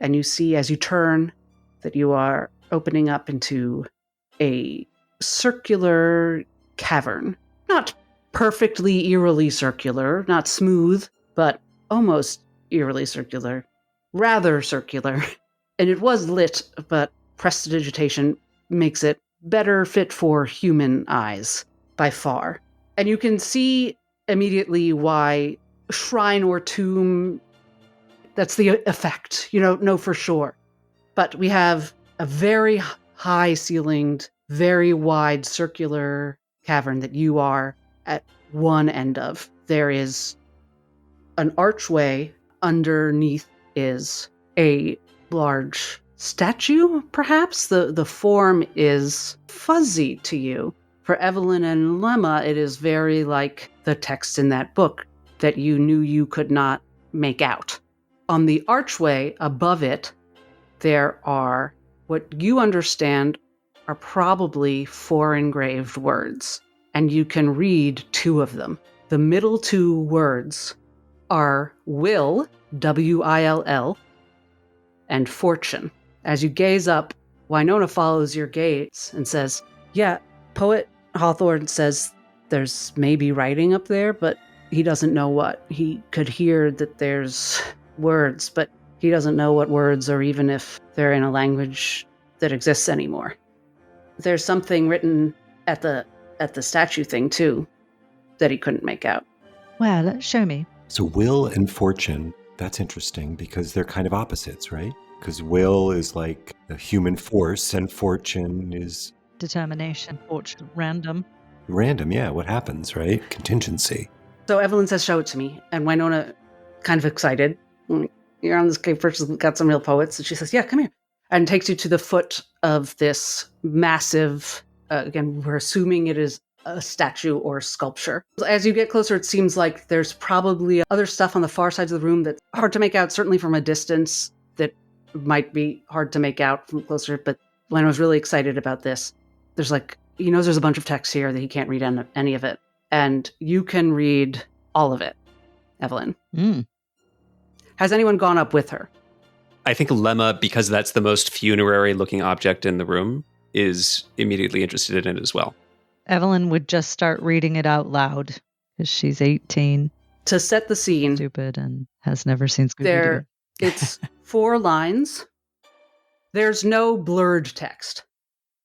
And you see as you turn that you are opening up into a circular cavern. Not perfectly eerily circular, not smooth, but almost eerily circular. Rather circular. And it was lit, but prestidigitation makes it better fit for human eyes, by far. And you can see immediately why shrine or tomb, that's the effect, know for sure. But we have a very high-ceilinged, very wide circular cavern that you are at one end of. There is an archway. Underneath is a large statue, perhaps? The form is fuzzy to you. For Evelyn and Lemma, it is very like the text in that book that you knew you could not make out. On the archway above it, there are what you understand are probably 4 engraved words, and you can read 2 of them. The middle 2 words are will, W-I-L-L, and fortune. As you gaze up, Winona follows your gaze and says, yeah, Poet Hawthorne says there's maybe writing up there, but he doesn't know what. He could hear that there's words, but he doesn't know what words or even if they're in a language that exists anymore. There's something written at the statue thing, too, that he couldn't make out. Well, show me. So will and fortune, that's interesting because they're kind of opposites, right? Because will is like a human force and fortune is... determination, fortune, random. Random, yeah, what happens, right? Contingency. So Evelyn says, show it to me. And Winona, kind of excited, You're on this cave perch, got some real poets. And she says, yeah, come here. And takes you to the foot of this massive, again, we're assuming it is a statue or sculpture. As you get closer, it seems like there's probably other stuff on the far sides of the room that's hard to make out, certainly from a distance, that might be hard to make out from closer. But Len was really excited about this. There's there's a bunch of text here that he can't read any of it. And you can read all of it, Evelyn. Has anyone gone up with her? I think Lemma, because that's the most funerary-looking object in the room, is immediately interested in it as well. Evelyn would just start reading it out loud because she's 18. To set the scene, Stupid and has never seen Scooby-Doo. It's 4 lines. There's no blurred text.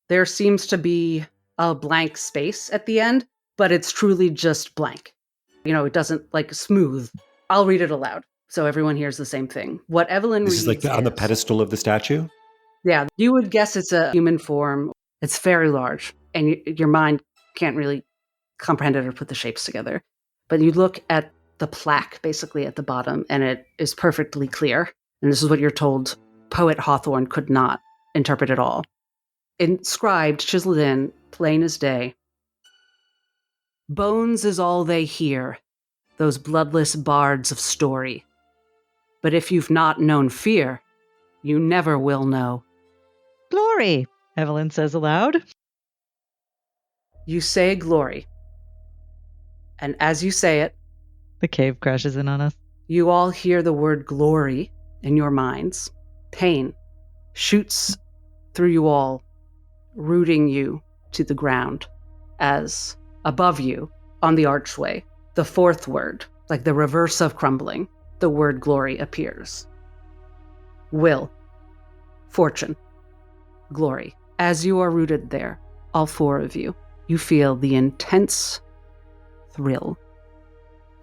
There seems to be a blank space at the end, but it's truly just blank. It doesn't smooth. I'll read it aloud so everyone hears the same thing. What Evelyn reads This is on the pedestal of the statue? Yeah, you would guess it's a human form. It's very large, and your mind can't really comprehend it or put the shapes together. But you look at the plaque, basically, at the bottom, and it is perfectly clear. And this is what you're told poet Hawthorne could not interpret at all. Inscribed, chiseled in, plain as day. Bones is all they hear, those bloodless bards of story. But if you've not known fear, you never will know. Glory, Evelyn says aloud. You say glory. And as you say it, the cave crashes in on us. You all hear the word glory in your minds. Pain shoots through you all, rooting you to the ground, as above you on the archway, the 4th word, like the reverse of crumbling, the word glory appears. Will, fortune, glory. As you are rooted there, all 4 of you, you feel the intense thrill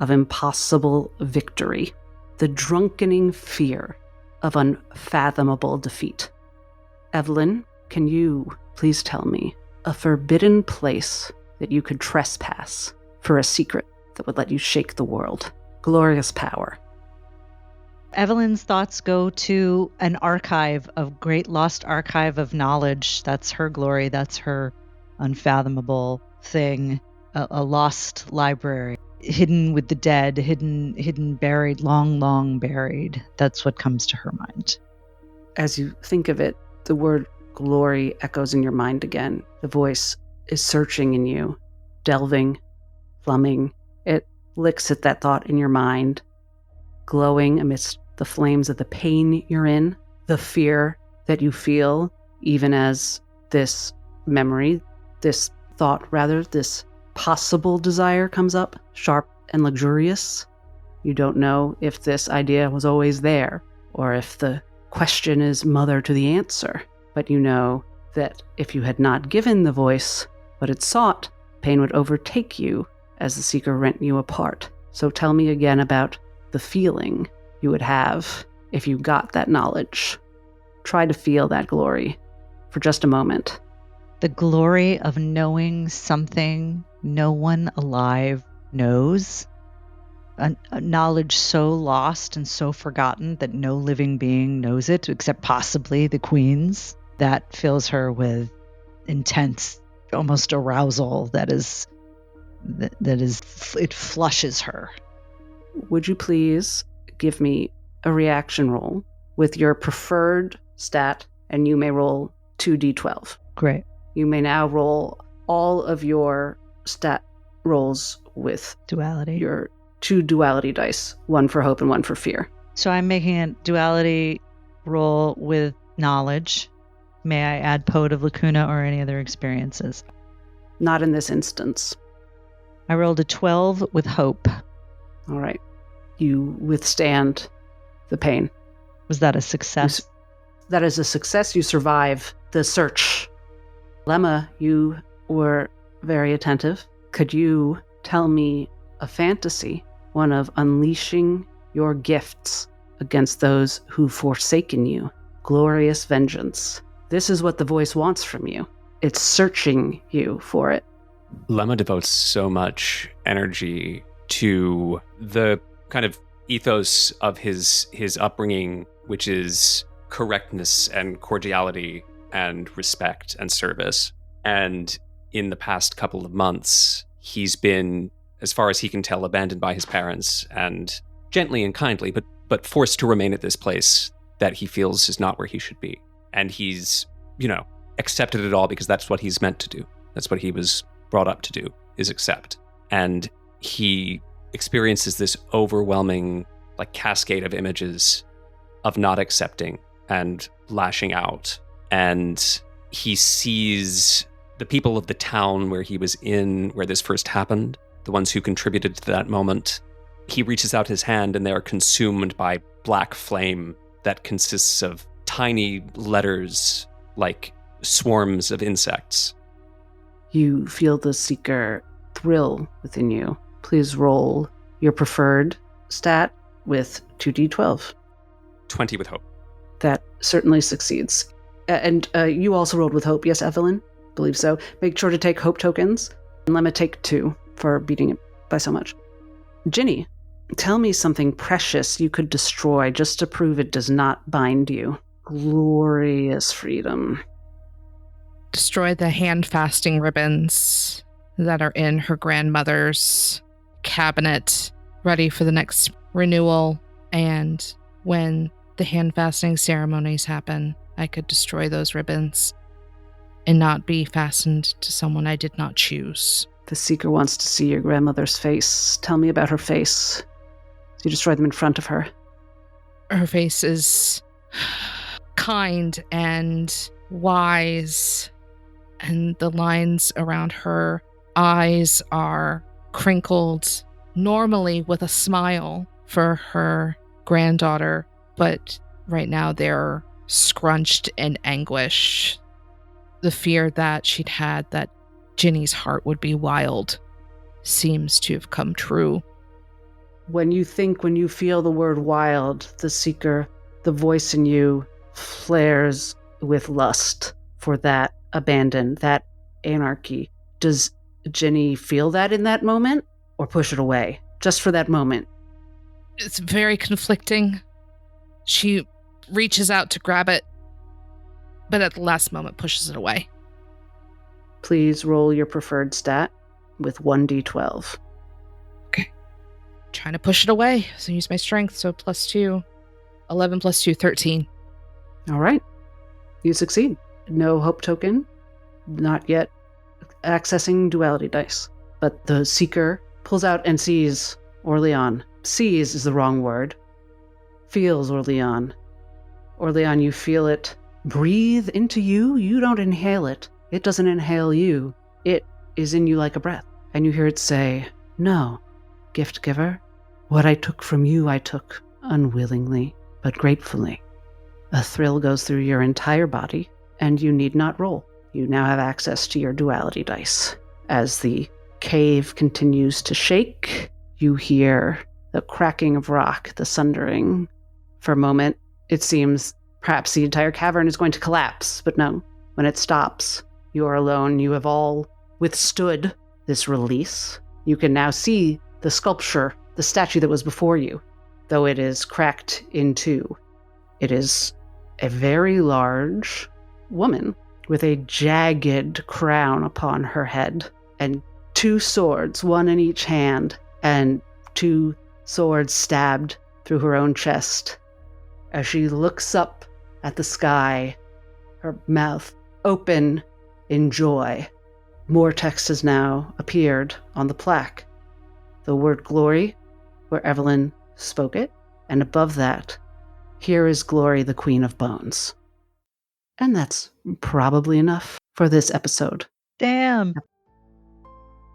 of impossible victory, the drunkening fear of unfathomable defeat. Evelyn, can you please tell me a forbidden place that you could trespass for a secret that would let you shake the world? Glorious power. Evelyn's thoughts go to an archive, a great lost archive of knowledge. That's her glory. That's her unfathomable thing. A lost library, hidden with the dead, hidden, buried, long buried. That's what comes to her mind. As you think of it, the word glory echoes in your mind again. The voice is searching in you, delving, plumbing. It licks at that thought in your mind, glowing amidst the flames of the pain you're in, the fear that you feel, even as this memory, this thought rather, this possible desire comes up, sharp and luxurious. You don't know if this idea was always there, or if the question is mother to the answer, but you know that if you had not given the voice what it sought, pain would overtake you as the seeker rent you apart. So tell me again about the feeling you would have if you got that knowledge. Try to feel that glory for just a moment. The glory of knowing something no one alive knows. A knowledge so lost and so forgotten that no living being knows it, except possibly the queens. That fills her with intense, almost arousal it flushes her. Would you please give me a reaction roll with your preferred stat, and you may roll 2d12. Great. You may now roll all of your stat rolls with duality. Your 2 duality dice, 1 for hope and 1 for fear. So I'm making a duality roll with knowledge. May I add Poet of Lacuna or any other experiences? Not in this instance. I rolled a 12 with hope. All right. You withstand the pain. Was that a success? That is a success. You survive the search. Lemma, you were very attentive. Could you tell me a fantasy, one of unleashing your gifts against those who've forsaken you? Glorious vengeance. This is what the voice wants from you. It's searching you for it. Lemma devotes so much energy to the kind of ethos of his upbringing, which is correctness and cordiality and respect and service. And in the past couple of months, he's been, as far as he can tell, abandoned by his parents, and gently and kindly, but forced to remain at this place that he feels is not where he should be. And he's, accepted it all because that's what he's meant to do. That's what he was brought up to do, is accept. And he experiences this overwhelming, cascade of images of not accepting and lashing out. And he sees the people of the town where he was in, where this first happened, the ones who contributed to that moment. He reaches out his hand and they are consumed by black flame that consists of tiny letters like swarms of insects. You feel the Seeker thrill within you. Please roll your preferred stat with 2d12. 20 with hope. That certainly succeeds. And you also rolled with hope, yes, Evelyn? Believe so. Make sure to take hope tokens. And Lemma take 2 for beating it by so much. Ginny, tell me something precious you could destroy just to prove it does not bind you. Glorious freedom. Destroy the hand-fasting ribbons that are in her grandmother's cabinet, ready for the next renewal. And when the hand-fasting ceremonies happen, I could destroy those ribbons and not be fastened to someone I did not choose. The Seeker wants to see your grandmother's face. Tell me about her face. You destroy them in front of her. Her face is kind and wise, and the lines around her eyes are crinkled, normally with a smile for her granddaughter, but right now they're scrunched in anguish. The fear that she'd had that Ginny's heart would be wild seems to have come true. When you feel the word wild, the Seeker, the voice in you flares with lust for that abandon, that anarchy. Does Ginny feel that in that moment or push it away just for that moment? It's very conflicting. She reaches out to grab it, but at the last moment pushes it away. Please roll your preferred stat with 1d12. Okay. Trying to push it away, so use my strength, so +2. 11 + 2, 13. All right. You succeed. No hope token. Not yet accessing duality dice. But the Seeker pulls out and sees OrLeon. Sees is the wrong word. Feels OrLeon. OrLeon, you feel it breathe into you. You don't inhale it. It doesn't inhale you. It is in you like a breath. And you hear it say, "No, gift giver, what I took from you I took unwillingly, but gratefully." A thrill goes through your entire body, and you need not roll. You now have access to your duality dice. As the cave continues to shake, you hear the cracking of rock, the sundering. For a moment, it seems perhaps the entire cavern is going to collapse, but no. When it stops, you are alone. You have all withstood this release. You can now see the sculpture, the statue that was before you, though it is cracked in two. It is a very large woman with a jagged crown upon her head and 2 swords, one in each hand, and 2 swords stabbed through her own chest. As she looks up at the sky, her mouth open in joy. More text has now appeared on the plaque. The word glory, where Evelyn spoke it, and above that, "Here is Glory, the Queen of Bones." And that's probably enough for this episode. Damn.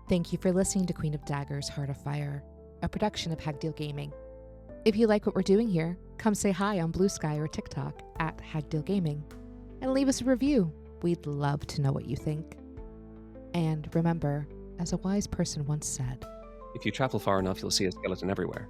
Thank you for listening to Queen of Daggers, Heart of Fire, a production of Hagdeal Gaming. If you like what we're doing here, come say hi on Blue Sky or TikTok at Hagdeal Gaming and leave us a review. We'd love to know what you think. And remember, as a wise person once said, If you travel far enough, you'll see a skeleton everywhere.